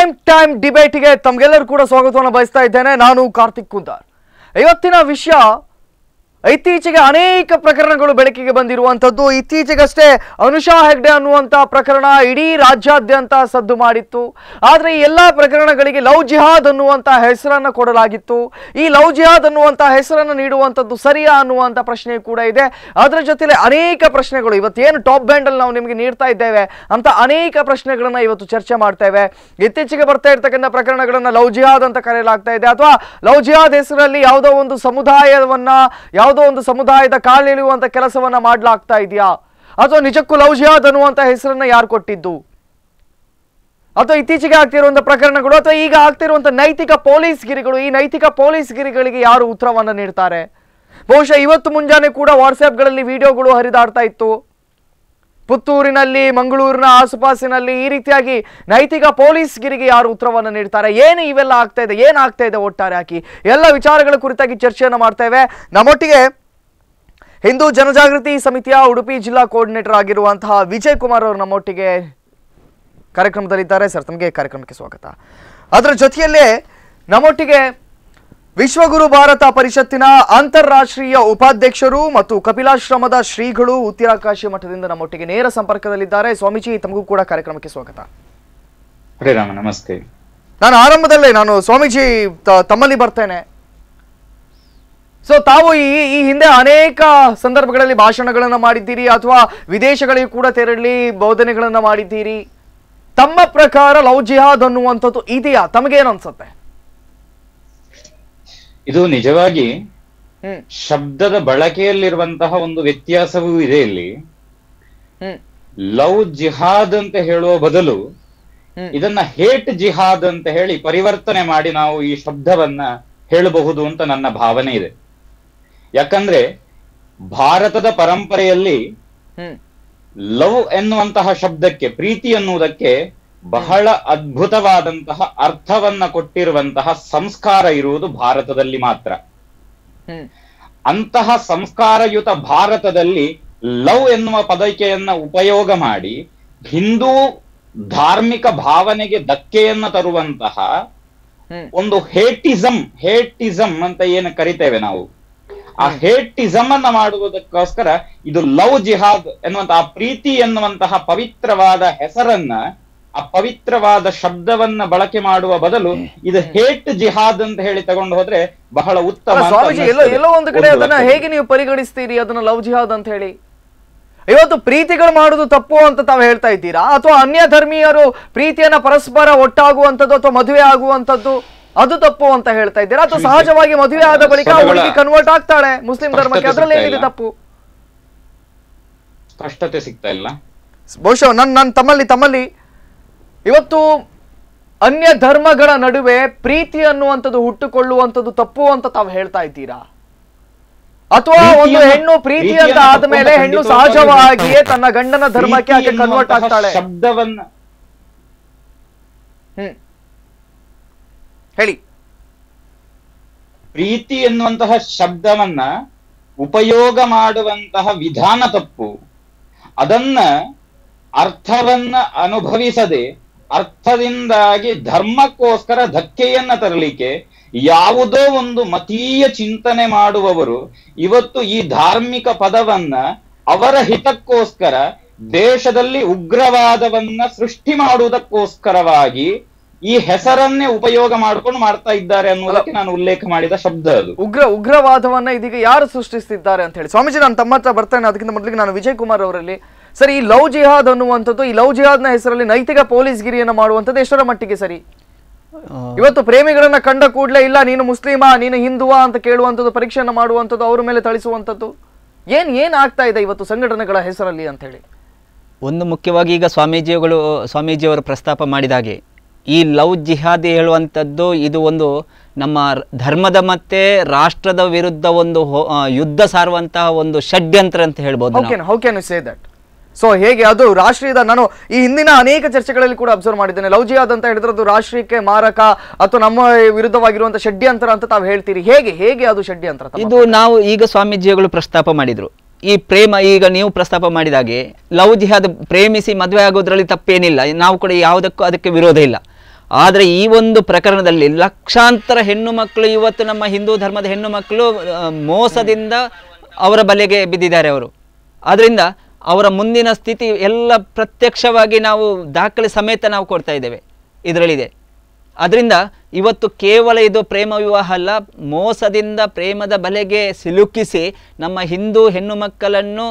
Prime time ಡಿಬೇಟ್ಗೆ ತಮಗೆಲ್ಲರೂ ಕೂಡ ಸ್ವಾಗತವನ್ನು ಬಯಸ್ತಾ ಇದ್ದೇನೆ. ನಾನು ಕಾರ್ತಿಕ್ ಕುಂದಾರ್. ಇವತ್ತಿನ ವಿಷಯ ಇತ್ತೀಚೆಗೆ ಅನೇಕ ಪ್ರಕರಣಗಳು ಬೆಳಕಿಗೆ ಬಂದಿರುವಂತದ್ದು. ಇತ್ತೀಚೆಗಷ್ಟೇ ಅನುಷಾ ಹೆಗ್ಡೆ ಅನ್ನುವಂತ ಪ್ರಕರಣ ಇಡೀ ರಾಜ್ಯಾದ್ಯಂತ ಸದ್ದು ಮಾಡಿತ್ತು. ಆದರೆ ಈ ಎಲ್ಲ ಪ್ರಕರಣಗಳಿಗೆ ಲವ್ ಜಿಹಾದ್ ಅನ್ನುವಂತ ಹೆಸರನ್ನು ಕೊಡಲಾಗಿತ್ತು. ಈ ಲವ್ ಜಿಹಾದ್ ಅನ್ನುವಂತ ಹೆಸರನ್ನು ನೀಡುವಂಥದ್ದು ಸರಿಯಾ ಅನ್ನುವಂಥ ಪ್ರಶ್ನೆ ಕೂಡ ಇದೆ. ಅದರ ಜೊತೆಲೆ ಅನೇಕ ಪ್ರಶ್ನೆಗಳು ಇವತ್ತೇನು ಟಾಪ್ ಬ್ಯಾಂಡ್ ಅಲ್ಲಿ ನಾವು ನಿಮಗೆ ನೀಡ್ತಾ ಇದ್ದೇವೆ ಅಂತ ಅನೇಕ ಪ್ರಶ್ನೆಗಳನ್ನ ಇವತ್ತು ಚರ್ಚೆ ಮಾಡ್ತೇವೆ. ಇತ್ತೀಚೆಗೆ ಬರ್ತಾ ಇರ್ತಕ್ಕಂಥ ಪ್ರಕರಣಗಳನ್ನ ಲವ್ ಜಿಹಾದ್ ಅಂತ ಕರೆಯಲಾಗ್ತಾ ಇದೆ, ಅಥವಾ ಲವ್ ಜಿಹಾದ್ ಹೆಸರಲ್ಲಿ ಯಾವುದೋ ಒಂದು ಸಮುದಾಯವನ್ನ ಯಾವುದೋ ಒಂದು ಸಮುದಾಯದ ಕಾಲೆಳೆಯುವಂತ ಕೆಲಸವನ್ನ ಮಾಡಲಾಗ್ತಾ ಇದೆಯಾ, ಅಥವಾ ನಿಜಕ್ಕೂ ಲವ್ ಜಿಹಾದ್ ಅನ್ನುವಂತ ಹೆಸರನ್ನ ಯಾರು ಕೊಟ್ಟಿದ್ದು, ಅಥವಾ ಇತ್ತೀಚೆಗೆ ಆಗ್ತಿರುವಂತಹ ಪ್ರಕರಣಗಳು, ಅಥವಾ ಈಗ ಆಗ್ತಿರುವಂತಹ ನೈತಿಕ ಪೊಲೀಸ್ ಗಿರಿಗಳು, ಈ ನೈತಿಕ ಪೊಲೀಸ್ ಗಿರಿಗಳಿಗೆ ಯಾರು ಉತ್ತರವನ್ನ ನೀಡ್ತಾರೆ? ಬಹುಶಃ ಇವತ್ತು ಮುಂಜಾನೆ ಕೂಡ ವಾಟ್ಸ್ಆಪ್ಗಳಲ್ಲಿ ವಿಡಿಯೋಗಳು ಹರಿದಾಡ್ತಾ ಇತ್ತು. ಪುತ್ತೂರಿನಲ್ಲಿ, ಮಂಗಳೂರಿನ ಆಸುಪಾಸಿನಲ್ಲಿ ಈ ರೀತಿಯಾಗಿ ನೈತಿಕ ಪೊಲೀಸ್ ಗಿರಿಗೆ ಯಾರು ಉತ್ತರವನ್ನು ನೀಡ್ತಾರೆ, ಏನು ಇವೆಲ್ಲ ಆಗ್ತಾ ಇದೆ, ಏನಾಗ್ತಾ ಇದೆ ಒಟ್ಟಾರೆ ಹಾಕಿ ಎಲ್ಲ ವಿಚಾರಗಳ ಕುರಿತಾಗಿ ಚರ್ಚೆಯನ್ನು ಮಾಡ್ತೇವೆ. ನಮ್ಮೊಟ್ಟಿಗೆ ಹಿಂದೂ ಜನಜಾಗೃತಿ ಸಮಿತಿಯ ಉಡುಪಿ ಜಿಲ್ಲಾ ಕೋಆರ್ಡಿನೇಟರ್ ಆಗಿರುವಂತಹ ವಿಜಯ್ ಕುಮಾರ್ ಅವರು ನಮ್ಮೊಟ್ಟಿಗೆ ಕಾರ್ಯಕ್ರಮದಲ್ಲಿದ್ದಾರೆ. ಸರ್, ತಮಗೆ ಕಾರ್ಯಕ್ರಮಕ್ಕೆ ಸ್ವಾಗತ. ಅದರ ಜೊತೆಯಲ್ಲೇ ನಮ್ಮೊಟ್ಟಿಗೆ ವಿಶ್ವಗುರು ಭಾರತ ಪರಿಷತ್ತಿನ ಅಂತಾರಾಷ್ಟ್ರೀಯ ಉಪಾಧ್ಯಕ್ಷರು ಮತ್ತು ಕಪಿಲಾಶ್ರಮದ ಶ್ರೀಗಳು ಉತ್ತಿರಾಕಾಶಿ ಮಠದಿಂದ ನಮ್ಮೊಟ್ಟಿಗೆ ನೇರ ಸಂಪರ್ಕದಲ್ಲಿದ್ದಾರೆ. ಸ್ವಾಮೀಜಿ, ತಮಗೂ ಕೂಡ ಕಾರ್ಯಕ್ರಮಕ್ಕೆ ಸ್ವಾಗತ. ಹರಿರಾಮ, ನಮಸ್ತೆ. ನಾನು ಆರಂಭದಲ್ಲೇ ಸ್ವಾಮೀಜಿ ತಮ್ಮಲ್ಲಿ ಬರ್ತೇನೆ. ಸೊ ತಾವು ಈ ಹಿಂದೆ ಅನೇಕ ಸಂದರ್ಭಗಳಲ್ಲಿ ಭಾಷಣಗಳನ್ನ ಮಾಡಿದ್ದೀರಿ, ಅಥವಾ ವಿದೇಶಗಳಿಗೆ ಕೂಡ ತೆರಳಿ ಬೋಧನೆಗಳನ್ನ ಮಾಡಿದ್ದೀರಿ. ತಮ್ಮ ಪ್ರಕಾರ ಲವ್ ಜಿಹಾದ್ ಅನ್ನುವಂಥದ್ದು ಇದೆಯಾ? ತಮಗೇನು ಅನ್ಸುತ್ತೆ? ಇದು ನಿಜವಾಗಿ ಶಬ್ದದ ಬಳಕೆಯಲ್ಲಿರುವಂತಹ ಒಂದು ವ್ಯತ್ಯಾಸವೂ ಇದೆ ಇಲ್ಲಿ. ಲವ್ ಜಿಹಾದ್ ಅಂತ ಹೇಳುವ ಬದಲು ಇದನ್ನ ಹೇಟ್ ಜಿಹಾದ್ ಅಂತ ಹೇಳಿ ಪರಿವರ್ತನೆ ಮಾಡಿ ನಾವು ಈ ಶಬ್ದವನ್ನ ಹೇಳಬಹುದು ಅಂತ ನನ್ನ ಭಾವನೆ ಇದೆ. ಯಾಕಂದ್ರೆ ಭಾರತದ ಪರಂಪರೆಯಲ್ಲಿ ಲವ್ ಎನ್ನುವಂತಹ ಶಬ್ದಕ್ಕೆ, ಪ್ರೀತಿ ಎನ್ನುವುದಕ್ಕೆ ಬಹಳ ಅದ್ಭುತವಾದಂತಹ ಅರ್ಥವನ್ನ ಕೊಟ್ಟಿರುವಂತಹ ಸಂಸ್ಕಾರ ಇರುವುದು ಭಾರತದಲ್ಲಿ ಮಾತ್ರ. ಅಂತಹ ಸಂಸ್ಕಾರಯುತ ಭಾರತದಲ್ಲಿ ಲವ್ ಎನ್ನುವ ಪದಕೆಯನ್ನ ಉಪಯೋಗ ಮಾಡಿ ಹಿಂದೂ ಧಾರ್ಮಿಕ ಭಾವನೆಗೆ ಧಕ್ಕೆಯನ್ನ ತರುವಂತಹ ಒಂದು ಹೇಟಿಸಂ ಅಂತ ಏನು ಕರಿತೇವೆ ನಾವು, ಆ ಹೇಟಿಸಂ ಅನ್ನ ಮಾಡುವುದಕ್ಕೋಸ್ಕರ ಇದು ಲವ್ ಜಿಹಾದ್ ಎನ್ನುವಂತಹ ಪ್ರೀತಿ ಎನ್ನುವಂತಹ ಪವಿತ್ರವಾದ ಹೆಸರನ್ನ, ಆ ಪವಿತ್ರವಾದ ಶಬ್ದವನ್ನ ಬಳಕೆ ಮಾಡುವ ಬದಲು ಇದು ಹೇಟ್ ಜಿಹಾದ್ ಅಂತ ಹೇಳಿ ತಗೊಂಡು ಹೋದ್ರೆ ಬಹಳ ಉತ್ತಮ. ಎಲ್ಲೋ ಒಂದು ಕಡೆ ಅದನ್ನ ಹೇಗೆ ನೀವು ಪರಿಗಣಿಸ್ತೀರಿ, ಅದನ್ನ ಲವ್ ಜಿಹಾದ್ ಅಂತ ಹೇಳಿ? ಇವತ್ತು ಪ್ರೀತಿಗಳು ಮಾಡುದು ತಪ್ಪು ಅಂತ ತಾವು ಹೇಳ್ತಾ ಇದ್ದೀರಾ, ಅಥವಾ ಅನ್ಯ ಧರ್ಮೀಯರು ಪ್ರೀತಿಯನ್ನ ಪರಸ್ಪರ ಒಟ್ಟಾಗುವಂಥದ್ದು ಅಥವಾ ಮದುವೆ ಆಗುವಂಥದ್ದು ಅದು ತಪ್ಪು ಅಂತ ಹೇಳ್ತಾ ಇದ್ದೀರಾ, ಅಥವಾ ಸಹಜವಾಗಿ ಮದುವೆ ಆದ ಬಳಿಕ ಹುಡುಗಿ ಕನ್ವರ್ಟ್ ಆಗ್ತಾಳೆ ಮುಸ್ಲಿಂ ಧರ್ಮಕ್ಕೆ, ಅದರಲ್ಲಿ ಏನಿದೆ ತಪ್ಪು? ಸ್ಪಷ್ಟತೆ ಸಿಗ್ತಾ ಇಲ್ಲ. ಬಹುಶಃ ನನ್ನ ತಮ್ಮಲ್ಲಿ ಇವತ್ತು ಅನ್ಯ ಧರ್ಮಗಳ ನಡುವೆ ಪ್ರೀತಿ ಅನ್ನುವಂಥದ್ದು ಹುಟ್ಟುಕೊಳ್ಳುವಂಥದ್ದು ತಪ್ಪು ಅಂತ ತಾವು ಹೇಳ್ತಾ ಇದ್ದೀರಾ, ಅಥವಾ ಒಂದು ಹೆಣ್ಣು ಪ್ರೀತಿ ಅಂತ ಆದ್ಮೇಲೆ ಹೆಣ್ಣು ಸಹಜವಾಗಿಯೇ ತನ್ನ ಗಂಡನ ಧರ್ಮಕ್ಕೆ ಆಕೆ ಕನ್ವರ್ಟ್ ಆಗ್ತಾಳೆ? ಶಬ್ದವನ್ನ ಹೇಳಿ. ಪ್ರೀತಿ ಎನ್ನುವಂತಹ ಶಬ್ದವನ್ನ ಉಪಯೋಗ ಮಾಡುವಂತಹ ವಿಧಾನ ತಪ್ಪು. ಅದನ್ನ ಅರ್ಥವನ್ನ ಅನುಭವಿಸದೆ ಅರ್ಥದಿಂದಾಗಿ ಧರ್ಮಕ್ಕೋಸ್ಕರ ಧಕ್ಕೆಯನ್ನ ತರಲಿಕ್ಕೆ ಯಾವುದೋ ಒಂದು ಮತೀಯ ಚಿಂತನೆ ಮಾಡುವವರು ಇವತ್ತು ಈ ಧಾರ್ಮಿಕ ಪದವನ್ನ ಅವರ ಹಿತಕ್ಕೋಸ್ಕರ ದೇಶದಲ್ಲಿ ಉಗ್ರವಾದವನ್ನ ಸೃಷ್ಟಿ ಮಾಡುವುದಕ್ಕೋಸ್ಕರವಾಗಿ ಈ ಹೆಸರನ್ನೇ ಉಪಯೋಗ ಮಾಡ್ಕೊಂಡು ಮಾಡ್ತಾ ಇದ್ದಾರೆ ಅನ್ನೋದಕ್ಕೆ ನಾನು ಉಲ್ಲೇಖ ಮಾಡಿದ ಶಬ್ದ ಅದು. ಉಗ್ರವಾದವನ್ನ ಇದೀಗ ಯಾರು ಸೃಷ್ಟಿಸಿದ್ದಾರೆ ಅಂತ ಹೇಳಿ. ಸ್ವಾಮೀಜಿ, ನಾನು ತಮ್ಮ ಹತ್ರ ಬರ್ತೇನೆ. ಅದಕ್ಕಿಂತ ಮೊದಲಿಗೆ ನಾನು ವಿಜಯ್ ಕುಮಾರ್ ಅವರಲ್ಲಿ, ಸರಿ, ಈ ಲವ್ ಜಿಹಾದ್ ಅನ್ನುವಂಥದ್ದು, ಈ ಲವ್ ಜಿಹಾದ್ನ ಹೆಸರಲ್ಲಿ ನೈತಿಕ ಪೊಲೀಸ್ ಗಿರಿಯನ್ನು ಮಾಡುವಂಥದ್ದು ಎಷ್ಟರ ಮಟ್ಟಿಗೆ ಸರಿ? ಇವತ್ತು ಪ್ರೇಮಿಗಳನ್ನ ಕಂಡ ಕೂಡಲೇ ಇಲ್ಲ ನೀನು ಮುಸ್ಲಿಮಾ, ನೀನು ಹಿಂದುವಾ ಅಂತ ಕೇಳುವಂಥದ್ದು, ಪರೀಕ್ಷೆಯನ್ನು ಮಾಡುವಂಥದ್ದು, ಅವ್ರ ಮೇಲೆ ಥಳಿಸುವಂಥದ್ದು, ಏನ್ ಆಗ್ತಾ ಇದೆ ಇವತ್ತು ಸಂಘಟನೆಗಳ ಹೆಸರಲ್ಲಿ ಅಂತ ಹೇಳಿ? ಒಂದು ಮುಖ್ಯವಾಗಿ ಈಗ ಸ್ವಾಮೀಜಿಯವರು ಪ್ರಸ್ತಾಪ ಮಾಡಿದ ಹಾಗೆ ಈ ಲವ್ ಜಿಹಾದ್ ಹೇಳುವಂಥದ್ದು ಇದು ಒಂದು ನಮ್ಮ ಧರ್ಮದ ಮತ್ತೆ ರಾಷ್ಟ್ರದ ವಿರುದ್ಧ ಒಂದು ಯುದ್ಧ ಸಾರುವಂತಹ ಒಂದು ಷಡ್ಯಂತ್ರ ಅಂತ ಹೇಳ್ಬೋದು. How can you say that? So ಹೇಗೆ ಅದು ರಾಷ್ಟ್ರೀಯದ, ನಾನು ಈ ಹಿಂದಿನ ಅನೇಕ ಚರ್ಚೆಗಳಲ್ಲಿ ಕೂಡ ಅಬ್ಸರ್ವ್ ಮಾಡಿದ್ದೇನೆ, ಲವ್ ಜಿಹಾದ್ ಅಂತ ಹೇಳಿದ್ರೆ ಅದು ರಾಷ್ಟ್ರೀಯಕ್ಕೆ ಮಾರಕ ಅಥವಾ ನಮ್ಮ ವಿರುದ್ಧವಾಗಿರುವಂತಹ ಷಡ್ಯಂತ್ರ ಅಂತ ತಾವು ಹೇಳ್ತೀರಿ. ಹೇಗೆ ಅದು ಷಡ್ಯಂತ್ರ? ಇದು ನಾವು ಈಗ ಸ್ವಾಮೀಜಿಗಳು ಪ್ರಸ್ತಾಪ ಮಾಡಿದ್ರು, ಈ ಪ್ರೇಮ ಈಗ ನೀವು ಪ್ರಸ್ತಾಪ ಮಾಡಿದಾಗೆ ಲವ್ ಜಿಹಾದ್ ಪ್ರೇಮಿಸಿ ಮದುವೆ ಆಗೋದ್ರಲ್ಲಿ ತಪ್ಪೇನಿಲ್ಲ, ನಾವು ಕೂಡ ಯಾವುದಕ್ಕೂ ಅದಕ್ಕೆ ವಿರೋಧ ಇಲ್ಲ. ಆದರೆ ಈ ಒಂದು ಪ್ರಕರಣದಲ್ಲಿ ಲಕ್ಷಾಂತರ ಹೆಣ್ಣು ಮಕ್ಕಳು ಇವತ್ತು ನಮ್ಮ ಹಿಂದೂ ಧರ್ಮದ ಹೆಣ್ಣು ಮಕ್ಕಳು ಮೋಸದಿಂದ ಅವರ ಬಲೆಗೆ ಬಿದ್ದಿದ್ದಾರೆ ಅವರು. ಆದ್ದರಿಂದ ಅವರ ಮುಂದಿನ ಸ್ಥಿತಿ ಎಲ್ಲ ಪ್ರತ್ಯಕ್ಷವಾಗಿ ನಾವು ದಾಖಲೆ ಸಮೇತ ನಾವು ಕೊಡ್ತಾ ಇದ್ದೇವೆ, ಇದರಲ್ಲಿದೆ. ಅದರಿಂದ ಇವತ್ತು ಕೇವಲ ಇದು ಪ್ರೇಮ ವಿವಾಹ ಅಲ್ಲ, ಮೋಸದಿಂದ ಪ್ರೇಮದ ಬಲೆಗೆ ಸಿಲುಕಿಸಿ ನಮ್ಮ ಹಿಂದೂ ಹೆಣ್ಣು ಮಕ್ಕಳನ್ನು,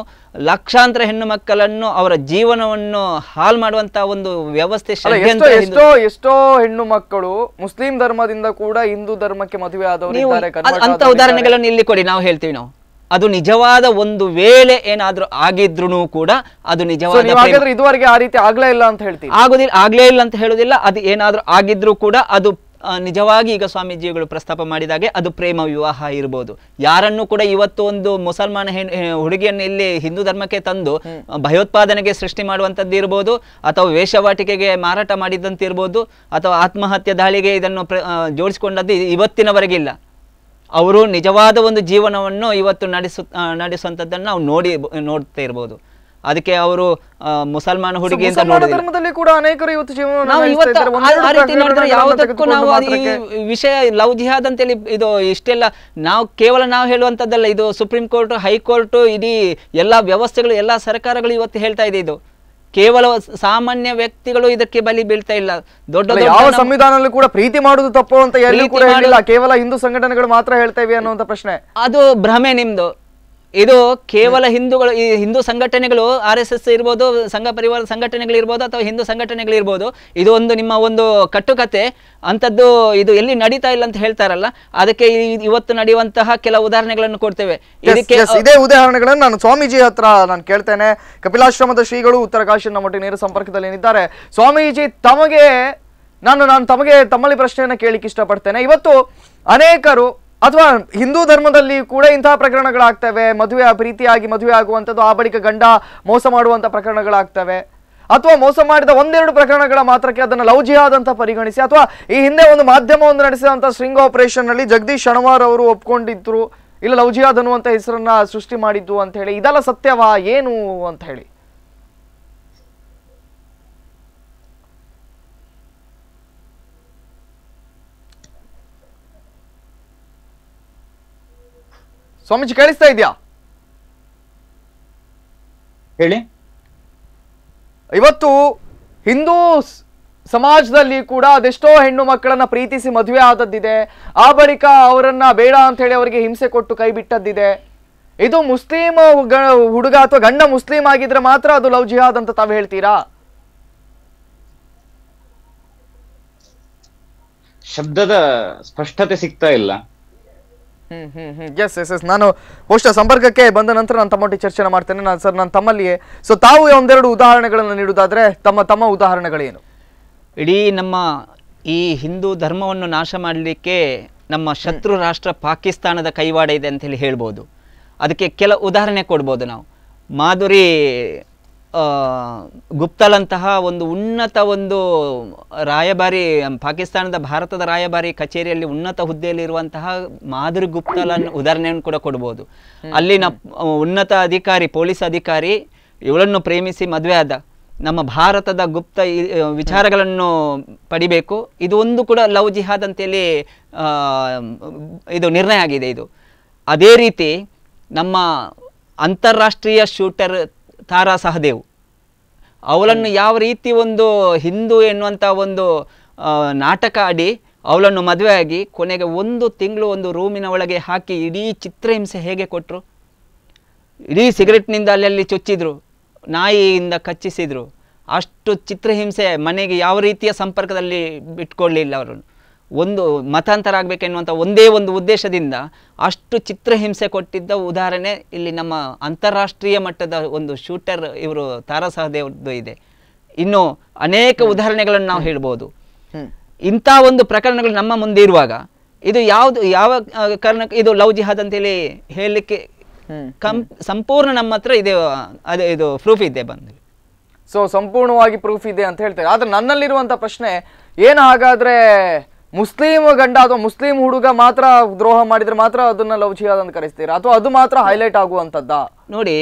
ಲಕ್ಷಾಂತರ ಹೆಣ್ಣು ಮಕ್ಕಳನ್ನು, ಅವರ ಜೀವನವನ್ನು ಹಾಳು ಮಾಡುವಂತ ಒಂದು ವ್ಯವಸ್ಥೆ. ಎಷ್ಟೋ ಹೆಣ್ಣು ಮಕ್ಕಳು ಮುಸ್ಲಿಂ ಧರ್ಮದಿಂದ ಕೂಡ ಹಿಂದೂ ಧರ್ಮಕ್ಕೆ ಮದುವೆ ಆದವರು ಅಂತ ಉದಾಹರಣೆಗಳನ್ನು ಇಲ್ಲಿ ಕೊಡಿ, ನಾವು ಹೇಳ್ತೀವಿ. ನಾವು ಅದು ನಿಜವಾದ ಒಂದು ವೇಳೆ ಏನಾದ್ರೂ ಆಗಿದ್ರು ಕೂಡ ಅದು ನಿಜವಾದ ಇದುವರೆಗೆ ಆ ರೀತಿ ಆಗ್ಲೇ ಇಲ್ಲ ಅಂತ ಹೇಳ್ತೀವಿ. ಆಗ್ಲೇ ಇಲ್ಲ ಅಂತ ಹೇಳುದಿಲ್ಲ. ಅದು ಏನಾದ್ರೂ ಆಗಿದ್ರು ಕೂಡ ಅದು ನಿಜವಾಗಿ ಈಗ ಸ್ವಾಮೀಜಿಗಳು ಪ್ರಸ್ತಾಪ ಮಾಡಿದಾಗೆ ಅದು ಪ್ರೇಮ ವಿವಾಹ ಇರ್ಬೋದು. ಯಾರನ್ನು ಕೂಡ ಇವತ್ತು ಒಂದು ಮುಸಲ್ಮಾನ ಹುಡುಗಿಯನ್ನು ಇಲ್ಲಿ ಹಿಂದೂ ಧರ್ಮಕ್ಕೆ ತಂದು ಭಯೋತ್ಪಾದನೆಗೆ ಸೃಷ್ಟಿ ಮಾಡುವಂಥದ್ದು ಇರ್ಬೋದು, ಅಥವಾ ವೇಷವಾಟಿಕೆಗೆ ಮಾರಾಟ ಮಾಡಿದ್ದಂತ ಇರ್ಬೋದು, ಅಥವಾ ಆತ್ಮಹತ್ಯೆ ದಾಳಿಗೆ ಇದನ್ನು ಜೋಡಿಸಿಕೊಂಡದ್ದು ಇವತ್ತಿನವರೆಗಿಲ್ಲ. ಅವರು ನಿಜವಾದ ಒಂದು ಜೀವನವನ್ನು ಇವತ್ತು ನಡೆಸುವಂಥದ್ದನ್ನು ನಾವು ನೋಡ್ತಾ ಇರ್ಬೋದು. ಅದಕ್ಕೆ ಅವರು ಮುಸಲ್ಮಾನ ಹುಡುಗಿ ಅಂತ ಧರ್ಮದಲ್ಲಿ ಕೂಡ ಅನೇಕರು ಇವತ್ತು ಯಾವುದಕ್ಕೂ ನಾವು ಈ ವಿಷಯ ಲವ್ ಜಿಹಾದ್ ಅಂತೇಳಿ ಇದು ಇಷ್ಟೆಲ್ಲ ನಾವು ಹೇಳುವಂಥದ್ದಲ್ಲ. ಇದು ಸುಪ್ರೀಂ ಕೋರ್ಟ್, ಹೈಕೋರ್ಟ್, ಇಡೀ ಎಲ್ಲಾ ವ್ಯವಸ್ಥೆಗಳು, ಎಲ್ಲಾ ಸರ್ಕಾರಗಳು ಇವತ್ತು ಹೇಳ್ತಾ ಇದೆ. ಇದು ಕೇವಲ ಸಾಮಾನ್ಯ ವ್ಯಕ್ತಿಗಳು ಇದಕ್ಕೆ ಬಲಿ ಬೀಳ್ತಾ ಇಲ್ಲ. ದೊಡ್ಡ ಯಾವ ಸಂವಿಧಾನದಲ್ಲೂ ಕೂಡ ಪ್ರೀತಿ ಮಾಡುದು ತಪ್ಪು ಅಂತ ಎಲ್ಲೂ ಕೂಡ ಹೇಳಿಲ್ಲ. ಕೇವಲ ಹಿಂದೂ ಸಂಘಟನೆಗಳು ಮಾತ್ರ ಹೇಳ್ತಾ ಇವೆ ಅನ್ನುವಂತ ಪ್ರಶ್ನೆ, ಅದು ಭ್ರಮೆ ನಿಮ್ದು. ಇದು ಕೇವಲ ಹಿಂದೂಗಳು, ಈ ಹಿಂದೂ ಸಂಘಟನೆಗಳು, RSS ಇರ್ಬೋದು, ಸಂಘ ಪರಿವಾರ ಸಂಘಟನೆಗಳಿರ್ಬೋದು, ಅಥವಾ ಹಿಂದೂ ಸಂಘಟನೆಗಳಿರ್ಬೋದು, ಇದು ಒಂದು ನಿಮ್ಮ ಒಂದು ಕಟ್ಟುಕತೆ ಅಂಥದ್ದು. ಇದು ಎಲ್ಲಿ ನಡೀತಾ ಇಲ್ಲ ಅಂತ ಹೇಳ್ತಾರಲ್ಲ, ಅದಕ್ಕೆ ಇವತ್ತು ನಡೆಯುವಂತಹ ಕೆಲವು ಉದಾಹರಣೆಗಳನ್ನು ಕೊಡ್ತೇವೆ. ಇದೇ ಉದಾಹರಣೆಗಳನ್ನು ನಾನು ಸ್ವಾಮೀಜಿ ಹತ್ರ ನಾನು ಕೇಳ್ತೇನೆ. ಕಪಿಲಾಶ್ರಮದ ಶ್ರೀಗಳು ಉತ್ತರ ಕಾಶಿನ ಮಟ್ಟಿಗೆ ನೇರ ಸಂಪರ್ಕದಲ್ಲಿ ಏನಿದ್ದಾರೆ. ಸ್ವಾಮೀಜಿ, ತಮ್ಮಲ್ಲಿ ಪ್ರಶ್ನೆಯನ್ನ ಕೇಳಿಕ್ಕೆ ಇಷ್ಟಪಡ್ತೇನೆ. ಇವತ್ತು ಅನೇಕರು ಅಥವಾ ಹಿಂದೂ ಧರ್ಮದಲ್ಲಿ ಕೂಡ ಇಂತಹ ಪ್ರಕರಣಗಳಾಗ್ತವೆ, ಪ್ರೀತಿಯಾಗಿ ಮದುವೆ ಆಗುವಂಥದ್ದು, ಆ ಬಳಿಕ ಗಂಡ ಮೋಸ ಮಾಡುವಂಥ ಪ್ರಕರಣಗಳಾಗ್ತವೆ, ಅಥವಾ ಮೋಸ ಮಾಡಿದ ಒಂದೆರಡು ಪ್ರಕರಣಗಳ ಮಾತ್ರಕ್ಕೆ ಅದನ್ನು ಲವ್ ಜಿಹಾದ್ ಅಂತ ಪರಿಗಣಿಸಿ, ಅಥವಾ ಈ ಹಿಂದೆ ಒಂದು ಮಾಧ್ಯಮವನ್ನು ನಡೆಸಿದಂಥ ಸ್ಟ್ರಿಂಗ್ ಆಪರೇಷನ್ ನಲ್ಲಿ ಜಗದೀಶ್ ಶಣವಾರ್ ಅವರು ಒಪ್ಕೊಂಡಿದ್ರು, ಇಲ್ಲ ಲವ್ ಜಿಹಾದ್ ಅನ್ನುವಂಥ ಹೆಸರನ್ನ ಸೃಷ್ಟಿ ಮಾಡಿದ್ದು ಅಂತ ಹೇಳಿ. ಇದೆಲ್ಲ ಸತ್ಯವಾ ಏನು ಅಂತ ಹೇಳಿ? ಸ್ವಾಮೀಜಿ ಕೇಳಿಸ್ತಾ ಇದೆಯಾ? ಹೇಳಿ. ಇವತ್ತು ಹಿಂದೂ ಸಮಾಜದಲ್ಲಿ ಕೂಡ ಅದೆಷ್ಟೋ ಹೆಣ್ಣು ಮಕ್ಕಳನ್ನ ಪ್ರೀತಿಸಿ ಮದುವೆ ಆದದ್ದಿದೆ, ಆ ಬಳಿಕ ಅವರನ್ನ ಬೇಡ ಅಂತ ಹೇಳಿ ಅವರಿಗೆ ಹಿಂಸೆ ಕೊಟ್ಟು ಕೈ ಬಿಟ್ಟದ್ದಿದೆ. ಇದು ಮುಸ್ಲಿಂ ಹುಡುಗ ಅಥವಾ ಗಂಡ ಮುಸ್ಲಿಂ ಆಗಿದ್ರೆ ಮಾತ್ರ ಅದು ಲವ್ ಜಿಹಾದ್ ಅಂತ ತಾವು ಹೇಳ್ತೀರಾ? ಶಬ್ದದ ಸ್ಪಷ್ಟತೆ ಸಿಗ್ತಾ ಇಲ್ಲ. ಎಸ್ ನಾನು ಬಹುಶಃ ಸಂಪರ್ಕಕ್ಕೆ ಬಂದ ನಂತರ ನಾನು ತಮ್ಮೊಟ್ಟಿಗೆ ಚರ್ಚೆ ಮಾಡ್ತೇನೆ. ನಾನು ತಮ್ಮಲ್ಲಿಯೇ ತಾವು ಒಂದೆರಡು ಉದಾಹರಣೆಗಳನ್ನು ನೀಡುವುದಾದ್ರೆ ತಮ್ಮ ಉದಾಹರಣೆಗಳೇನು? ಇಡೀ ನಮ್ಮ ಈ ಹಿಂದೂ ಧರ್ಮವನ್ನು ನಾಶ ಮಾಡಲಿಕ್ಕೆ ನಮ್ಮ ಶತ್ರು ರಾಷ್ಟ್ರ ಪಾಕಿಸ್ತಾನದ ಕೈವಾಡ ಇದೆ ಅಂತ ಹೇಳಿ ಹೇಳ್ಬೋದು. ಅದಕ್ಕೆ ಕೆಲ ಉದಾಹರಣೆ ಕೊಡ್ಬೋದು ನಾವು. ಮಾಧುರಿ ಗುಪ್ತಲಂತಹ ಒಂದು ಉನ್ನತ ಒಂದು ರಾಯಭಾರಿ, ಪಾಕಿಸ್ತಾನದ ಭಾರತದ ರಾಯಭಾರಿ ಕಚೇರಿಯಲ್ಲಿ ಉನ್ನತ ಹುದ್ದೆಯಲ್ಲಿ ಇರುವಂತಹ ಮಾಧುರಿ ಗುಪ್ತಲನ್ ಉದಾಹರಣೆಯನ್ನು ಕೂಡ ಕೊಡ್ಬೋದು. ಅಲ್ಲಿನ ಉನ್ನತ ಅಧಿಕಾರಿ, ಪೊಲೀಸ್ ಅಧಿಕಾರಿ ಇವಳನ್ನು ಪ್ರೇಮಿಸಿ ಮದುವೆ ಆದ. ನಮ್ಮ ಭಾರತದ ಗುಪ್ತ ವಿಚಾರಗಳನ್ನು ಪಡಿಬೇಕು, ಇದು ಒಂದು ಕೂಡ ಲವ್ ಜಿಹಾದ್ ಅಂತೇಳಿ ಇದು ನಿರ್ಣಯ ಆಗಿದೆ. ಇದು ಅದೇ ರೀತಿ ನಮ್ಮ ಅಂತಾರಾಷ್ಟ್ರೀಯ ಶೂಟರ್ ತಾರಾ ಸಹದೇವ್, ಅವಳನ್ನು ಯಾವ ರೀತಿ ಒಂದು ಹಿಂದೂ ಎನ್ನುವಂಥ ಒಂದು ನಾಟಕ ಆಡಿ ಅವಳನ್ನು ಮದುವೆ ಆಗಿ ಕೊನೆಗೆ 1 ತಿಂಗಳು ಒಂದು ರೂಮಿನ ಒಳಗೆ ಹಾಕಿ ಇಡೀ ಚಿತ್ರಹಿಂಸೆ ಹೇಗೆ ಕೊಟ್ಟರು. ಇಡೀ ಸಿಗರೆಟ್ನಿಂದ ಅಲ್ಲಲ್ಲಿ ಚುಚ್ಚಿದ್ರು, ನಾಯಿಯಿಂದ ಕಚ್ಚಿಸಿದ್ರು. ಅಷ್ಟು ಚಿತ್ರಹಿಂಸೆ, ಮನೆಗೆ ಯಾವ ರೀತಿಯ ಸಂಪರ್ಕದಲ್ಲಿ ಬಿಟ್ಕೊಳ್ಳಿಲ್ಲ ಅವರನ್ನು. ಒಂದು ಮತಾಂತರ ಆಗಬೇಕೆನ್ನುವಂಥ ಒಂದೇ ಒಂದು ಉದ್ದೇಶದಿಂದ ಅಷ್ಟು ಚಿತ್ರಹಿಂಸೆ ಕೊಟ್ಟಿದ್ದ ಉದಾಹರಣೆ ಇಲ್ಲಿ ನಮ್ಮ ಅಂತಾರಾಷ್ಟ್ರೀಯ ಮಟ್ಟದ ಒಂದು ಶೂಟರ್ ಇವರು ತಾರಾ ಸಹದೇವ್ದು ಇದೆ. ಇನ್ನು ಅನೇಕ ಉದಾಹರಣೆಗಳನ್ನು ನಾವು ಹೇಳ್ಬೋದು. ಇಂಥ ಒಂದು ಪ್ರಕರಣಗಳು ನಮ್ಮ ಮುಂದೆ ಇರುವಾಗ ಇದು ಯಾವ ಕಾರಣಕ್ಕೆ ಇದು ಲವ್ ಜಿಹಾದ್ ಅಂತೇಳಿ ಹೇಳಲಿಕ್ಕೆ ಸಂಪೂರ್ಣ ನಮ್ಮ ಹತ್ರ ಇದೆ, ಇದು ಪ್ರೂಫ್ ಇದೆ ಬಂದು. ಸೊ ಸಂಪೂರ್ಣವಾಗಿ ಪ್ರೂಫ್ ಇದೆ ಅಂತ ಹೇಳ್ತಾರೆ. ಆದ್ರೆ ನನ್ನಲ್ಲಿರುವಂತ ಪ್ರಶ್ನೆ ಏನು, ಹಾಗಾದ್ರೆ ಮುಸ್ಲಿಂ ಗಂಡ ಅಥವಾ ಮುಸ್ಲಿಂ ಹುಡುಗ ಮಾತ್ರ ದ್ರೋಹ ಮಾಡಿದ್ರೆ ಮಾತ್ರ ಅದನ್ನ ಲವ್ ಜಿಹಾದ್ ಅಂತ ಕರೆಸ್ತೀರಾ, ಅಥವಾ ಅದು ಮಾತ್ರ ಹೈಲೈಟ್ ಆಗುವಂತದ್ದ? ನೋಡಿ,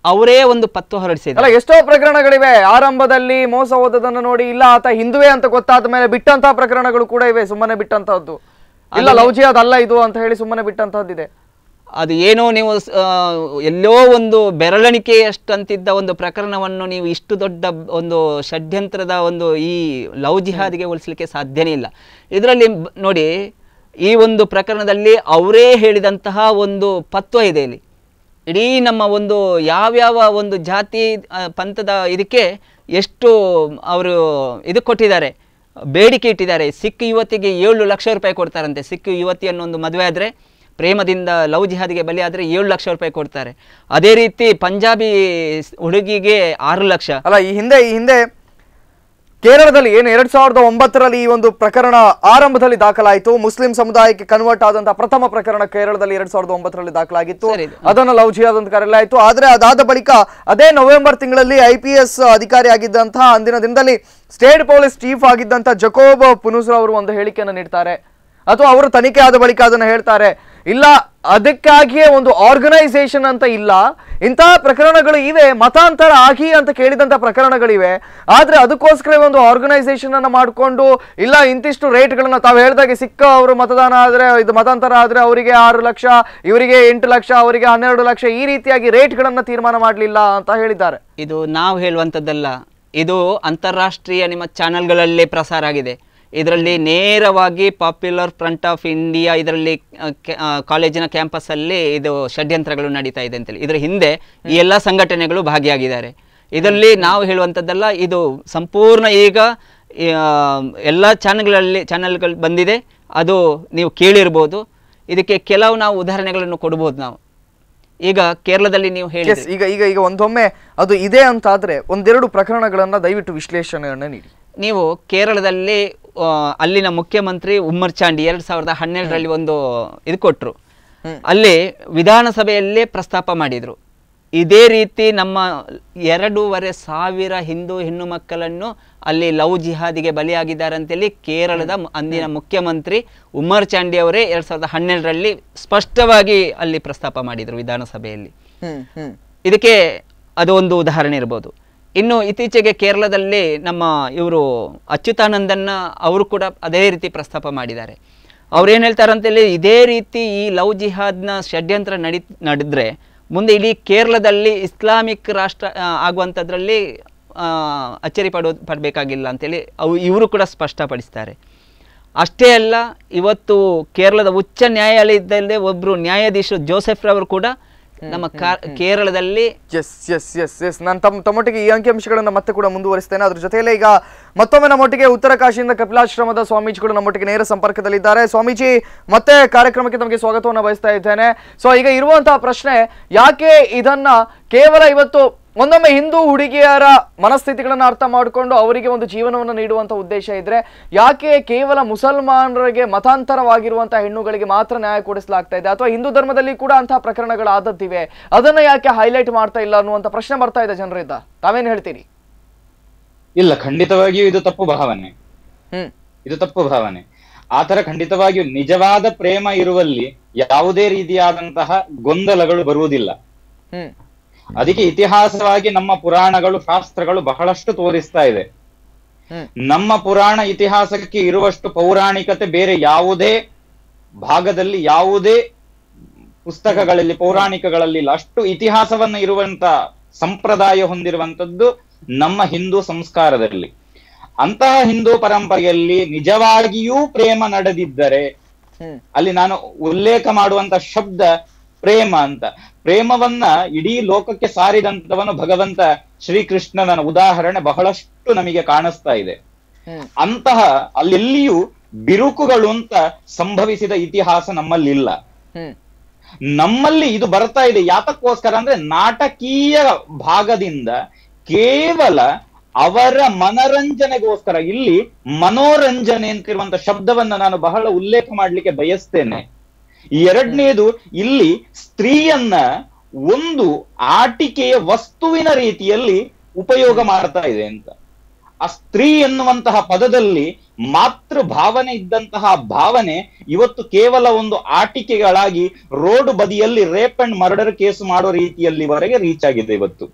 ಅವರೇ ಒಂದು ಪತ್ತು ಹೊರಡಿಸಿದ್ದಾರೆ. ಅಲ್ಲ, ಎಷ್ಟೋ ಪ್ರಕರಣಗಳಿವೆ. ಆರಂಭದಲ್ಲಿ ಮೋಸ ಹೋದದನ್ನು ನೋಡಿ ಇಲ್ಲ ಆತ ಹಿಂದುವೆ ಅಂತ ಗೊತ್ತಾದ ಮೇಲೆ ಬಿಟ್ಟಂತಹ ಪ್ರಕರಣಗಳು ಕೂಡ ಇವೆ, ಸುಮ್ಮನೆ ಬಿಟ್ಟಂತಹದ್ದು. ಇಲ್ಲ ಲವ್ ಜಿಹಾದ್ ಅಲ್ಲ ಇದು ಅಂತ ಹೇಳಿ ಸುಮ್ಮನೆ ಬಿಟ್ಟಂತಹದ್ದಿದೆ. ಅದು ಏನೋ ನೀವು ಎಲ್ಲೋ ಒಂದು ಬೆರಳೆಣಿಕೆಯಷ್ಟಂತಿದ್ದ ಒಂದು ಪ್ರಕರಣವನ್ನು ನೀವು ಇಷ್ಟು ದೊಡ್ಡ ಒಂದು ಷಡ್ಯಂತ್ರದ ಒಂದು ಈ ಲವ್ ಜಿಹಾದ್ಗೆ ಹೋಲಿಸಲಿಕ್ಕೆ ಸಾಧ್ಯನೇ ಇಲ್ಲ. ಇದರಲ್ಲಿ ನೋಡಿ, ಈ ಒಂದು ಪ್ರಕರಣದಲ್ಲಿ ಅವರೇ ಹೇಳಿದಂತಹ ಒಂದು ಪತ್ವ ಇದೆ ಇಲ್ಲಿ. ಇಡೀ ನಮ್ಮ ಒಂದು ಯಾವ್ಯಾವ ಒಂದು ಜಾತಿ ಪಂಥದ ಇದಕ್ಕೆ ಎಷ್ಟು ಅವರು ಇದು ಕೊಟ್ಟಿದ್ದಾರೆ, ಬೇಡಿಕೆ ಇಟ್ಟಿದ್ದಾರೆ. ಸಿಖ್ ಯುವತಿಗೆ 7 ಲಕ್ಷ ರೂಪಾಯಿ ಕೊಡ್ತಾರಂತೆ. ಸಿಖ್ ಯುವತಿಯನ್ನು ಒಂದು ಮದುವೆ ಆದರೆ, ಪ್ರೇಮದಿಂದ ಲವ್ ಜಿಹಾದಿಗೆ ಬಲಿ ಆದರೆ 7 ಲಕ್ಷ ರೂಪಾಯಿ ಕೊಡ್ತಾರೆ. ಅದೇ ರೀತಿ ಪಂಜಾಬಿ ಹುಡುಗಿಗೆ 6 ಲಕ್ಷ. ಅಲ್ಲ, ಈ ಹಿಂದೆ ಕೇರಳದಲ್ಲಿ ಏನು 2009ರಲ್ಲಿ ಈ ಒಂದು ಪ್ರಕರಣ ಆರಂಭದಲ್ಲಿ ದಾಖಲಾಯಿತು. ಮುಸ್ಲಿಂ ಸಮುದಾಯಕ್ಕೆ ಕನ್ವರ್ಟ್ ಆದಂತಹ ಪ್ರಥಮ ಪ್ರಕರಣ ಕೇರಳದಲ್ಲಿ 2009ರಲ್ಲಿ ದಾಖಲಾಗಿತ್ತು. ಅದನ್ನು ಲವ್ ಜಿಹಾದ್ ಅಂತ ಕರೆಯಲಾಯಿತು. ಆದ್ರೆ ಅದಾದ ಬಳಿಕ ಅದೇ ನವೆಂಬರ್ ತಿಂಗಳಲ್ಲಿ IPS ಅಧಿಕಾರಿ ಆಗಿದ್ದಂತಹ, ಅಂದಿನ ದಿನದಲ್ಲಿ ಸ್ಟೇಟ್ ಪೊಲೀಸ್ ಚೀಫ್ ಆಗಿದ್ದಂತಹ ಜಕೋಬ್ ಪುನುಸ್ರ ಅವರು ಒಂದು ಹೇಳಿಕೆಯನ್ನು ನೀಡ್ತಾರೆ, ಅಥವಾ ಅವರು ತನಿಖೆ ಆದ ಬಳಿಕ ಅದನ್ನು ಹೇಳ್ತಾರೆ, ಇಲ್ಲ ಅದಕ್ಕಾಗಿಯೇ ಒಂದು ಆರ್ಗನೈಸೇಷನ್ ಅಂತ ಇಲ್ಲ, ಇಂತಹ ಪ್ರಕರಣಗಳು ಇವೆ, ಮತಾಂತರ ಆಗಿ ಅಂತ ಕೇಳಿದಂತ ಪ್ರಕರಣಗಳಿವೆ. ಆದ್ರೆ ಅದಕ್ಕೋಸ್ಕರ ಒಂದು ಆರ್ಗನೈಸೇಷನ್ ಅನ್ನ ಮಾಡಿಕೊಂಡು ಇಲ್ಲ ಇಂತಿಷ್ಟು ರೇಟ್ಗಳನ್ನ ತಾವು ಹೇಳಿದಾಗೆ ಸಿಕ್ಕ ಅವರು ಮತದಾನ ಆದ್ರೆ ಇದು ಮತಾಂತರ ಆದ್ರೆ ಅವರಿಗೆ 6 ಲಕ್ಷ, ಇವರಿಗೆ 8 ಲಕ್ಷ, ಅವರಿಗೆ 12 ಲಕ್ಷ, ಈ ರೀತಿಯಾಗಿ ರೇಟ್ಗಳನ್ನ ತೀರ್ಮಾನ ಮಾಡಲಿಲ್ಲ ಅಂತ ಹೇಳಿದ್ದಾರೆ. ಇದು ನಾವು ಹೇಳುವಂಥದ್ದಲ್ಲ, ಇದು ಅಂತಾರಾಷ್ಟ್ರೀಯ ನಿಮ್ಮ ಚಾನೆಲ್ಗಳಲ್ಲೇ ಪ್ರಸಾರ ಆಗಿದೆ. ಇದರಲ್ಲಿ ನೇರವಾಗಿ ಪಾಪ್ಯುಲರ್ ಫ್ರಂಟ್ ಆಫ್ ಇಂಡಿಯಾ ಇದರಲ್ಲಿ ಕಾಲೇಜಿನ ಕ್ಯಾಂಪಸ್ಸಲ್ಲಿ ಇದು ಷಡ್ಯಂತ್ರಗಳು ನಡೀತಾ ಇದೆ ಅಂತೇಳಿ, ಇದರ ಹಿಂದೆ ಈ ಎಲ್ಲ ಸಂಘಟನೆಗಳು ಭಾಗಿಯಾಗಿದ್ದಾರೆ. ಇದರಲ್ಲಿ ನಾವು ಹೇಳುವಂಥದ್ದಲ್ಲ, ಇದು ಸಂಪೂರ್ಣ ಈಗ ಎಲ್ಲ ಚಾನೆಲ್ಗಳು ಬಂದಿದೆ, ಅದು ನೀವು ಕೇಳಿರ್ಬೋದು. ಇದಕ್ಕೆ ಕೆಲವು ನಾವು ಉದಾಹರಣೆಗಳನ್ನು ಕೊಡ್ಬೋದು. ನಾವು ಈಗ ಕೇರಳದಲ್ಲಿ ನೀವು ಹೇಳಿ ಈಗ ಒಂದೊಮ್ಮೆ ಅದು ಇದೆ ಅಂತ ಆದ್ರೆ ಒಂದೆರಡು ಪ್ರಕರಣಗಳನ್ನ ದಯವಿಟ್ಟು ವಿಶ್ಲೇಷಣೆಯನ್ನ ನೀಡಿ. ನೀವು ಕೇರಳದಲ್ಲಿ ಅಲ್ಲಿನ ಮುಖ್ಯಮಂತ್ರಿ ಉಮ್ಮರ್ ಚಾಂಡಿ 2012ರಲ್ಲಿ ಒಂದು ಇದು ಕೊಟ್ಟರು. ಅಲ್ಲಿ ವಿಧಾನಸಭೆಯಲ್ಲೇ ಪ್ರಸ್ತಾಪ ಮಾಡಿದ್ರು, ಇದೇ ರೀತಿ ನಮ್ಮ 2,500 ಹಿಂದೂ ಹೆಣ್ಣು ಮಕ್ಕಳನ್ನು ಅಲ್ಲಿ ಲವ್ ಜಿಹಾದಿಗೆ ಬಲಿಯಾಗಿದ್ದಾರೆ ಅಂತೇಳಿ ಕೇರಳದ ಅಂದಿನ ಮುಖ್ಯಮಂತ್ರಿ ಉಮ್ಮರ್ ಚಾಂಡಿ ಅವರೇ 2012ರಲ್ಲಿ ಸ್ಪಷ್ಟವಾಗಿ ಅಲ್ಲಿ ಪ್ರಸ್ತಾಪ ಮಾಡಿದ್ರು ವಿಧಾನಸಭೆಯಲ್ಲಿ. ಇದಕ್ಕೆ ಅದು ಒಂದು ಉದಾಹರಣೆ ಇರ್ಬೋದು. ಇನ್ನು ಇತ್ತೀಚೆಗೆ ಕೇರಳದಲ್ಲಿ ನಮ್ಮ ಇವರು ಅಚ್ಯುತಾನಂದನ್ನ ಅವರು ಕೂಡ ಅದೇ ರೀತಿ ಪ್ರಸ್ತಾಪ ಮಾಡಿದ್ದಾರೆ. ಅವ್ರು ಏನು ಹೇಳ್ತಾರಂತೇಳಿ, ಇದೇ ರೀತಿ ಈ ಲವ್ ಜಿಹಾದ್ನ ಷಡ್ಯಂತ್ರ ನಡೆದ್ರೆ ಮುಂದೆ ಇಡೀ ಕೇರಳದಲ್ಲಿ ಇಸ್ಲಾಮಿಕ್ ರಾಷ್ಟ್ರ ಆಗುವಂಥದ್ರಲ್ಲಿ ಅಚ್ಚರಿ ಪಡಬೇಕಾಗಿಲ್ಲ ಅಂತೇಳಿ ಇವರು ಕೂಡ ಸ್ಪಷ್ಟಪಡಿಸ್ತಾರೆ. ಅಷ್ಟೇ ಅಲ್ಲ, ಇವತ್ತು ಕೇರಳದ ಉಚ್ಚ ನ್ಯಾಯಾಲಯದಲ್ಲೇ ಒಬ್ಬರು ನ್ಯಾಯಾಧೀಶರು ಜೋಸೆಫ್ ರವರು ಕೂಡ ನಮ್ಮ ಕೇರಳದಲ್ಲಿ ನಾನು ತಮ್ಮೊಟ್ಟಿಗೆ ಈ ಅಂಕಿಅಂಶಗಳನ್ನು ಮತ್ತೆ ಕೂಡ ಮುಂದುವರಿಸ್ತೇನೆ. ಅದ್ರ ಜೊತೆಯಲ್ಲೇ ಈಗ ಮತ್ತೊಮ್ಮೆ ನಮ್ಮೊಟ್ಟಿಗೆ ಉತ್ತರ ಕಾಶಿಯಿಂದ ಕಪಿಲಾಶ್ರಮದ ಸ್ವಾಮೀಜಿಗಳು ನಮ್ಮೊಟ್ಟಿಗೆ ನೇರ ಸಂಪರ್ಕದಲ್ಲಿದ್ದಾರೆ. ಸ್ವಾಮೀಜಿ, ಮತ್ತೆ ಕಾರ್ಯಕ್ರಮಕ್ಕೆ ತಮಗೆ ಸ್ವಾಗತವನ್ನು ಬಯಸ್ತಾ ಇದ್ದೇನೆ. ಸೊ ಈಗ ಇರುವಂತಹ ಪ್ರಶ್ನೆ, ಯಾಕೆ ಇದನ್ನ ಕೇವಲ ಇವತ್ತು ಒಂದೊಮ್ಮೆ ಹಿಂದೂ ಹುಡುಗಿಯರ ಮನಸ್ಥಿತಿಗಳನ್ನ ಅರ್ಥ ಮಾಡಿಕೊಂಡು ಅವರಿಗೆ ಒಂದು ಜೀವನವನ್ನು ನೀಡುವಂತ ಉದ್ದೇಶ ಇದ್ರೆ ಯಾಕೆ ಕೇವಲ ಮುಸಲ್ಮಾನರಿಗೆ ಮತಾಂತರವಾಗಿರುವಂತಹ ಹೆಣ್ಣುಗಳಿಗೆ ಮಾತ್ರ ನ್ಯಾಯ ಕೊಡಿಸಲಾಗ್ತಾ ಇದೆ, ಅಥವಾ ಹಿಂದೂ ಧರ್ಮದಲ್ಲಿ ಕೂಡ ಅಂತಹ ಪ್ರಕರಣಗಳಾದದ್ದಿವೆ, ಅದನ್ನ ಯಾಕೆ ಹೈಲೈಟ್ ಮಾಡ್ತಾ ಇಲ್ಲ ಅನ್ನುವಂತ ಪ್ರಶ್ನೆ ಬರ್ತಾ ಇದೆ ಜನರಿಂದ. ತಾವೇನ್ ಹೇಳ್ತೀರಿ? ಇಲ್ಲ, ಖಂಡಿತವಾಗಿಯೂ ಇದು ತಪ್ಪು ಭಾವನೆ. ಇದು ತಪ್ಪು ಭಾವನೆ. ಆತರ ಖಂಡಿತವಾಗಿಯೂ ನಿಜವಾದ ಪ್ರೇಮ ಇರುವಲ್ಲಿ ಯಾವುದೇ ರೀತಿಯಾದಂತಹ ಗೊಂದಲಗಳು ಬರುವುದಿಲ್ಲ. ಅದಕ್ಕೆ ಇತಿಹಾಸವಾಗಿ ನಮ್ಮ ಪುರಾಣಗಳು, ಶಾಸ್ತ್ರಗಳು ಬಹಳಷ್ಟು ತೋರಿಸ್ತಾ ಇದೆ. ನಮ್ಮ ಪುರಾಣ ಇತಿಹಾಸಕ್ಕೆ ಇರುವಷ್ಟು ಪೌರಾಣಿಕತೆ ಬೇರೆ ಯಾವುದೇ ಭಾಗದಲ್ಲಿ, ಯಾವುದೇ ಪುಸ್ತಕಗಳಲ್ಲಿ, ಪೌರಾಣಿಕಗಳಲ್ಲಿ ಇಲ್ಲ. ಅಷ್ಟು ಇತಿಹಾಸವನ್ನ ಇರುವಂತ ಸಂಪ್ರದಾಯ ಹೊಂದಿರುವಂತದ್ದು ನಮ್ಮ ಹಿಂದೂ ಸಂಸ್ಕಾರದಲ್ಲಿ. ಅಂತಹ ಹಿಂದೂ ಪರಂಪರೆಯಲ್ಲಿ ನಿಜವಾಗಿಯೂ ಪ್ರೇಮ ನಡೆದಿದ್ದರೆ, ಅಲ್ಲಿ ನಾನು ಉಲ್ಲೇಖ ಮಾಡುವಂತ ಶಬ್ದ ಪ್ರೇಮ ಅಂತ, ಪ್ರೇಮವನ್ನ ಇಡೀ ಲೋಕಕ್ಕೆ ಸಾರಿದಂತವನು ಭಗವಂತ ಶ್ರೀಕೃಷ್ಣನ ಉದಾಹರಣೆ ಬಹಳಷ್ಟು ನಮಗೆ ಕಾಣಿಸ್ತಾ ಇದೆ. ಅಂತಹ ಅಲ್ಲೆಲ್ಲಿಯೂ ಬಿರುಕುಗಳು ಅಂತ ಸಂಭವಿಸಿದ ಇತಿಹಾಸ ನಮ್ಮಲ್ಲಿಲ್ಲ. ನಮ್ಮಲ್ಲಿ ಇದು ಬರ್ತಾ ಇದೆ ಯಾತಕ್ಕೋಸ್ಕರ ಅಂದ್ರೆ ನಾಟಕೀಯ ಭಾಗದಿಂದ ಕೇವಲ ಅವರ ಮನರಂಜನೆಗೋಸ್ಕರ. ಇಲ್ಲಿ ಮನೋರಂಜನೆ ಅಂತಿರುವಂತ ಶಬ್ದವನ್ನ ನಾನು ಬಹಳ ಉಲ್ಲೇಖ ಮಾಡ್ಲಿಕ್ಕೆ ಬಯಸ್ತೇನೆ. ಎರಡನೇದು, ಇಲ್ಲಿ ಸ್ತ್ರೀಯನ್ನ ಒಂದು ಆಟಿಕೆಯ ವಸ್ತುವಿನ ರೀತಿಯಲ್ಲಿ ಉಪಯೋಗ ಮಾಡ್ತಾ ಇದೆ ಅಂತ. ಆ ಸ್ತ್ರೀ ಎನ್ನುವಂತಹ ಪದದಲ್ಲಿ ಮಾತೃ ಭಾವನೆ ಇದ್ದಂತಹ ಭಾವನೆ ಇವತ್ತು ಕೇವಲ ಒಂದು ಆಟಿಕೆಗಳಾಗಿ ರೋಡ್ ಬದಿಯಲ್ಲಿ ರೇಪ್ ಅಂಡ್ ಮರ್ಡರ್ ಕೇಸ್ ಮಾಡೋ ರೀತಿಯಲ್ಲಿವರೆಗೆ ರೀಚ್ ಆಗಿದೆ ಇವತ್ತು.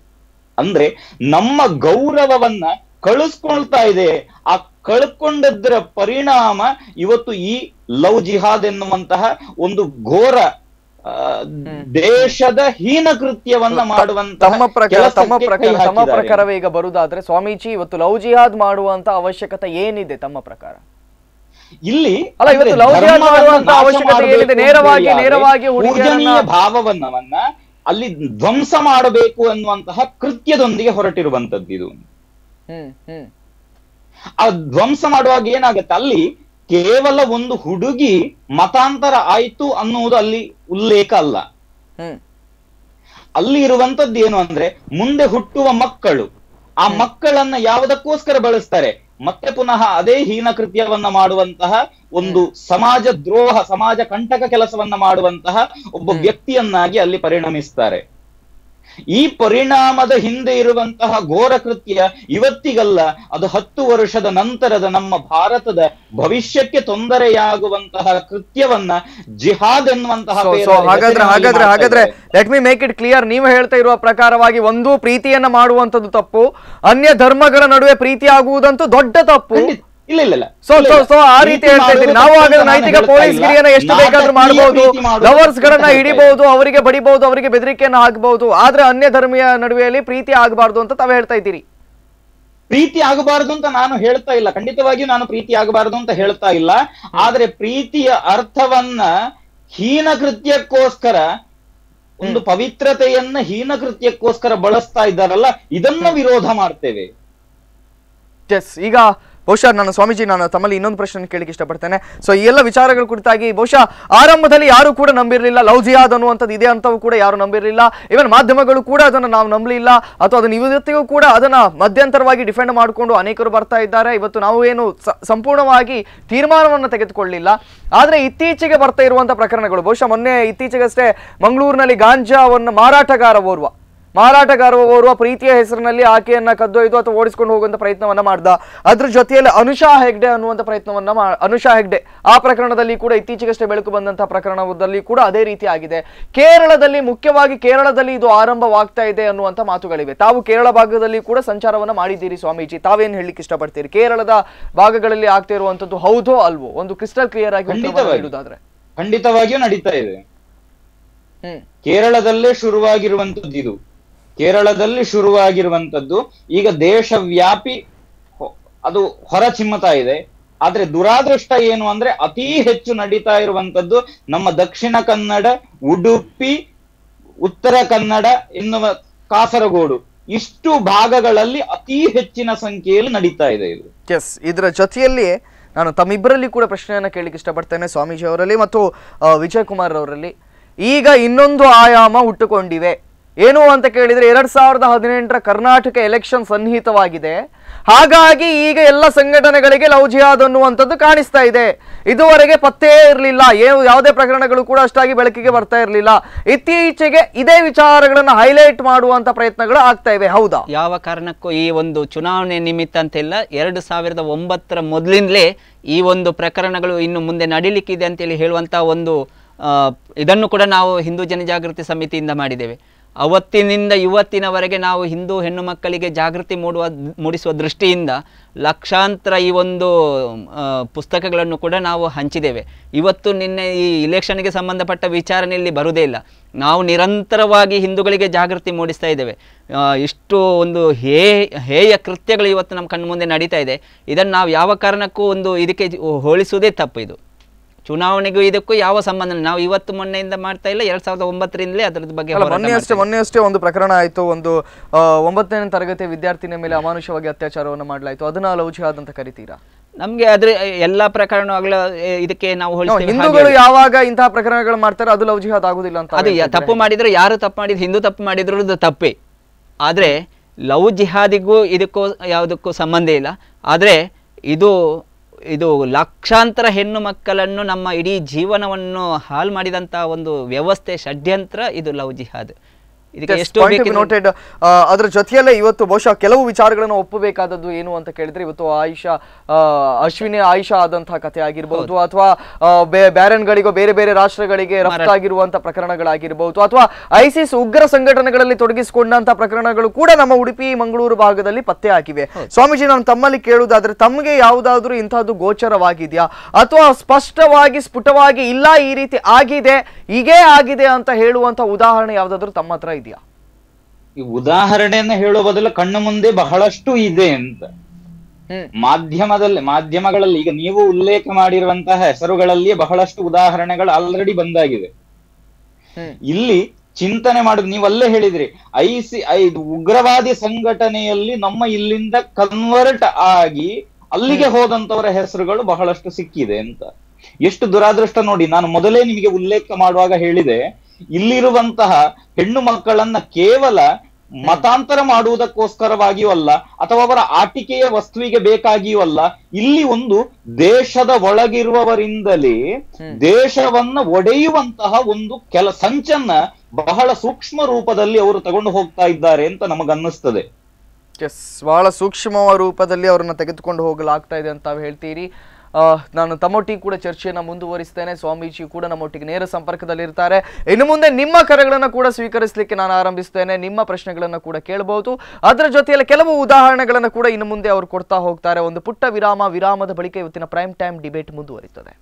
ಅಂದ್ರೆ ನಮ್ಮ ಗೌರವವನ್ನ ಕಳಿಸ್ಕೊಳ್ತಾ ಇದೆ. ಆ ಕಳ್ಕೊಂಡದ್ರ ಪರಿಣಾಮ ಇವತ್ತು ಈ ಲವ್ ಜಿಹಾದ್ ಎನ್ನುವಂತಹ ಒಂದು ಘೋರ ದೇಶದ ಹೀನ ಕೃತ್ಯವನ್ನ ಮಾಡುವಂತ ತಮ್ಮ ಪ್ರಕಾರವೇ ಈಗ ಬರುವುದಾದ್ರೆ ಸ್ವಾಮೀಜಿ ಇವತ್ತು ಲವ್ ಜಿಹಾದ್ ಮಾಡುವಂತ ಅವಶ್ಯಕತೆ ಏನಿದೆ ತಮ್ಮ ಪ್ರಕಾರ? ಇಲ್ಲಿ ಅಲ್ಲ, ಇವತ್ತು ಲವ್ ಜಿಹಾದ್ ಮಾಡುವಂತ ಅವಶ್ಯಕತೆ ಏನಿದೆ? ನೇರವಾಗಿ ಪೂಜನೀಯ ಭಾವವನ್ನ ಅಲ್ಲಿ ಧ್ವಂಸ ಮಾಡಬೇಕು ಅನ್ನುವಂತಹ ಕೃತ್ಯದೊಂದಿಗೆ ಹೊರಟಿರುವಂತದ್ದು ಇದು. ಆ ಧ್ವಂಸ ಮಾಡುವಾಗ ಏನಾಗತ್ತೆ, ಅಲ್ಲಿ ಕೇವಲ ಒಂದು ಹುಡುಗಿ ಮತಾಂತರ ಆಯ್ತು ಅನ್ನುವುದು ಅಲ್ಲಿ ಉಲ್ಲೇಖ ಅಲ್ಲ. ಅಲ್ಲಿ ಇರುವಂತದ್ದು ಏನು ಅಂದ್ರೆ, ಮುಂದೆ ಹುಟ್ಟುವ ಮಕ್ಕಳು, ಆ ಮಕ್ಕಳನ್ನ ಯಾವುದಕ್ಕೋಸ್ಕರ ಬಳಸ್ತಾರೆ, ಮತ್ತೆ ಪುನಃ ಅದೇ ಹೀನ ಕೃತ್ಯವನ್ನ ಮಾಡುವಂತಹ ಒಂದು ಸಮಾಜ ದ್ರೋಹ, ಸಮಾಜ ಕಂಟಕ ಕೆಲಸವನ್ನ ಮಾಡುವಂತಹ ಒಬ್ಬ ವ್ಯಕ್ತಿಯನ್ನಾಗಿ ಅಲ್ಲಿ ಪರಿಣಮಿಸ್ತಾರೆ. ಈ ಪರಿಣಾಮದ ಹಿಂದೆ ಇರುವಂತಹ ಘೋರ ಕೃತ್ಯ ಇವತ್ತಿಗಲ್ಲ, ಅದು 10 ವರ್ಷದ ನಂತರದ ನಮ್ಮ ಭಾರತದ ಭವಿಷ್ಯಕ್ಕೆ ತೊಂದರೆಯಾಗುವಂತಹ ಕೃತ್ಯವನ್ನ ಜಿಹಾದ್ ಎನ್ನುವಂತಹ ಹಾಗಾದ್ರೆ let me make it clear. ನೀವು ಹೇಳ್ತಾ ಇರುವ ಪ್ರಕಾರವಾಗಿ ಒಂದು ಪ್ರೀತಿಯನ್ನ ಮಾಡುವಂತದ್ದು ತಪ್ಪು, ಅನ್ಯ ಧರ್ಮಗಳ ನಡುವೆ ಪ್ರೀತಿ ಆಗುವುದಂತೂ ದೊಡ್ಡ ತಪ್ಪು. ಇಲ್ಲ ಆ ರೀತಿ ಹೇಳ್ತಾ ಇದ್ದೀನಿ ನಾವು. ಹಾಗಾದ್ರೆ ನೈತಿಕ ಪೊಲೀಸ್ ಗಿರಿಯನ್ನ ಎಷ್ಟು ಬೇಕಾದ್ರೂ ಮಾಡಬಹುದು, ಲವರ್ಸ್ ಗಳನ್ನ ಹಿಡಿಬಹುದು, ಅವರಿಗೆ ಬಡಿಬಹುದು, ಅವರಿಗೆ ಬೆದರಿಕೆಯನ್ನ ಹಾಕಬಹುದು, ಆದ್ರೆ ಅನ್ಯ ಧರ್ಮೀಯ ನಡುವೆಯಲ್ಲಿ ಪ್ರೀತಿ ಆಗಬಾರ್ದು ಅಂತ ತಾವು ಹೇಳ್ತಾ ಇದ್ದೀರಿ. ಪ್ರೀತಿ ಆಗಬಾರದು ಅಂತ ನಾನು ಹೇಳ್ತಾ ಇಲ್ಲ, ಖಂಡಿತವಾಗಿಯೂ ನಾನು ಪ್ರೀತಿ ಆಗಬಾರದು ಅಂತ ಹೇಳ್ತಾ ಇಲ್ಲ. ಆದ್ರೆ ಪ್ರೀತಿಯ ಅರ್ಥವನ್ನ ಹೀನ ಕೃತ್ಯಕ್ಕೋಸ್ಕರ, ಒಂದು ಪವಿತ್ರತೆಯನ್ನ ಹೀನ ಕೃತ್ಯಕ್ಕೋಸ್ಕರ ಬಳಸ್ತಾ ಇದ್ದಾರಲ್ಲ, ಇದನ್ನ ವಿರೋಧ ಮಾಡ್ತೇವೆ. ಈಗ ಬಹುಶಃ ನಾನು ಸ್ವಾಮೀಜಿ, ನಾನು ತಮ್ಮಲ್ಲಿ ಇನ್ನೊಂದು ಪ್ರಶ್ನೆ ಕೇಳಲಿಕ್ಕೆ ಇಷ್ಟಪಡ್ತೇನೆ. ಸೊ ಈ ಎಲ್ಲ ವಿಚಾರಗಳ ಕುರಿತಾಗಿ ಬಹುಶಃ ಆರಂಭದಲ್ಲಿ ಯಾರು ಕೂಡ ನಂಬಿರಲಿಲ್ಲ, ಲವ್ ಜಿಹಾದ್ ಅನ್ನುವಂಥದ್ದು ಇದೆ ಅಂತವೂ ಕೂಡ ಯಾರು ನಂಬಿರಲಿಲ್ಲ. ಇವನ್ ಮಾಧ್ಯಮಗಳು ಕೂಡ ಅದನ್ನು ನಾವು ನಂಬಲಿಲ್ಲ, ಅಥವಾ ಅದನ್ನ ಇವತ್ತಿಗೂ ಕೂಡ ಅದನ್ನ ಮಧ್ಯಂತರವಾಗಿ ಡಿಫೆಂಡ್ ಮಾಡಿಕೊಂಡು ಅನೇಕರು ಬರ್ತಾ ಇದ್ದಾರೆ. ಇವತ್ತು ನಾವು ಏನು ಸಂಪೂರ್ಣವಾಗಿ ತೀರ್ಮಾನವನ್ನು ತೆಗೆದುಕೊಳ್ಳಿಲ್ಲ. ಆದ್ರೆ ಇತ್ತೀಚೆಗೆ ಬರ್ತಾ ಇರುವಂತಹ ಪ್ರಕರಣಗಳು, ಬಹುಶಃ ಮೊನ್ನೆ ಇತ್ತೀಚೆಗಷ್ಟೇ ಮಂಗಳೂರಿನಲ್ಲಿ ಗಾಂಜಾವನ್ನು ಮಾರಾಟಗಾರವೋರ್ವ ಪ್ರೀತಿಯ ಹೆಸರಿನಲ್ಲಿ ಆಕೆಯನ್ನ ಕದ್ದೊಯ್ದು ಅಥವಾ ಓಡಿಸಿಕೊಂಡು ಹೋಗುವಂತ ಪ್ರಯತ್ನವನ್ನ ಮಾಡ್ದ. ಅದ್ರ ಜೊತೆಯಲ್ಲಿ ಅನುಷಾ ಹೆಗ್ಡೆ ಅನ್ನುವಂಥ ಪ್ರಯತ್ನವನ್ನ ಅನುಷಾ ಹೆಗ್ಡೆ ಆ ಪ್ರಕರಣದಲ್ಲಿ ಕೂಡ ಇತ್ತೀಚೆಗಷ್ಟೇ ಬೆಳಕು ಬಂದಂತಹ ಪ್ರಕರಣದಲ್ಲಿ ಕೂಡ ಅದೇ ರೀತಿ ಆಗಿದೆ. ಕೇರಳದಲ್ಲಿ, ಮುಖ್ಯವಾಗಿ ಕೇರಳದಲ್ಲಿ ಇದು ಆರಂಭವಾಗ್ತಾ ಇದೆ ಅನ್ನುವಂಥ ಮಾತುಗಳಿವೆ. ತಾವು ಕೇರಳ ಭಾಗದಲ್ಲಿ ಕೂಡ ಸಂಚಾರವನ್ನ ಮಾಡಿದ್ದೀರಿ ಸ್ವಾಮೀಜಿ, ತಾವೇನು ಹೇಳಲಿಕ್ಕೆ ಇಷ್ಟಪಡ್ತೀರಿ? ಕೇರಳದ ಭಾಗಗಳಲ್ಲಿ ಆಗ್ತಾ ಇರುವಂತದ್ದು ಹೌದೋ ಅಲ್ವೋ, ಒಂದು ಕ್ರಿಸ್ಟಲ್ ಕ್ಲಿಯರ್ ಆಗಿ ಹೇಳುವುದಾದ್ರೆ? ಖಂಡಿತವಾಗಿಯೂ ನಡೀತಾ ಇದೆ. ಕೇರಳದಲ್ಲೇ ಶುರುವಾಗಿರುವಂತದ್ದು ಇದು. ಕೇರಳದಲ್ಲಿ ಶುರುವಾಗಿರುವಂತದ್ದು ಈಗ ದೇಶವ್ಯಾಪಿ ಅದು ಹೊರಚಿಮ್ಮತಾ ಇದೆ. ಆದ್ರೆ ದುರಾದೃಷ್ಟ ಏನು ಅಂದ್ರೆ, ಅತಿ ಹೆಚ್ಚು ನಡೀತಾ ಇರುವಂತದ್ದು ನಮ್ಮ ದಕ್ಷಿಣ ಕನ್ನಡ, ಉಡುಪಿ, ಉತ್ತರ ಕನ್ನಡ ಎನ್ನುವ ಕಾಸರಗೋಡು, ಇಷ್ಟು ಭಾಗಗಳಲ್ಲಿ ಅತಿ ಹೆಚ್ಚಿನ ಸಂಖ್ಯೆಯಲ್ಲಿ ನಡೀತಾ ಇದೆ ಇದು. ಎಸ್, ಇದರ ಜೊತೆಯಲ್ಲಿ ನಾನು ತಮ್ಮಿಬ್ಬರಲ್ಲಿ ಕೂಡ ಪ್ರಶ್ನೆಯನ್ನ ಕೇಳಲಿಕ್ಕೆ ಇಷ್ಟಪಡ್ತೇನೆ, ಸ್ವಾಮೀಜಿ ಅವರಲ್ಲಿ ಮತ್ತು ವಿಜಯ್ ಕುಮಾರ್ ಅವರಲ್ಲಿ. ಈಗ ಇನ್ನೊಂದು ಆಯಾಮ ಹುಟ್ಟುಕೊಂಡಿವೆ. ಏನು ಅಂತ ಕೇಳಿದ್ರೆ 2018ರ ಕರ್ನಾಟಕ ಎಲೆಕ್ಷನ್ ಸನ್ನಿಹಿತವಾಗಿದೆ. ಹಾಗಾಗಿ ಈಗ ಎಲ್ಲ ಸಂಘಟನೆಗಳಿಗೆ ಲವ್ ಜಿಹಾದ್ ಅನ್ನುವಂಥದ್ದು ಕಾಣಿಸ್ತಾ ಇದೆ. ಇದುವರೆಗೆ ಪತ್ತೇ ಇರಲಿಲ್ಲ, ಯಾವುದೇ ಪ್ರಕರಣಗಳು ಕೂಡ ಅಷ್ಟಾಗಿ ಬೆಳಕಿಗೆ ಬರ್ತಾ ಇರಲಿಲ್ಲ. ಇತ್ತೀಚೆಗೆ ಇದೇ ವಿಚಾರಗಳನ್ನು ಹೈಲೈಟ್ ಮಾಡುವಂತ ಪ್ರಯತ್ನಗಳು ಆಗ್ತಾ ಇವೆ, ಹೌದಾ? ಯಾವ ಕಾರಣಕ್ಕೂ ಈ ಒಂದು ಚುನಾವಣೆ ನಿಮಿತ್ತ ಅಂತಿಲ್ಲ, 2009ರ ಮೊದಲಿಂದಲೇ ಈ ಒಂದು ಪ್ರಕರಣಗಳು ಇನ್ನು ಮುಂದೆ ನಡೀಲಿಕ್ಕಿದೆ ಅಂತೇಳಿ ಹೇಳುವಂಥ ಒಂದು ಇದನ್ನು ಕೂಡ ನಾವು ಹಿಂದೂ ಜನಜಾಗೃತಿ ಸಮಿತಿಯಿಂದ ಮಾಡಿದ್ದೇವೆ. ಅವತ್ತಿನಿಂದ ಇವತ್ತಿನವರೆಗೆ ನಾವು ಹಿಂದೂ ಹೆಣ್ಣು ಮಕ್ಕಳಿಗೆ ಜಾಗೃತಿ ಮೂಡಿಸುವ ದೃಷ್ಟಿಯಿಂದ ಲಕ್ಷಾಂತರ ಈ ಒಂದು ಪುಸ್ತಕಗಳನ್ನು ಕೂಡ ನಾವು ಹಂಚಿದ್ದೇವೆ. ಇವತ್ತು ನಿನ್ನೆ ಈ ಇಲೆಕ್ಷನ್ಗೆ ಸಂಬಂಧಪಟ್ಟ ವಿಚಾರಣೆಯಲ್ಲಿ ಬರುವುದೇ ಇಲ್ಲ. ನಾವು ನಿರಂತರವಾಗಿ ಹಿಂದೂಗಳಿಗೆ ಜಾಗೃತಿ ಮೂಡಿಸ್ತಾ ಇದ್ದೇವೆ. ಇಷ್ಟು ಒಂದು ಹೇಯ ಕೃತ್ಯಗಳು ಇವತ್ತು ನಮ್ಮ ಕಣ್ಣು ಮುಂದೆ ನಡೀತಾ ಇದೆ. ಇದನ್ನು ನಾವು ಯಾವ ಕಾರಣಕ್ಕೂ ಒಂದು ಇದಕ್ಕೆ ಹೋಲಿಸುವುದೇ ತಪ್ಪು. ಇದು ಚುನಾವಣೆಗೂ ಇದಕ್ಕೂ ಯಾವ ಸಂಬಂಧ? ನಾವು ಇವತ್ತು ಮೊನ್ನೆಯಿಂದ ಮಾಡ್ತಾ ಇಲ್ಲ, 2009ರಿಂದಲೇ ಅದರ ಬಗ್ಗೆ. ಮೊನ್ನೆಯಷ್ಟೇ ಒಂದು ಪ್ರಕರಣ ಆಯಿತು, ಒಂದು 9ನೇ ತರಗತಿ ವಿದ್ಯಾರ್ಥಿನಿಯ ಮೇಲೆ ಅಮಾನುಷವಾಗಿ ಅತ್ಯಾಚಾರವನ್ನು ಮಾಡಲಾಯಿತು. ಅದನ್ನ ಲವ್ ಜಿಹಾದ್ ಅಂತ ಕರಿತೀರಾ? ನಮ್ಗೆ ಅದ್ರ ಎಲ್ಲಾ ಪ್ರಕರಣಗಳ ಇದಕ್ಕೆ ನಾವು ಹಿಂದೂಗಳು ಯಾವಾಗ ಇಂತಹ ಪ್ರಕರಣಗಳು ಮಾಡ್ತಾರೆ ಅದು ಲವ್ ಜಿಹಾದ್ ಆಗುದಿಲ್ಲ ಅಂತ? ಅದು ತಪ್ಪು ಮಾಡಿದ್ರೆ, ಯಾರು ತಪ್ಪು ಮಾಡಿದ್ರು, ಹಿಂದೂ ತಪ್ಪು ಮಾಡಿದ್ರು ಅದು ತಪ್ಪೇ. ಆದ್ರೆ ಲವ್ ಜಿಹಾದಿಗೂ ಇದಕ್ಕೂ ಯಾವುದಕ್ಕೂ ಸಂಬಂಧ ಇಲ್ಲ. ಆದ್ರೆ ಇದು ಲಕ್ಷಾಂತರ ಹೆಣ್ಣು ಮಕ್ಕಳನ್ನು, ನಮ್ಮ ಇಡೀ ಜೀವನವನ್ನು ಹಾಳು ಮಾಡಿದಂಥ ಒಂದು ವ್ಯವಸ್ಥೆ, ಷಡ್ಯಂತ್ರ ಇದು ಲವ್ ಜಿಹಾದ್. ಇದಕ್ಕೆ ಎಷ್ಟು ಬೇಕಿದೆ ನೋಟೆಡ್. ಅದರ ಜೊತೆಯಲ್ಲೇ ಇವತ್ತು ಬಹುಶಃ ಕೆಲವು ವಿಚಾರಗಳನ್ನು ಒಪ್ಪಬೇಕಾದದ್ದು ಏನು ಅಂತ ಕೇಳಿದ್ರೆ, ಇವತ್ತು ಅಶ್ವಿನಿ ಆಯಿಷಾ ಆದಂತಹ ಕಥೆ ಆಗಿರ್ಬಹುದು, ಅಥವಾ ಬ್ಯಾರನ್ಗಳಿಗೋ ಬೇರೆ ಬೇರೆ ರಾಷ್ಟ್ರಗಳಿಗೆ ರಫ್ತಾಗಿರುವಂತಹ ಪ್ರಕರಣಗಳಾಗಿರ್ಬಹುದು, ಅಥವಾ ಐಸಿಸ್ ಉಗ್ರ ಸಂಘಟನೆಗಳಲ್ಲಿ ತೊಡಗಿಸಿಕೊಂಡಂತಹ ಪ್ರಕರಣಗಳು ಕೂಡ ನಮ್ಮ ಉಡುಪಿ ಮಂಗಳೂರು ಭಾಗದಲ್ಲಿ ಪತ್ತೆ ಆಗಿವೆ. ಸ್ವಾಮೀಜಿ, ನಾನು ತಮ್ಮಲ್ಲಿ ಕೇಳುವುದಾದ್ರೆ ತಮಗೆ ಯಾವುದಾದ್ರೂ ಇಂತಹದ್ದು ಗೋಚರವಾಗಿದೆಯಾ, ಅಥವಾ ಸ್ಪಷ್ಟವಾಗಿ ಸ್ಫುಟವಾಗಿ ಇಲ್ಲ ಈ ರೀತಿ ಆಗಿದೆ, ಹೀಗೇ ಆಗಿದೆ ಅಂತ ಹೇಳುವಂತ ಉದಾಹರಣೆ ಯಾವ್ದಾದ್ರು ತಮ್ಮ ಹತ್ರ ಇದೆಯಾ? ಈ ಉದಾಹರಣೆಯನ್ನ ಹೇಳುವ ಬದಲು ಕಣ್ಣು ಮುಂದೆ ಬಹಳಷ್ಟು ಇದೆ ಅಂತ ಮಾಧ್ಯಮಗಳಲ್ಲಿ ಈಗ ನೀವು ಉಲ್ಲೇಖ ಮಾಡಿರುವಂತಹ ಹೆಸರುಗಳಲ್ಲಿಯೇ ಬಹಳಷ್ಟು ಉದಾಹರಣೆಗಳು ಆಲ್ರೆಡಿ ಬಂದಾಗಿವೆ. ಇಲ್ಲಿ ಚಿಂತನೆ ಮಾಡುದು, ನೀವಲ್ಲೇ ಹೇಳಿದ್ರಿ ಉಗ್ರವಾದಿ ಸಂಘಟನೆಯಲ್ಲಿ ನಮ್ಮ ಇಲ್ಲಿಂದ ಕನ್ವರ್ಟ್ ಆಗಿ ಅಲ್ಲಿಗೆ ಹೋದಂತವರ ಹೆಸರುಗಳು ಬಹಳಷ್ಟು ಸಿಕ್ಕಿದೆ ಅಂತ. ಎಷ್ಟು ದುರಾದೃಷ್ಟ ನೋಡಿ. ನಾನು ಮೊದಲೇ ನಿಮಗೆ ಉಲ್ಲೇಖ ಮಾಡುವಾಗ ಹೇಳಿದೆ, ಇಲ್ಲಿರುವಂತಹ ಹೆಣ್ಣು ಮಕ್ಕಳನ್ನ ಕೇವಲ ಮತಾಂತರ ಮಾಡುವುದಕ್ಕೋಸ್ಕರವಾಗಿಯೂ ಅಲ್ಲ, ಅಥವಾ ಅವರ ಆಟಿಕೆಯ ವಸ್ತುವಿಗೆ ಬೇಕಾಗಿಯೂ ಅಲ್ಲ, ಇಲ್ಲಿ ಒಂದು ದೇಶದ ಒಳಗಿರುವವರಿಂದಲೇ ದೇಶವನ್ನ ಒಡೆಯುವಂತಹ ಒಂದು ಸಂಚನ್ನ ಬಹಳ ಸೂಕ್ಷ್ಮ ರೂಪದಲ್ಲಿ ಅವರು ತಗೊಂಡು ಹೋಗ್ತಾ ಇದ್ದಾರೆ ಅಂತ ನಮಗನ್ನಿಸ್ತದೆ. ಬಹಳ ಸೂಕ್ಷ್ಮ ರೂಪದಲ್ಲಿ ಅವರನ್ನ ತೆಗೆದುಕೊಂಡು ಹೋಗಲಾಗ್ತಾ ಇದೆ ಅಂತ ಹೇಳ್ತೀರಿ. ನಾನು ತಮ್ಮೊಟ್ಟಿಗೆ ಕೂಡ ಚರ್ಚೆಯನ್ನು ಮುಂದುವರಿಸ್ತೇನೆ. ಸ್ವಾಮೀಜಿ ಕೂಡ ನಮ್ಮೊಟ್ಟಿಗೆ ನೇರ ಸಂಪರ್ಕದಲ್ಲಿರ್ತಾರೆ. ಇನ್ನು ಮುಂದೆ ನಿಮ್ಮ ಕರೆಗಳನ್ನು ಕೂಡ ಸ್ವೀಕರಿಸಲಿಕ್ಕೆ ನಾನು ಆರಂಭಿಸ್ತೇನೆ. ನಿಮ್ಮ ಪ್ರಶ್ನೆಗಳನ್ನು ಕೂಡ ಕೇಳಬಹುದು. ಅದರ ಜೊತೆಯಲ್ಲಿ ಕೆಲವು ಉದಾಹರಣೆಗಳನ್ನು ಕೂಡ ಇನ್ನು ಮುಂದೆ ಅವರು ಕೊಡ್ತಾ ಹೋಗ್ತಾರೆ. ಒಂದು ಪುಟ್ಟ ವಿರಾಮದ ಬಳಿಕ ಇವತ್ತಿನ ಪ್ರೈಮ್ ಟೈಮ್ ಡಿಬೇಟ್ ಮುಂದುವರಿಯುತ್ತದೆ.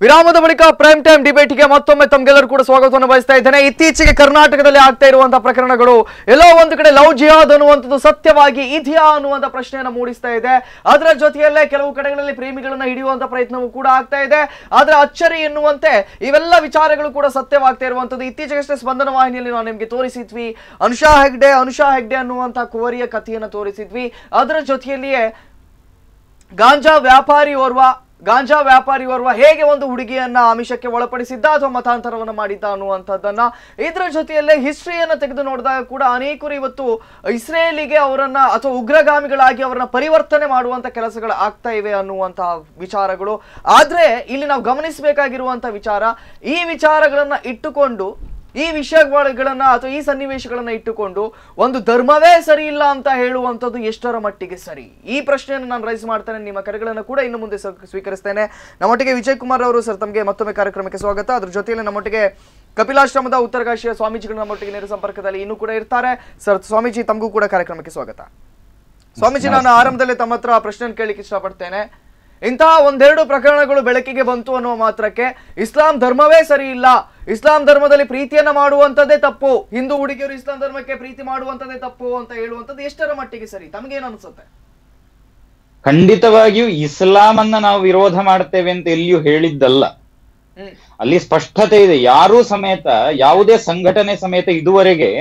ವಿರಾಮದ ಬಳಿಕ ಪ್ರೈಮ್ ಟೈಮ್ ಡಿಬೇಟ್ಗೆ ಮತ್ತೊಮ್ಮೆ ತಮ್ಗೆಲ್ಲರೂ ಕೂಡ ಸ್ವಾಗತವನ್ನು ಬಯಸ್ತಾ ಇದ್ದೇನೆ. ಇತ್ತೀಚೆಗೆ ಕರ್ನಾಟಕದಲ್ಲಿ ಆಗ್ತಾ ಇರುವಂತಹ ಪ್ರಕರಣಗಳು ಎಲ್ಲೋ ಒಂದು ಕಡೆ ಲವ್ ಜಿಹಾದ್ ಅನ್ನುವಂಥದ್ದು ಸತ್ಯವಾಗಿ ಇದೆಯಾ ಅನ್ನುವಂಥ ಪ್ರಶ್ನೆಯನ್ನು ಮೂಡಿಸ್ತಾ ಇದೆ. ಅದರ ಜೊತೆಯಲ್ಲೇ ಕೆಲವು ಕಡೆಗಳಲ್ಲಿ ಪ್ರೇಮಿಗಳನ್ನ ಹಿಡಿಯುವಂತ ಪ್ರಯತ್ನವೂ ಕೂಡ ಆಗ್ತಾ ಇದೆ. ಆದ್ರೆ ಅಚ್ಚರಿ ಎನ್ನುವಂತೆ ಇವೆಲ್ಲ ವಿಚಾರಗಳು ಕೂಡ ಸತ್ಯವಾಗ್ತಾ ಇರುವಂತದ್ದು. ಇತ್ತೀಚೆಗಷ್ಟೇ ಸ್ಪಂದನ ವಾಹಿನಿಯಲ್ಲಿ ನಾವು ನಿಮಗೆ ತೋರಿಸಿದ್ವಿ ಅನುಷಾ ಹೆಗ್ಡೆ ಅನ್ನುವಂತ ಕುವರಿಯ ಕಥೆಯನ್ನು ತೋರಿಸಿದ್ವಿ. ಅದರ ಜೊತೆಯಲ್ಲಿಯೇ ಗಾಂಜಾ ವ್ಯಾಪಾರಿ ಓರ್ವ ಹೇಗೆ ಒಂದು ಹುಡುಗಿಯನ್ನ ಆಮಿಷಕ್ಕೆ ಒಳಪಡಿಸಿದ್ದ ಅಥವಾ ಮತಾಂತರವನ್ನು ಮಾಡಿದ್ದ ಅನ್ನುವಂಥದ್ದನ್ನ, ಇದರ ಜೊತೆಯಲ್ಲೇ ಹಿಸ್ಟ್ರಿಯನ್ನ ತೆಗೆದು ನೋಡಿದಾಗ ಕೂಡ ಅನೇಕರು ಇವತ್ತು ಇಸ್ರೇಲಿಗೆ ಅವರನ್ನ ಅಥವಾ ಉಗ್ರಗಾಮಿಗಳಾಗಿ ಅವರನ್ನ ಪರಿವರ್ತನೆ ಮಾಡುವಂತ ಕೆಲಸಗಳು ಆಗ್ತಾ ಇವೆ ಅನ್ನುವಂತಹ ವಿಚಾರಗಳು. ಆದ್ರೆ ಇಲ್ಲಿ ನಾವು ಗಮನಿಸಬೇಕಾಗಿರುವಂತಹ ವಿಚಾರ, ಈ ವಿಚಾರಗಳನ್ನ ಇಟ್ಟುಕೊಂಡು ಈ ವಿಷಯಗಳನ್ನ ಅಥವಾ ಈ ಸನ್ನಿವೇಶಗಳನ್ನ ಇಟ್ಟುಕೊಂಡು ಒಂದು ಧರ್ಮವೇ ಸರಿ ಇಲ್ಲ ಅಂತ ಹೇಳುವಂಥದ್ದು ಎಷ್ಟರ ಮಟ್ಟಿಗೆ ಸರಿ? ಈ ಪ್ರಶ್ನೆಯನ್ನು ನಾನು ರೈಸ್ ಮಾಡ್ತೇನೆ. ನಿಮ್ಮ ಕರೆಗಳನ್ನು ಕೂಡ ಇನ್ನು ಮುಂದೆ ಸ್ವೀಕರಿಸ್ತೇನೆ. ನಮ್ಮೊಟ್ಟಿಗೆ ವಿಜಯ್ ಕುಮಾರ್ ಅವರು ಸರ್, ತಮಗೆ ಮತ್ತೊಮ್ಮೆ ಕಾರ್ಯಕ್ರಮಕ್ಕೆ ಸ್ವಾಗತ. ಅದ್ರ ಜೊತೆಯಲ್ಲಿ ನಮ್ಮೊಟ್ಟಿಗೆ ಕಪಿಲಾಶ್ರಮದ ಉತ್ತರಕಾಶಿಯ ಸ್ವಾಮೀಜಿಗಳು ನಮ್ಮೊಟ್ಟಿಗೆ ನೇರ ಸಂಪರ್ಕದಲ್ಲಿ ಇನ್ನೂ ಕೂಡ ಇರ್ತಾರೆ. ಸರ್ ಸ್ವಾಮೀಜಿ, ತಮಗೂ ಕೂಡ ಕಾರ್ಯಕ್ರಮಕ್ಕೆ ಸ್ವಾಗತ. ಸ್ವಾಮೀಜಿ, ನಾನು ಆರಂಭದಲ್ಲಿ ತಮ್ಮ ಹತ್ರ ಪ್ರಶ್ನೆ ಕೇಳಲಿಕ್ಕೆ ಇಷ್ಟಪಡ್ತೇನೆ. ಇಂತಹ ಒಂದೆರಡು ಪ್ರಕರಣಗಳು ಬೆಳಕಿಗೆ ಬಂತು ಅನ್ನುವ ಮಾತ್ರಕ್ಕೆ ಇಸ್ಲಾಂ ಧರ್ಮವೇ ಸರಿ ಇಲ್ಲ, ಇಸ್ಲಾಂ ಧರ್ಮದಲ್ಲಿ ಪ್ರೀತಿಯನ್ನ ಮಾಡುವಂತದ್ದೇ ತಪ್ಪು, ಹಿಂದೂ ಹುಡುಗಿಯರು ಇಸ್ಲಾಂ ಧರ್ಮಕ್ಕೆ ಪ್ರೀತಿ ಮಾಡುವಂತದ್ದೇ ತಪ್ಪು ಅಂತ ಹೇಳುವಂತದ್ದು ಎಷ್ಟರ ಮಟ್ಟಿಗೆ ಸರಿ? ತಮಗೇನು ಅನ್ಸುತ್ತೆ? ಖಂಡಿತವಾಗಿಯೂ ಇಸ್ಲಾಂ ಅನ್ನ ನಾವು ವಿರೋಧ ಮಾಡ್ತೇವೆ ಅಂತ ಎಲ್ಲಿಯೂ ಹೇಳಿದ್ದಲ್ಲ. ಅಲ್ಲಿ ಸ್ಪಷ್ಟತೆ ಇದೆ. ಯಾರೂ ಸಮೇತ, ಯಾವುದೇ ಸಂಘಟನೆ ಸಮೇತ ಇದುವರೆಗೆ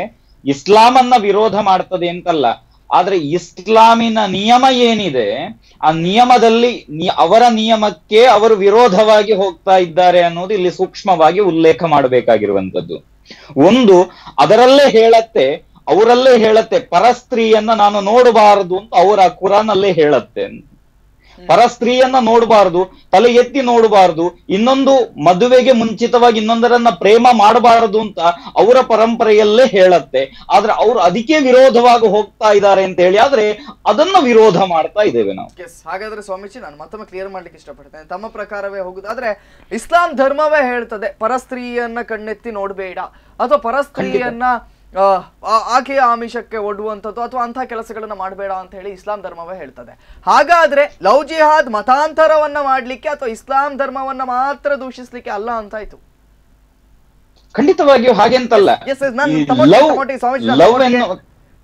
ಇಸ್ಲಾಂ ಅನ್ನ ವಿರೋಧ ಮಾಡ್ತದೆ ಅಂತಲ್ಲ. ಆದ್ರೆ ಇಸ್ಲಾಮಿನ ನಿಯಮ ಏನಿದೆ, ಆ ನಿಯಮದಲ್ಲಿ ಅವರ ನಿಯಮಕ್ಕೆ ಅವರು ವಿರೋಧವಾಗಿ ಹೋಗ್ತಾ ಇದ್ದಾರೆ ಅನ್ನೋದು ಇಲ್ಲಿ ಸೂಕ್ಷ್ಮವಾಗಿ ಉಲ್ಲೇಖ ಮಾಡಬೇಕಾಗಿರುವಂತದ್ದು. ಒಂದು, ಅವರಲ್ಲೇ ಹೇಳತ್ತೆ ಪರಸ್ತ್ರೀಯನ್ನ ನಾನು ನೋಡಬಾರದು ಅಂತ ಅವರ ಕುರಾನ್ ಅಲ್ಲೇ ಹೇಳತ್ತೆ. ಪರಸ್ತ್ರೀಯನ್ನ ನೋಡಬಾರದು, ತಲೆ ಎತ್ತಿ ನೋಡಬಾರದು, ಇನ್ನೊಂದು ಮದುವೆಗೆ ಮುಂಚಿತವಾಗಿ ಇನ್ನೊಂದರನ್ನ ಪ್ರೇಮ ಮಾಡಬಾರದು ಅಂತ ಅವರ ಪರಂಪರೆಯಲ್ಲೇ ಹೇಳತ್ತೆ. ಆದ್ರೆ ಅವರು ಅದಕ್ಕೆ ವಿರೋಧವಾಗಿ ಹೋಗ್ತಾ ಇದ್ದಾರೆ ಅಂತ ಹೇಳಿ ಆದ್ರೆ ಅದನ್ನ ವಿರೋಧ ಮಾಡ್ತಾ ಇದ್ದೇವೆ ನಾವು. ಹಾಗಾದ್ರೆ ಸ್ವಾಮೀಜಿ, ನಾನು ಮತ್ತೊಮ್ಮೆ ಕ್ಲಿಯರ್ ಮಾಡ್ಲಿಕ್ಕೆ ಇಷ್ಟಪಡ್ತೇನೆ. ತಮ್ಮ ಪ್ರಕಾರವೇ ಹೋಗುದು ಆದ್ರೆ ಇಸ್ಲಾಂ ಧರ್ಮವೇ ಹೇಳ್ತದೆ ಪರಸ್ತ್ರೀಯನ್ನ ಕಣ್ಣೆತ್ತಿ ನೋಡ್ಬೇಡ, ಅಥವಾ ಪರಸ್ತ್ರೀಯನ್ನ ಆಕೆಯ ಆಮಿಷಕ್ಕೆ ಒಡ್ಡುವಂಥದ್ದು ಅಥವಾ ಅಂತಹ ಕೆಲಸಗಳನ್ನ ಮಾಡಬೇಡ ಅಂತ ಹೇಳಿ ಇಸ್ಲಾಂ ಧರ್ಮವೇ ಹೇಳ್ತದೆ. ಹಾಗಾದ್ರೆ ಲವ್ ಜಿಹಾದ್ ಮತಾಂತರವನ್ನ ಮಾಡ್ಲಿಕ್ಕೆ ಅಥವಾ ಇಸ್ಲಾಂ ಧರ್ಮವನ್ನ ಮಾತ್ರ ದೂಷಿಸ್ಲಿಕ್ಕೆ ಅಲ್ಲ ಅಂತಾಯ್ತು. ಖಂಡಿತವಾಗಿಯೂ ಹಾಗೆಂತಲ್ಲ.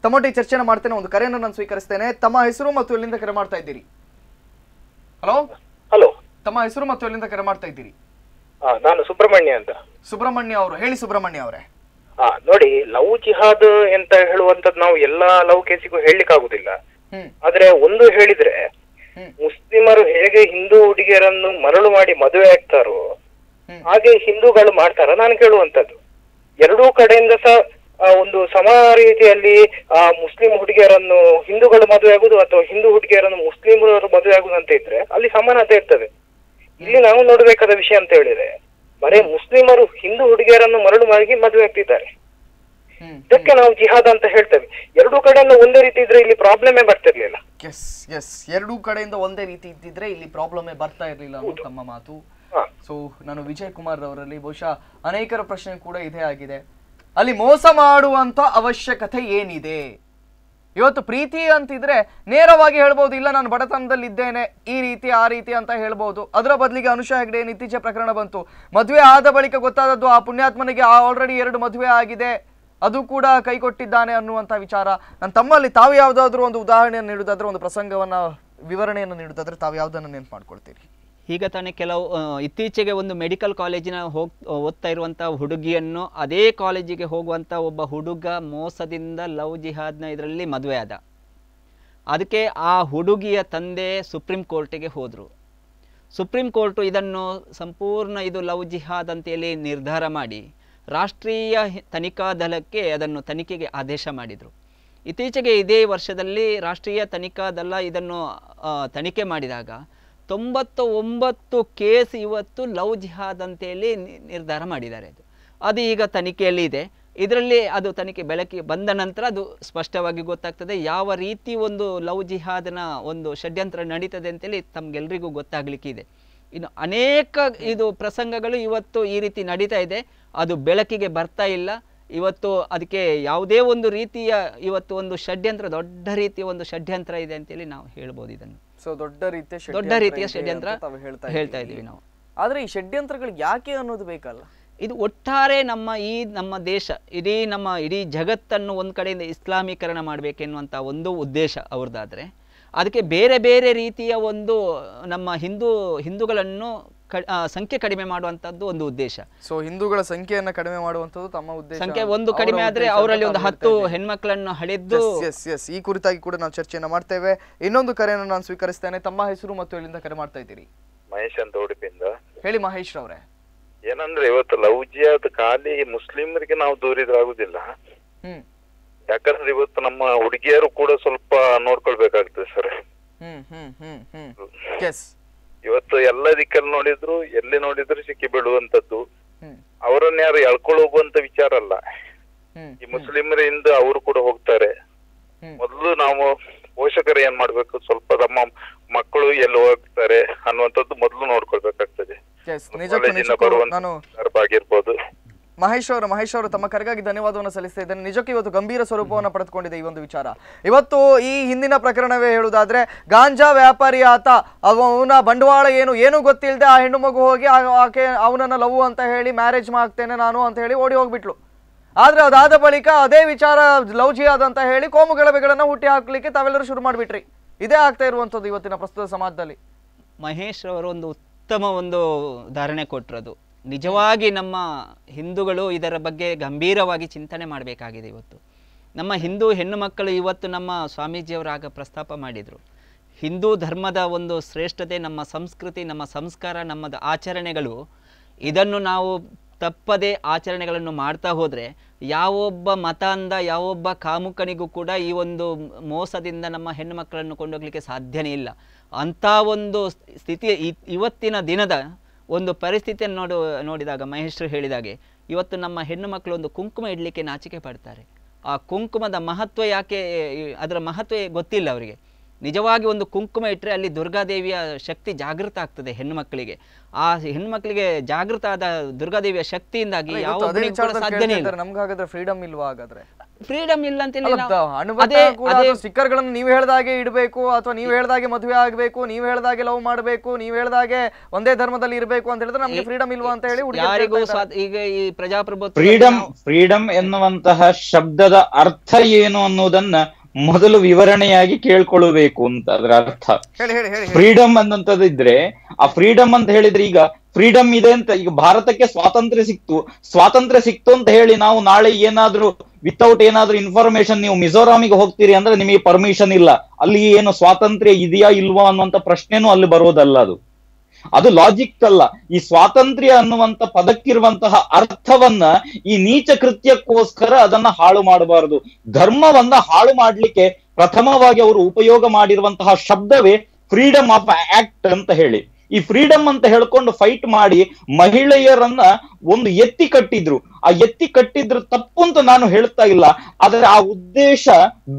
ತಮ್ಮೊಟ್ಟಿಗೆ ಚರ್ಚೆನ ಮಾಡ್ತೇನೆ. ಒಂದು ಕರೆಯನ್ನು ನಾನು ಸ್ವೀಕರಿಸ್ತೇನೆ. ತಮ್ಮ ಹೆಸರು ಮತ್ತು ಎಲ್ಲಿಂದ ಕರೆ ಮಾಡ್ತಾ ಇದ್ದೀರಿ? ಹಲೋ, ತಮ್ಮ ಹೆಸರು ಮತ್ತು ಎಲ್ಲಿಂದ ಕರೆ ಮಾಡ್ತಾ ಇದ್ದೀರಿ? ನಾನು ಸುಬ್ರಹ್ಮಣ್ಯ ಅಂತ. ಸುಬ್ರಹ್ಮಣ್ಯ ಅವರು ಹೇಳಿ. ಸುಬ್ರಹ್ಮಣ್ಯ ಅವರೇ, ನೋಡಿ, ಲವ್ ಜಿಹಾದ್ ಅಂತ ಹೇಳುವಂತದ್ದು ನಾವು ಎಲ್ಲಾ ಲವ್ ಕೇಸಿಗೂ ಹೇಳಲಿಕ್ಕೆ ಆಗುದಿಲ್ಲ. ಆದ್ರೆ ಒಂದು ಹೇಳಿದ್ರೆ, ಮುಸ್ಲಿಮರು ಹೇಗೆ ಹಿಂದೂ ಹುಡುಗಿಯರನ್ನು ಮರಳು ಮಾಡಿ ಮದುವೆ ಆಗ್ತಾರೋ ಹಾಗೆ ಹಿಂದೂಗಳು ಮಾಡ್ತಾರ ನಾನು ಕೇಳುವಂತದ್ದು. ಎರಡೂ ಕಡೆಯಿಂದ ಸಹ ಒಂದು ಸಮ ರೀತಿಯಲ್ಲಿ ಮುಸ್ಲಿಂ ಹುಡುಗಿಯರನ್ನು ಹಿಂದೂಗಳು ಮದುವೆ ಆಗುದು ಅಥವಾ ಹಿಂದೂ ಹುಡುಗಿಯರನ್ನು ಮುಸ್ಲಿಮರು ಮದುವೆ ಆಗುದು ಅಂತ ಇದ್ರೆ ಅಲ್ಲಿ ಸಮಾನತೆ ಇರ್ತದೆ. ಇಲ್ಲಿ ನಾವು ನೋಡ್ಬೇಕಾದ ವಿಷಯ ಅಂತ ಹೇಳಿದ್ರೆ, ಬರೇ ಮುಸ್ಲಿಮರು ಹಿಂದೂ ಹುಡುಗಿಯರನ್ನು ಮರಳು ಮಾಡಿ ಮದುವೆ ಆಗ್ತಿದ್ದಾರೆ. ಇದಕ್ಕೆ ನಾವು ಜಿಹಾದ್ ಅಂತ ಹೇಳ್ತೇವೆ. ಎರಡೂ ಕಡೆಯಿಂದ ಒಂದೇ ರೀತಿ ಇದ್ರೆ ಇಲ್ಲಿ ಪ್ರಾಬ್ಲಮೇ ಬರ್ತಿರ್ಲಿಲ್ಲ. ಎರಡೂ ಕಡೆಯಿಂದ ಒಂದೇ ರೀತಿ ಇದ್ದಿದ್ರೆ ಇಲ್ಲಿ ಪ್ರಾಬ್ಲಮೇ ಬರ್ತಾ ಇರ್ಲಿಲ್ಲ ಅನ್ನೋ ತಮ್ಮ ಮಾತು. ಸೊ ನಾನು ವಿಜಯ್ ಕುಮಾರ್ ಅವರಲ್ಲಿ ಬಹುಶಃ ಅನೇಕರ ಪ್ರಶ್ನೆ ಕೂಡ ಇದೇ ಆಗಿದೆ, ಅಲ್ಲಿ ಮೋಸ ಮಾಡುವಂತ ಅವಶ್ಯಕತೆ ಏನಿದೆ? ಇವತ್ತು ಪ್ರೀತಿ ಅಂತಿದ್ರೆ ನೇರವಾಗಿ ಹೇಳ್ಬೋದು, ಇಲ್ಲ ನಾನು ಬಡತನದಲ್ಲಿ ಇದ್ದೇನೆ, ಈ ರೀತಿ ಆ ರೀತಿ ಅಂತ ಹೇಳ್ಬೋದು. ಅದರ ಬದಲಿಗೆ ಅನುಷಾ ಹೆಗ್ಡೆ ಇತ್ತೀಚೆಗೆ ಪ್ರಕರಣ ಬಂತು, ಮದುವೆ ಆದ ಬಳಿಕ ಗೊತ್ತಾದದ್ದು ಆ ಪುಣ್ಯಾತ್ಮನಿಗೆ ಆಲ್ರೆಡಿ 2 ಮದುವೆ ಆಗಿದೆ, ಅದು ಕೂಡ ಕೈಕೊಟ್ಟಿದ್ದಾನೆ ಅನ್ನುವಂಥ ವಿಚಾರ. ನಾನು ತಮ್ಮಲ್ಲಿ ತಾವು ಯಾವುದಾದ್ರೂ ಒಂದು ಉದಾಹರಣೆಯನ್ನು ನೀಡುವುದಾದ್ರೆ, ಒಂದು ಪ್ರಸಂಗವನ್ನ ವಿವರಣೆಯನ್ನು ನೀಡುವುದಾದ್ರೆ ತಾವು ಯಾವುದನ್ನು ನೆನಪು ಮಾಡ್ಕೊಳ್ತೀರಿ? ಈಗ ತಾನೇ ಇತ್ತೀಚೆಗೆ ಒಂದು ಮೆಡಿಕಲ್ ಕಾಲೇಜಿನ ಓದ್ತಾ ಇರುವಂಥ ಹುಡುಗಿಯನ್ನು ಅದೇ ಕಾಲೇಜಿಗೆ ಹೋಗುವಂಥ ಒಬ್ಬ ಹುಡುಗ ಮೋಸದಿಂದ ಲವ್ ಜಿಹಾದ್ನ ಇದರಲ್ಲಿ ಮದುವೆ ಆದ. ಅದಕ್ಕೆ ಆ ಹುಡುಗಿಯ ತಂದೆ ಸುಪ್ರೀಂ ಕೋರ್ಟಿಗೆ ಹೋದರು. ಸುಪ್ರೀಂ ಕೋರ್ಟು ಇದನ್ನು ಸಂಪೂರ್ಣ ಇದು ಲವ್ ಜಿಹಾದ್ ಅಂತೇಳಿ ನಿರ್ಧಾರ ಮಾಡಿ ರಾಷ್ಟ್ರೀಯ ತನಿಖಾ ದಳಕ್ಕೆ ಅದನ್ನು ತನಿಖೆಗೆ ಆದೇಶ ಮಾಡಿದರು. ಇತ್ತೀಚೆಗೆ ಇದೇ ವರ್ಷದಲ್ಲಿ ರಾಷ್ಟ್ರೀಯ ತನಿಖಾ ದಳ ಇದನ್ನು ತನಿಖೆ ಮಾಡಿದಾಗ 99 ಕೇಸ್ ಇವತ್ತು ಲವ್ ಜಿಹಾದ್ ಅಂತೇಳಿ ನಿರ್ಧಾರ ಮಾಡಿದ್ದಾರೆ. ಅದು ಈಗ ತನಿಖೆಯಲ್ಲಿ ಇದೆ. ಇದರಲ್ಲಿ ಅದು ತನಿಖೆ ಬೆಳಕಿಗೆ ಬಂದ ನಂತರ ಅದು ಸ್ಪಷ್ಟವಾಗಿ ಗೊತ್ತಾಗ್ತದೆ ಯಾವ ರೀತಿ ಒಂದು ಲವ್ ಜಿಹಾದ್ನ ಒಂದು ಷಡ್ಯಂತ್ರ ನಡೀತದೆ ಅಂತೇಳಿ ತಮಗೆಲ್ಲರಿಗೂ ಗೊತ್ತಾಗಲಿಕ್ಕಿದೆ. ಇನ್ನು ಅನೇಕ ಇದು ಪ್ರಸಂಗಗಳು ಇವತ್ತು ಈ ರೀತಿ ನಡೀತಾ ಇದೆ, ಅದು ಬೆಳಕಿಗೆ ಬರ್ತಾ ಇಲ್ಲ. ಇವತ್ತು ಅದಕ್ಕೆ ಯಾವುದೇ ಒಂದು ರೀತಿಯ ಇವತ್ತು ಒಂದು ಷಡ್ಯಂತ್ರ, ದೊಡ್ಡ ರೀತಿಯ ಒಂದು ಷಡ್ಯಂತ್ರ ಇದೆ ಅಂತೇಳಿ ನಾವು ಹೇಳ್ಬೋದು. ಇದನ್ನು ದೊಡ್ಡ ರೀತಿಯ ಷಡ್ಯಂತ್ರ ಹೇಳ್ತಾ ಇದ್ದೀವಿ ನಾವು. ಆದ್ರೆ ಈ ಷಡ್ಯಂತ್ರಗಳು ಯಾಕೆ ಅನ್ನೋದು ಬೇಕಲ್ಲ. ಇದು ಒಟ್ಟಾರೆ ನಮ್ಮ ದೇಶ, ಇಡೀ ಜಗತ್ತನ್ನು ಒಂದು ಕಡೆಯಿಂದ ಇಸ್ಲಾಮೀಕರಣ ಮಾಡಬೇಕೆನ್ನುವಂಥ ಒಂದು ಉದ್ದೇಶ ಅವ್ರದ್ದಾದ್ರೆ, ಅದಕ್ಕೆ ಬೇರೆ ಬೇರೆ ರೀತಿಯ ಒಂದು ನಮ್ಮ ಹಿಂದೂಗಳನ್ನು ಸಂಖ್ಯೆ ಕಡಿಮೆ ಮಾಡುವಂತದ್ದು ಒಂದು ಉದ್ದೇಶ. ಸೊ ಹಿಂದೂಗಳ ಸಂಖ್ಯೆಯನ್ನು ಕಡಿಮೆ ಮಾಡುವಂತದ್ದು ತಮ್ಮ ಉದ್ದೇಶ. ಸಂಖ್ಯೆ ಒಂದು ಕಡಿಮೆ ಆದ್ರೆ ಅವರಲ್ಲಿ ಒಂದು 10 ಹೆಣ್ಮಕ್ಳನ್ನು ಹಡೆದು. ಈ ಕುರಿತಾಗಿ ಕೂಡ ನಾವು ಚರ್ಚೆಯನ್ನು ಮಾಡ್ತೇವೆ. ಇನ್ನೊಂದು ಕರೆಯನ್ನು ನಾನು ಸ್ವೀಕರಿಸ್ತೇನೆ. ತಮ್ಮ ಹೆಸರು ಮತ್ತು ಎಲ್ಲಿಂದ ಕರೆ ಮಾಡ್ತಾ ಇದ್ದೀರಿ? ಮಹೇಶ್ ಅಂತ ಉಡುಪಿಯಿಂದ. ಹೇಳಿ ಮಹೇಶ್ ಅವರೇ. ಏನಂದ್ರೆ ಇವತ್ತು ಲವ್ ಜಿಹಾದ್ ಖಾಲಿ ಮುಸ್ಲಿಮರಿಗೆ ನಾವು ದೂರಿದ್ರಾಗುದಿಲ್ಲ. ಯಾಕಂದ್ರೆ ಇವತ್ತು ನಮ್ಮ ಹುಡುಗಿಯರು ಕೂಡ ಸ್ವಲ್ಪ ನೋಡ್ಕೊಳ್ಬೇಕಾಗ್ತದೆ ಸರ್. ಇವತ್ತು ಎಲ್ಲ ದಿಕ್ಕಲ್ಲಿ ನೋಡಿದ್ರು, ಎಲ್ಲಿ ನೋಡಿದ್ರು ಸಿಕ್ಕಿ ಬೀಳುವಂತದ್ದು. ಅವರನ್ನ ಯಾರು ಎಳ್ಕೊಂಡು ಹೋಗುವಂತ ವಿಚಾರ ಅಲ್ಲ. ಈ ಮುಸ್ಲಿಮರಿಂದ ಅವರು ಕೂಡ ಹೋಗ್ತಾರೆ. ಮೊದಲು ನಾವು ಪೋಷಕರು ಏನ್ ಮಾಡ್ಬೇಕು, ಸ್ವಲ್ಪ ನಮ್ಮ ಮಕ್ಕಳು ಎಲ್ಲಿ ಹೋಗ್ತಾರೆ ಅನ್ನುವಂಥದ್ದು ಮೊದಲು ನೋಡ್ಕೊಳ್ಬೇಕಾಗ್ತದೆ. ಆಗಿರ್ಬೋದು. ಮಹೇಶ್ ಅವರು ತಮ್ಮ ಕರೆಗಾಗಿ ಧನ್ಯವಾದವನ್ನು ಸಲ್ಲಿಸ್ತಾ ಇದ್ದೇನೆ. ನಿಜಕ್ಕೆ ಇವತ್ತು ಗಂಭೀರ ಸ್ವರೂಪವನ್ನು ಪಡೆದುಕೊಂಡಿದೆ ಈ ಒಂದು ವಿಚಾರ. ಇವತ್ತು ಈ ಹಿಂದಿನ ಪ್ರಕರಣವೇ ಹೇಳುವುದಾದ್ರೆ, ಗಾಂಜಾ ವ್ಯಾಪಾರಿ ಆತ, ಅವನ ಬಂಡವಾಳ ಏನು ಗೊತ್ತಿಲ್ಲದೆ ಆ ಹೆಣ್ಣು ಮಗು ಹೋಗಿ ಅವನನ್ನ ಲವ್ ಅಂತ ಹೇಳಿ ಮ್ಯಾರೇಜ್ ಮಾಡ್ತೇನೆ ನಾನು ಅಂತ ಹೇಳಿ ಓಡಿ ಹೋಗ್ಬಿಟ್ಲು. ಆದ್ರೆ ಅದಾದ ಬಳಿಕ ಅದೇ ವಿಚಾರ ಲವ್ ಜಿಹಾದ್ ಅಂತ ಹೇಳಿ ಕೋಮು ಗಲಭೆಗಳನ್ನ ಹುಟ್ಟಿ ಹಾಕ್ಲಿಕ್ಕೆ ತಾವೆಲ್ಲರೂ ಶುರು ಮಾಡಿಬಿಟ್ರಿ. ಇದೇ ಆಗ್ತಾ ಇರುವಂತದ್ದು ಇವತ್ತಿನ ಪ್ರಸ್ತುತ ಸಮಾಜದಲ್ಲಿ. ಮಹೇಶ್ ಅವರು ಒಂದು ಉತ್ತಮ ಒಂದು ಧಾರಣೆ ಕೊಟ್ಟರದು. ನಿಜವಾಗಿ ನಮ್ಮ ಹಿಂದೂಗಳು ಇದರ ಬಗ್ಗೆ ಗಂಭೀರವಾಗಿ ಚಿಂತನೆ ಮಾಡಬೇಕಾಗಿದೆ. ಇವತ್ತು ನಮ್ಮ ಹಿಂದೂ ಹೆಣ್ಣು ಮಕ್ಕಳು ಇವತ್ತು ನಮ್ಮ ಸ್ವಾಮೀಜಿಯವರಾಗ ಪ್ರಸ್ತಾಪ ಮಾಡಿದರು, ಹಿಂದೂ ಧರ್ಮದ ಒಂದು ಶ್ರೇಷ್ಠತೆ, ನಮ್ಮ ಸಂಸ್ಕೃತಿ, ನಮ್ಮ ಸಂಸ್ಕಾರ, ನಮ್ಮದು ಆಚರಣೆಗಳು, ಇದನ್ನು ನಾವು ತಪ್ಪದೇ ಆಚರಣೆಗಳನ್ನು ಮಾಡ್ತಾ ಹೋದರೆ ಯಾವೊಬ್ಬ ಮತಾಂಧ, ಯಾವೊಬ್ಬ ಕಾಮುಕನಿಗೂ ಕೂಡ ಈ ಒಂದು ಮೋಸದಿಂದ ನಮ್ಮ ಹೆಣ್ಣು ಮಕ್ಕಳನ್ನು ಕೊಂಡೋಗ್ಲಿಕ್ಕೆ ಸಾಧ್ಯನೇ ಇಲ್ಲ. ಅಂಥ ಒಂದು ಸ್ಥಿತಿ ಇವತ್ತಿನ ದಿನದ ಒಂದು ಪರಿಸ್ಥಿತಿಯನ್ನು ನೋಡಿದಾಗ ಮಹೇಶ್ರು ಹೇಳಿದಾಗೆ, ಇವತ್ತು ನಮ್ಮ ಹೆಣ್ಣು ಮಕ್ಕಳು ಒಂದು ಕುಂಕುಮ ಇಡಲಿಕ್ಕೆ ನಾಚಿಕೆ ಪಡ್ತಾರೆ. ಆ ಕುಂಕುಮದ ಮಹತ್ವ ಯಾಕೆ, ಅದರ ಮಹತ್ವ ಗೊತ್ತಿಲ್ಲ ಅವರಿಗೆ. ನಿಜವಾಗಿ ಒಂದು ಕುಂಕುಮ ಇಟ್ಟರೆ ಅಲ್ಲಿ ದುರ್ಗಾದೇವಿಯ ಶಕ್ತಿ ಜಾಗೃತ ಆಗ್ತದೆ ಹೆಣ್ಣು ಮಕ್ಕಳಿಗೆ. ಆ ಹೆಣ್ಣು ಮಕ್ಕಳಿಗೆ ಜಾಗೃತ ಆದ ದುರ್ಗಾದೇವಿಯ ಶಕ್ತಿಯಿಂದಾಗಿ ಯಾವ ಸಾಧ್ಯನೇ ಇಲ್ಲ. ನಮ್ಗಾಗಾದ್ರೆ ಫ್ರೀಡಮ್ ಇಲ್ವಾ? ಹಾಗಾದ್ರೆ ಫ್ರೀಡಮ್ ಇಲ್ಲ ಅಂತ ಸ್ಟಿಕ್ಕರ್ ಗಳನ್ನು ನೀವು ಹೇಳ್ದಾಗೆ ಇಡಬೇಕು, ಅಥವಾ ನೀವು ಹೇಳ್ದಾಗೆ ಮದುವೆ ಆಗ್ಬೇಕು, ನೀವು ಹೇಳ್ದಾಗೆ ಲವ್ ಮಾಡಬೇಕು, ನೀವು ಹೇಳ್ದಾಗೆ ಒಂದೇ ಧರ್ಮದಲ್ಲಿ ಇರಬೇಕು ಅಂತ ಹೇಳಿದ್ರೆ ನಮ್ಗೆ ಫ್ರೀಡಮ್ ಇಲ್ವಾ ಅಂತ ಹೇಳಿ ಯಾರಿಗೂ ಈಗ ಈ ಪ್ರಜಾಪ್ರಭುತ್ವ ಫ್ರೀಡಮ್ ಎನ್ನುವಂತಹ ಶಬ್ದದ ಅರ್ಥ ಏನು ಅನ್ನೋದನ್ನ ಮೊದಲು ವಿವರಣೆಯಾಗಿ ಕೇಳ್ಕೊಳ್ಬೇಕು ಅಂತ. ಅದರ ಅರ್ಥ ಫ್ರೀಡಮ್ ಅನ್ನುವಂಥದ್ದು ಇದ್ರೆ, ಆ ಫ್ರೀಡಮ್ ಅಂತ ಹೇಳಿದ್ರೆ ಈಗ ಫ್ರೀಡಮ್ ಇದೆ ಅಂತ. ಈಗ ಭಾರತಕ್ಕೆ ಸ್ವಾತಂತ್ರ್ಯ ಸಿಕ್ತು ಅಂತ ಹೇಳಿ ನಾವು ನಾಳೆ ಏನಾದ್ರೂ ವಿತೌಟ್ ಏನಾದ್ರೂ ಇನ್ಫಾರ್ಮೇಶನ್ ನೀವು ಮಿಜೋರಾಮಿಗೆ ಹೋಗ್ತೀರಿ ಅಂದ್ರೆ ನಿಮಗೆ ಪರ್ಮಿಷನ್ ಇಲ್ಲ, ಅಲ್ಲಿ ಏನು ಸ್ವಾತಂತ್ರ್ಯ ಇದೆಯಾ ಇಲ್ವಾ ಅನ್ನುವಂತ ಪ್ರಶ್ನೆನೂ ಅಲ್ಲಿ ಬರೋದಲ್ಲ. ಅದು ಲಾಜಿಕ್ ಅಲ್ಲ. ಈ ಸ್ವಾತಂತ್ರ್ಯ ಅನ್ನುವಂತ ಪದಕ್ಕಿರುವಂತಹ ಅರ್ಥವನ್ನ ಈ ನೀಚ ಕೃತ್ಯಕ್ಕೋಸ್ಕರ ಅದನ್ನ ಹಾಳು ಮಾಡಬಾರದು. ಧರ್ಮವನ್ನ ಹಾಳು ಮಾಡ್ಲಿಕ್ಕೆ ಪ್ರಥಮವಾಗಿ ಅವರು ಉಪಯೋಗ ಮಾಡಿರುವಂತಹ ಶಬ್ದವೇ ಫ್ರೀಡಮ್ ಆಫ್ ಆಕ್ಟ್ ಅಂತ ಹೇಳಿ. ಈ ಫ್ರೀಡಮ್ ಅಂತ ಹೇಳ್ಕೊಂಡು ಫೈಟ್ ಮಾಡಿ ಮಹಿಳೆಯರನ್ನ ಒಂದು ಎತ್ತಿ ಕಟ್ಟಿದ್ರು. ಆ ಎತ್ತಿ ಕಟ್ಟಿದ್ರು ತಪ್ಪು ಅಂತ ನಾನು ಹೇಳ್ತಾ ಇಲ್ಲ, ಆದ್ರೆ ಆ ಉದ್ದೇಶ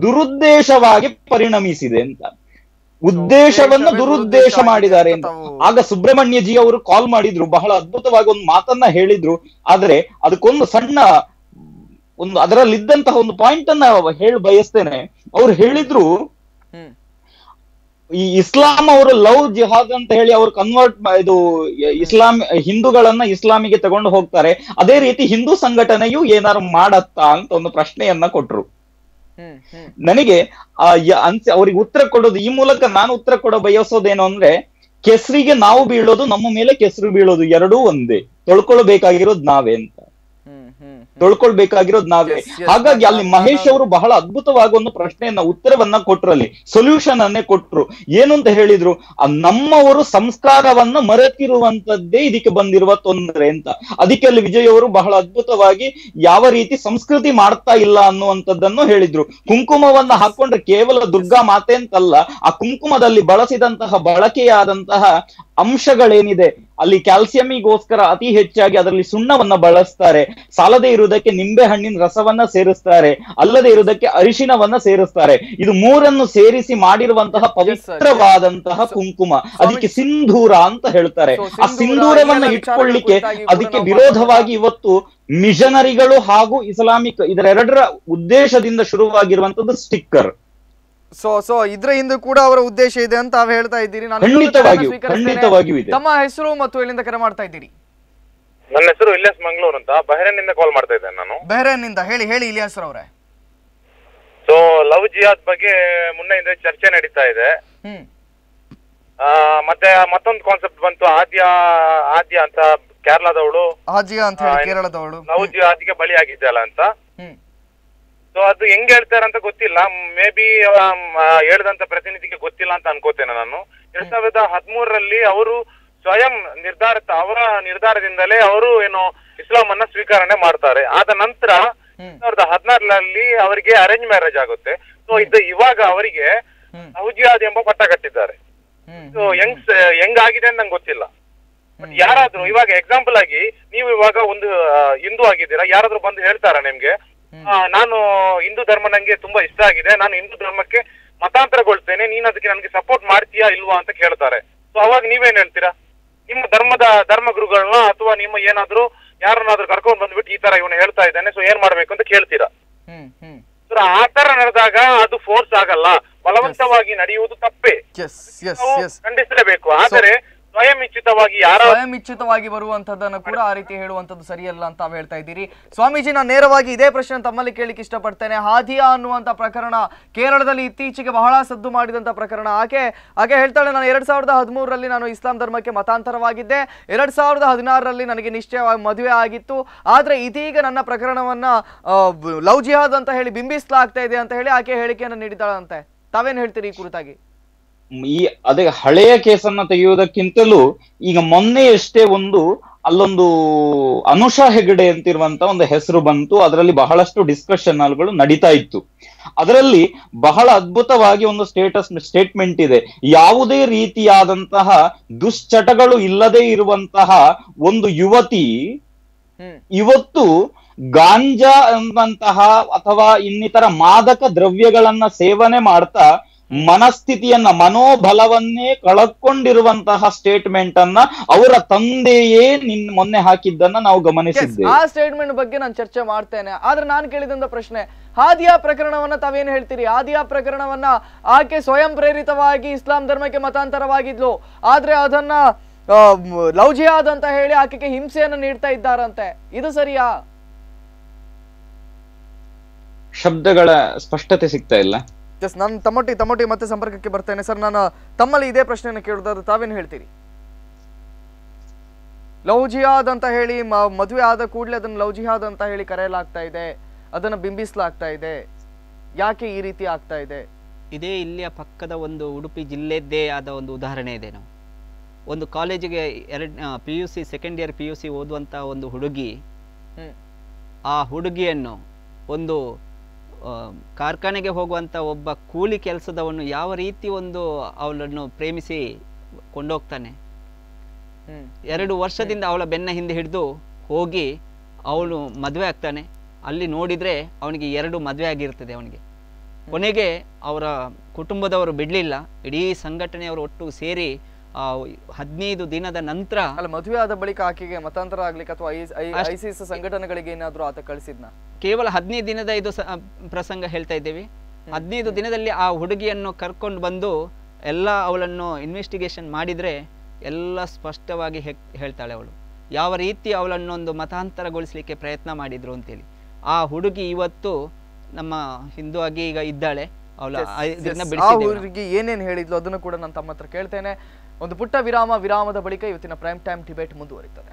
ದುರುದ್ದೇಶವಾಗಿ ಪರಿಣಮಿಸಿದೆ ಅಂತ. ಉದ್ದೇಶವನ್ನು ದುರುದ್ದೇಶ ಮಾಡಿದ್ದಾರೆ ಅಂತ. ಆಗ ಸುಬ್ರಹ್ಮಣ್ಯಜಿ ಅವರು ಕಾಲ್ ಮಾಡಿದ್ರು, ಬಹಳ ಅದ್ಭುತವಾಗಿ ಒಂದು ಮಾತನ್ನ ಹೇಳಿದ್ರು. ಆದ್ರೆ ಅದಕ್ಕೊಂದು ಸಣ್ಣ ಅದರಲ್ಲಿದ್ದಂತಹ ಒಂದು ಪಾಯಿಂಟ್ ಅನ್ನ ಹೇಳಿ ಬಯಸ್ತೇನೆ. ಅವ್ರು ಹೇಳಿದ್ರು, ಈ ಇಸ್ಲಾಂ ಅವರು ಲವ್ ಜಿಹಾದ್ ಅಂತ ಹೇಳಿ ಅವರು ಹಿಂದೂಗಳನ್ನ ಇಸ್ಲಾಮಿಗೆ ತಗೊಂಡು ಹೋಗ್ತಾರೆ, ಅದೇ ರೀತಿ ಹಿಂದೂ ಸಂಘಟನೆಯು ಏನಾರು ಮಾಡತ್ತಾ ಅಂತ ಒಂದು ಪ್ರಶ್ನೆಯನ್ನ ಕೊಟ್ರು. ನನಗೆ ಅವ್ರಿಗೆ ಉತ್ತರ ಕೊಡೋದು ಈ ಮೂಲಕ ನಾನು ಉತ್ತರ ಕೊಡೋ ಬಯಸೋದೇನು ಅಂದ್ರೆ, ಕೆಸರಿಗೆ ನಾವು ಬೀಳೋದು, ನಮ್ಮ ಮೇಲೆ ಕೆಸರು ಬೀಳೋದು ಎರಡೂ ಒಂದೇ. ತೊಳ್ಕೊಳ್ಬೇಕಾಗಿರೋದು ನಾವೇ ಅಂತ, ತೊಳ್ಕೊಳ್ಬೇಕಾಗಿರೋದು ನಾವೇ. ಹಾಗಾಗಿ ಅಲ್ಲಿ ಮಹೇಶ್ ಅವರು ಬಹಳ ಅದ್ಭುತವಾಗಿ ಒಂದು ಪ್ರಶ್ನೆಯನ್ನ ಉತ್ತರವನ್ನ ಕೊಟ್ರು, ಅಲ್ಲಿ ಸೊಲ್ಯೂಷನ್ ಅನ್ನೇ ಕೊಟ್ರು. ಏನು ಅಂತ ಹೇಳಿದ್ರು, ನಮ್ಮವರು ಸಂಸ್ಕಾರವನ್ನ ಮರೆತಿರುವಂತದ್ದೇ ಇದಕ್ಕೆ ಬಂದಿರುವ ತೊಂದರೆ ಅಂತ. ಅದಕ್ಕೆ ಅಲ್ಲಿ ವಿಜಯ್ ಅವರು ಬಹಳ ಅದ್ಭುತವಾಗಿ ಯಾವ ರೀತಿ ಸಂಸ್ಕೃತಿ ಮಾಡ್ತಾ ಇಲ್ಲ ಅನ್ನುವಂಥದ್ದನ್ನು ಹೇಳಿದ್ರು. ಕುಂಕುಮವನ್ನ ಹಾಕೊಂಡ್ರೆ ಕೇವಲ ದುರ್ಗಾ ಮಾತೆ ಅಂತಲ್ಲ, ಆ ಕುಂಕುಮದಲ್ಲಿ ಬಳಕೆಯಾದಂತಹ ಅಂಶಗಳೇನಿದೆ, ಅಲ್ಲಿ ಕ್ಯಾಲ್ಸಿಯಮಿಗೋಸ್ಕರ ಅತಿ ಹೆಚ್ಚಾಗಿ ಅದರಲ್ಲಿ ಸುಣ್ಣವನ್ನ ಬಳಸ್ತಾರೆ, ಸಾಲದೇ ಇರುವುದಕ್ಕೆ ನಿಂಬೆ ಹಣ್ಣಿನ ರಸವನ್ನ ಸೇರಿಸ್ತಾರೆ, ಅಲ್ಲದೆ ಇರುವುದಕ್ಕೆ ಅರಿಶಿನವನ್ನ ಸೇರಿಸ್ತಾರೆ. ಇದು ಮೂರನ್ನು ಸೇರಿಸಿ ಮಾಡಿರುವಂತಹ ಪವಿತ್ರವಾದಂತಹ ಕುಂಕುಮ, ಅದಕ್ಕೆ ಸಿಂಧೂರ ಅಂತ ಹೇಳ್ತಾರೆ. ಆ ಸಿಂಧೂರವನ್ನ ಇಟ್ಕೊಳ್ಳಿಕ್ಕೆ ಅದಕ್ಕೆ ವಿರೋಧವಾಗಿ ಇವತ್ತು ಮಿಷನರಿಗಳು ಹಾಗೂ ಇಸ್ಲಾಮಿಕ್ ಇದರೆರಡರ ಉದ್ದೇಶದಿಂದ ಶುರುವಾಗಿರುವಂತದ್ದು ಸ್ಟಿಕ್ಕರ್. ಸೊ ಇದ್ರ ಹಿಂದೆ ಕೂಡ ಅವರ ಉದ್ದೇಶ ಇದೆ ಅಂತ ತಾವು ಹೇಳ್ತಾ ಇದ್ದೀರಿ. ಖಂಡಿತವಾಗಿಯೂ ಇದೆ. ತಮ್ಮ ಹೆಸರು ಮತ್ತು ಎಲ್ಲಿಂದ ಕರೆ ಮಾಡ್ತಾ ಇದ್ದೀರಿ? ನನ್ನ ಹೆಸರು ಇಲಿಯಾಸ್ ಮಂಗಳೂರು ಅಂತ, ಬಹರೇನ್ ನಿಂದ ಕಾಲ್ ಮಾಡ್ತಾ ಇದ್ದೇನೆ ನಾನು. ಬಹರೇನ್ ನಿಂದ ಹೇಳಿ ಇಲಿಯಾಸ್ ಅವರೇ. ಸೊ ಲವ್ ಜಿಹಾದ್ ಬಗ್ಗೆ ಮುನ್ನೆಯಿಂದ ಚರ್ಚೆ ನಡೀತಾ ಇದೆ. ಮತ್ತೆ ಮತ್ತೊಂದು ಕಾನ್ಸೆಪ್ಟ್ ಬಂತು, ಆದ್ಯ ಅಂತ ಕೇರಳದವಳು, ಕೇರಳದವಳು ಲವ್ ಜಿಹಾದ್ಗೆ ಬಲಿ ಆಗಿದ್ದಲ್ಲ ಅಂತ. ಸೊ ಅದು ಹೆಂಗ್ ಹೇಳ್ತಾರೆ ಅಂತ ಗೊತ್ತಿಲ್ಲ, ಮೇ ಬಿ ಹೇಳ್ದಂತ ಪ್ರತಿನಿಧಿಗೆ ಗೊತ್ತಿಲ್ಲ ಅಂತ ಅನ್ಕೋತೇನೆ ನಾನು. 2013 ಅವರು ಸ್ವಯಂ ಅವರ ನಿರ್ಧಾರದಿಂದಲೇ ಅವರು ಏನು ಇಸ್ಲಾಂ ಅನ್ನ ಸ್ವೀಕರಣೆ ಮಾಡ್ತಾರೆ. ಆದ ನಂತರ 2016 ಅವರಿಗೆ ಅರೇಂಜ್ ಮ್ಯಾರೇಜ್ ಆಗುತ್ತೆ. ಸೊ ಇವಾಗ ಅವರಿಗೆ ಲವ್ ಜಿಹಾದ್ ಎಂಬ ಪಟ್ಟ ಕಟ್ಟಿದ್ದಾರೆ. ಸೊ ಹೆಂಗಾಗಿದೆ ಅಂತ ನಂಗೆ ಗೊತ್ತಿಲ್ಲ. ಬಟ್ ಯಾರಾದ್ರೂ ಇವಾಗ ಎಕ್ಸಾಂಪಲ್ ಆಗಿ ನೀವು ಇವಾಗ ಒಂದು ಹಿಂದೂ ಆಗಿದ್ದೀರಾ, ಯಾರಾದ್ರೂ ಬಂದು ಹೇಳ್ತಾರ ನಿಮ್ಗೆ, ನಾನು ಹಿಂದೂ ಧರ್ಮ ನಂಗೆ ತುಂಬಾ ಇಷ್ಟ ಆಗಿದೆ, ನಾನು ಹಿಂದೂ ಧರ್ಮಕ್ಕೆ ಮತಾಂತರಗೊಳ್ತೇನೆ, ನೀನ್ ಅದಕ್ಕೆ ನನ್ಗೆ ಸಪೋರ್ಟ್ ಮಾಡ್ತೀಯಾ ಇಲ್ವಾ ಅಂತ ಕೇಳ್ತಾರೆ. ಸೊ ಅವಾಗ ನೀವೇನ್ ಹೇಳ್ತೀರಾ? ನಿಮ್ಮ ಧರ್ಮ ಗುರುಗಳನ್ನ ಅಥವಾ ನಿಮ್ಮ ಏನಾದ್ರು ಯಾರನ್ನಾದ್ರೂ ಕರ್ಕೊಂಡ್ ಬಂದ್ಬಿಟ್ಟು ಈ ತರ ಇವನು ಹೇಳ್ತಾ ಇದ್ದಾನೆ, ಸೊ ಏನ್ ಮಾಡ್ಬೇಕು ಅಂತ ಕೇಳ್ತೀರಾ? ಸೊ ಆ ತರ ನಡೆದಾಗ ಅದು ಫೋರ್ಸ್ ಆಗಲ್ಲ, ಬಲವಂತವಾಗಿ ನಡೆಯುವುದು ತಪ್ಪೇ, ಖಂಡಿಸಲೇಬೇಕು. ಆದರೆ ಸ್ವಯಂ ಇಚ್ಛಿತವಾಗಿ ಬರುವಂತದ್ದನ್ನು ಕೂಡ ಆ ರೀತಿ ಹೇಳುವಂತದ್ದು ಸರಿಯಲ್ಲ ಅಂತ ತಾವು ಹೇಳ್ತಾ ಇದ್ದೀರಿ. ಸ್ವಾಮೀಜಿ, ನಾನು ನೇರವಾಗಿ ಇದೇ ಪ್ರಶ್ನೆ ತಮ್ಮಲ್ಲಿ ಕೇಳಲಿಕ್ಕೆ ಇಷ್ಟಪಡ್ತೇನೆ. ಹಾದಿಯಾ ಅನ್ನುವಂತ ಪ್ರಕರಣ ಕೇರಳದಲ್ಲಿ ಇತ್ತೀಚೆಗೆ ಬಹಳ ಸದ್ದು ಮಾಡಿದಂತ ಪ್ರಕರಣ. ಆಕೆ ಹೇಳ್ತಾಳೆ, ನಾನು 2013 ನಾನು ಇಸ್ಲಾಂ ಧರ್ಮಕ್ಕೆ ಮತಾಂತರವಾಗಿದ್ದೆ, 2016 ನನಗೆ ನಿಶ್ಚಯವಾಗಿ ಮದುವೆ ಆಗಿತ್ತು, ಆದ್ರೆ ಇದೀಗ ನನ್ನ ಪ್ರಕರಣವನ್ನ ಲವ್ ಜಿಹಾದ್ ಅಂತ ಹೇಳಿ ಬಿಂಬಿಸಲಾಗ್ತಾ ಇದೆ ಅಂತ ಹೇಳಿ ಆಕೆ ಹೇಳಿಕೆಯನ್ನು ನೀಡಿದ್ದಾಳಂತೆ. ತಾವೇನ್ ಹೇಳ್ತೀರಿ ಈ ಕುರಿತಾಗಿ? ಅದೇ ಹಳೆಯ ಕೇಸನ್ನ ತೆಗೆಯುವುದಕ್ಕಿಂತಲೂ ಈಗ ಮೊನ್ನೆಯಷ್ಟೇ ಅಲ್ಲೊಂದು ಅನುಷಾ ಹೆಗಡೆ ಅಂತಿರುವಂತ ಒಂದು ಹೆಸರು ಬಂತು. ಅದರಲ್ಲಿ ಬಹಳಷ್ಟು ಡಿಸ್ಕಷನ್ಗಳು ನಡೀತಾ ಇತ್ತು. ಅದರಲ್ಲಿ ಬಹಳ ಅದ್ಭುತವಾಗಿ ಒಂದು ಸ್ಟೇಟ್ಮೆಂಟ್ ಇದೆ. ಯಾವುದೇ ರೀತಿಯಾದಂತಹ ದುಶ್ಚಟಗಳು ಇಲ್ಲದೆ ಇರುವಂತಹ ಒಂದು ಯುವತಿ ಇವತ್ತು ಗಾಂಜಾ ಎಂಬಂತಹ ಅಥವಾ ಇನ್ನಿತರ ಮಾದಕ ದ್ರವ್ಯಗಳನ್ನ ಸೇವನೆ ಮಾಡ್ತಾ ಮನಸ್ಥಿತಿಯನ್ನ ಮನೋಬಲವನ್ನೇ ಕಳಕೊಂಡಿರುವಂತಹ ಸ್ಟೇಟ್ಮೆಂಟ್ ಅನ್ನ ಅವರ ತಂದೆಯೇ ಮೊನ್ನೆ ಹಾಕಿದ್ದನ್ನ ನಾವು ಗಮನಿಸಿದ್ದೇವೆ. ಆ ಸ್ಟೇಟ್ಮೆಂಟ್ ಬಗ್ಗೆ ನಾನು ಚರ್ಚೆ ಮಾಡ್ತೇನೆ. ಆದ್ರೆ ನಾನು ಕೇಳಿದಂತ ಪ್ರಶ್ನೆ, ಹಾದಿಯಾ ಪ್ರಕರಣವನ್ನ ತಾವೇನು ಹೇಳ್ತೀರಿ? ಹಾದಿಯಾ ಪ್ರಕರಣವನ್ನ ಆಕೆ ಸ್ವಯಂ ಪ್ರೇರಿತವಾಗಿ ಇಸ್ಲಾಂ ಧರ್ಮಕ್ಕೆ ಮತಾಂತರವಾಗಿದ್ಲು, ಆದ್ರೆ ಅದನ್ನ ಲವ್ ಜಿಹಾದ್ ಅಂತ ಹೇಳಿ ಆಕೆಗೆ ಹಿಂಸೆಯನ್ನು ನೀಡ್ತಾ ಇದ್ದಾರಂತೆ, ಇದು ಸರಿಯಾ? ಶಬ್ದಗಳ ಸ್ಪಷ್ಟತೆ ಸಿಗ್ತಾ ಇಲ್ಲ. ನಾನು ತಮ್ಮೊಟ್ಟಿ ಮತ್ತೆ ಸಂಪರ್ಕಕ್ಕೆ ಬರ್ತೇನೆ ಸರ್. ನಾನು ತಮ್ಮಲ್ಲಿ ಇದೇ ಪ್ರಶ್ನೆಯನ್ನು ಕೇಳುವುದಾದ್ರೆ ತಾವೇನು ಹೇಳ್ತೀರಿ? ಲವ್ ಜಿಹಾದ್ ಅಂತ ಹೇಳಿ ಮದುವೆ ಆದ ಕೂಡಲೇ ಅದನ್ನ ಲವ್ ಜಿಹಾದ್ ಅಂತ ಹೇಳಿ ಕರೆಯಲಾಗ್ತಾ ಇದೆ, ಅದನ್ನ ಬಿಂಬಿಸಲಾಗ್ತಾ ಇದೆ. ಯಾಕೆ ಈ ರೀತಿ ಆಗ್ತಾ ಇದೆ? ಇದೇ ಇಲ್ಲಿಯ ಪಕ್ಕದ ಒಂದು ಉಡುಪಿ ಜಿಲ್ಲೆದ್ದೇ ಆದ ಒಂದು ಉದಾಹರಣೆ ಇದೆ. ನಾವು ಒಂದು ಕಾಲೇಜಿಗೆ PUC ಸೆಕೆಂಡ್ ಇಯರ್ PUC ಓದುವಂಥ ಒಂದು ಹುಡುಗಿ, ಆ ಹುಡುಗಿಯನ್ನು ಒಂದು ಕಾರ್ಖಾನೆಗೆ ಹೋಗುವಂಥ ಒಬ್ಬ ಕೂಲಿ ಕೆಲಸದವನು ಯಾವ ರೀತಿ ಒಂದು ಅವಳನ್ನು ಪ್ರೇಮಿಸಿ ಕೊಂಡೋಗ್ತಾನೆ. 2 ವರ್ಷದಿಂದ ಅವಳ ಬೆನ್ನ ಹಿಂದೆ ಹಿಡಿದು ಹೋಗಿ ಅವನು ಮದುವೆ ಆಗ್ತಾನೆ. ಅಲ್ಲಿ ನೋಡಿದರೆ ಅವನಿಗೆ 2 ಮದುವೆ ಆಗಿರ್ತದೆ. ಅವನಿಗೆ ಕೊನೆಗೆ ಅವರ ಕುಟುಂಬದವರು ಬಿಡಲಿಲ್ಲ, ಇಡೀ ಸಂಘಟನೆಯವರು ಒಟ್ಟು ಸೇರಿ 15 ದಿನದ ನಂತರ ಅಲ್ಲ, ಮದುವೆ ಆದ ಬಳಿಕ ಆಕೆಗೆ ಮತಾಂತರ ಆಗ್ಲಿಕ್ಕೆ ಅಥವಾ ISIS ಸಂಘಟನೆಗಳಿಗೆ ಏನಾದರೂ ಆತ ಕಳಿಸಿದ್ನ? ಕೇವಲ 15 ದಿನದ ಇದು ಪ್ರಸಂಗ ಹೇಳ್ತಾ ಇದ್ದೇವೆ. 15 ದಿನದಲ್ಲಿ ಆ ಹುಡುಗಿಯನ್ನು ಕರ್ಕೊಂಡು ಬಂದು ಎಲ್ಲ ಅವಳನ್ನು ಇನ್ವೆಸ್ಟಿಗೇಷನ್ ಮಾಡಿದರೆ ಎಲ್ಲ ಸ್ಪಷ್ಟವಾಗಿ ಹೇಳ್ತಾಳೆ ಅವಳು ಯಾವ ರೀತಿ ಅವಳನ್ನೊಂದು ಮತಾಂತರಗೊಳಿಸಲಿಕ್ಕೆ ಪ್ರಯತ್ನ ಮಾಡಿದ್ರು ಅಂತೇಳಿ. ಆ ಹುಡುಗಿ ಇವತ್ತು ನಮ್ಮ ಹಿಂದೂ ಆಗಿ ಈಗ ಇದ್ದಾಳೆ. ಹುಡುಗಿ ಏನೇನು ಹೇಳಿದ್ಲು ಅದನ್ನು ಕೂಡ ನಾನು ತಮ್ಮ ಹತ್ರ ಕೇಳ್ತೇನೆ. ಒಂದು ಪುಟ್ಟ ವಿರಾಮದ ಬಳಿಕ ಇವತ್ತಿನ ಪ್ರೈಮ್ ಟೈಮ್ ಡಿಬೇಟ್ ಮುಂದುವರಿಯುತ್ತದೆ.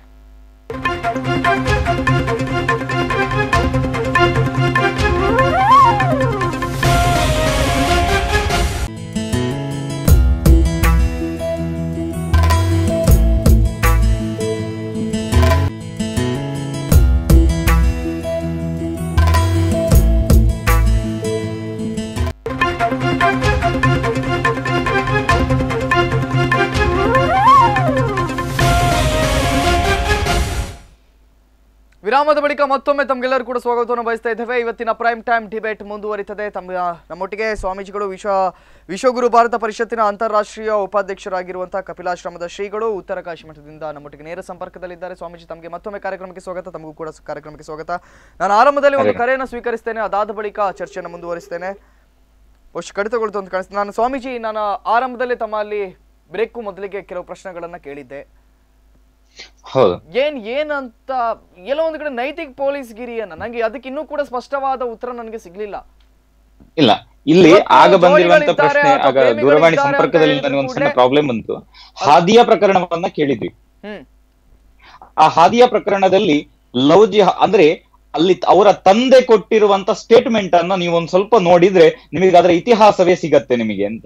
ವಿರಾಮದ ಬಳಿಕ ಮತ್ತೊಮ್ಮೆ ತಮಗೆಲ್ಲರೂ ಕೂಡ ಸ್ವಾಗತವನ್ನು ಬಯಸ್ತಾ ಇದ್ದೇವೆ. ಇವತ್ತಿನ ಪ್ರೈಮ್ ಟೈಮ್ ಡಿಬೇಟ್ ಮುಂದುವರಿತದೆ. ನಮ್ಮೊಟ್ಟಿಗೆ ಸ್ವಾಮೀಜಿಗಳು ವಿಶ್ವಗುರು ಭಾರತ ಪರಿಷತ್ತಿನ ಅಂತಾರಾಷ್ಟ್ರೀಯ ಉಪಾಧ್ಯಕ್ಷರಾಗಿರುವಂತಹ ಕಪಿಲಾಶ್ರಮದ ಶ್ರೀಗಳು ಉತ್ತರ ಕಾಶಿ ಮಠದಿಂದ ನಮ್ಮೊಟ್ಟಿಗೆ ನೇರ ಸಂಪರ್ಕದಲ್ಲಿದ್ದಾರೆ. ಸ್ವಾಮೀಜಿ, ತಮಗೆ ಮತ್ತೊಮ್ಮೆ ಕಾರ್ಯಕ್ರಮಕ್ಕೆ ಸ್ವಾಗತ. ತಮಗೂ ಕೂಡ ಕಾರ್ಯಕ್ರಮಕ್ಕೆ ಸ್ವಾಗತ. ನಾನು ಆರಂಭದಲ್ಲಿ ಒಂದು ಕರೆಯನ್ನು ಸ್ವೀಕರಿಸ್ತೇನೆ, ಅದಾದ ಬಳಿಕ ಚರ್ಚೆಯನ್ನು ಮುಂದುವರಿಸ್ತೇನೆ. ಕಡಿತಗೊಳ್ತು ಅಂತ ಕಾಣಿಸ್ತೇನೆ. ನಾನು ಸ್ವಾಮೀಜಿ, ನಾನು ಆರಂಭದಲ್ಲಿ ತಮ್ಮಲ್ಲಿ ಬ್ರೇಕು ಮೊದಲಿಗೆ ಕೆಲವು ಪ್ರಶ್ನೆಗಳನ್ನ ಕೇಳಿದ್ದೆ. ಏನಂತ ಎಲ್ಲೋ ಒಂದು ಕಡೆ ನೈತಿಕ ಪೊಲೀಸ್ಗಿರಿಯನ್ನ ನಂಗೆ ಅದಕ್ಕೆ ಇನ್ನೂ ಕೂಡ ಸ್ಪಷ್ಟವಾದ ಉತ್ತರ ನನಗೆ ಸಿಗ್ಲಿಲ್ಲ. ಇಲ್ಲ, ಇಲ್ಲಿ ಆಗ ಬಂದಿರುವಂತ ಪ್ರಶ್ನೆ, ಆಗ ದೂರವಾಣಿ ಸಂಪರ್ಕದಲ್ಲಿ ಒಂದು ಸಣ್ಣ ಪ್ರಾಬ್ಲಮ್ ಬಂತು. ಹಾದಿಯಾ ಪ್ರಕರಣವನ್ನ ಕೇಳಿದ್ವಿ. ಆ ಹಾದಿಯಾ ಪ್ರಕರಣದಲ್ಲಿ ಲವ್ ಜಿಹಾದ್ ಅಂದ್ರೆ ಅಲ್ಲಿ ಅವರ ತಂದೆ ಕೊಟ್ಟಿರುವಂತ ಸ್ಟೇಟ್ಮೆಂಟ್ ಅನ್ನ ನೀವು ಒಂದ್ ಸ್ವಲ್ಪ ನೋಡಿದ್ರೆ ನಿಮಗೆ ಅದರ ಇತಿಹಾಸವೇ ಸಿಗತ್ತೆ ನಿಮಗೆ ಅಂತ.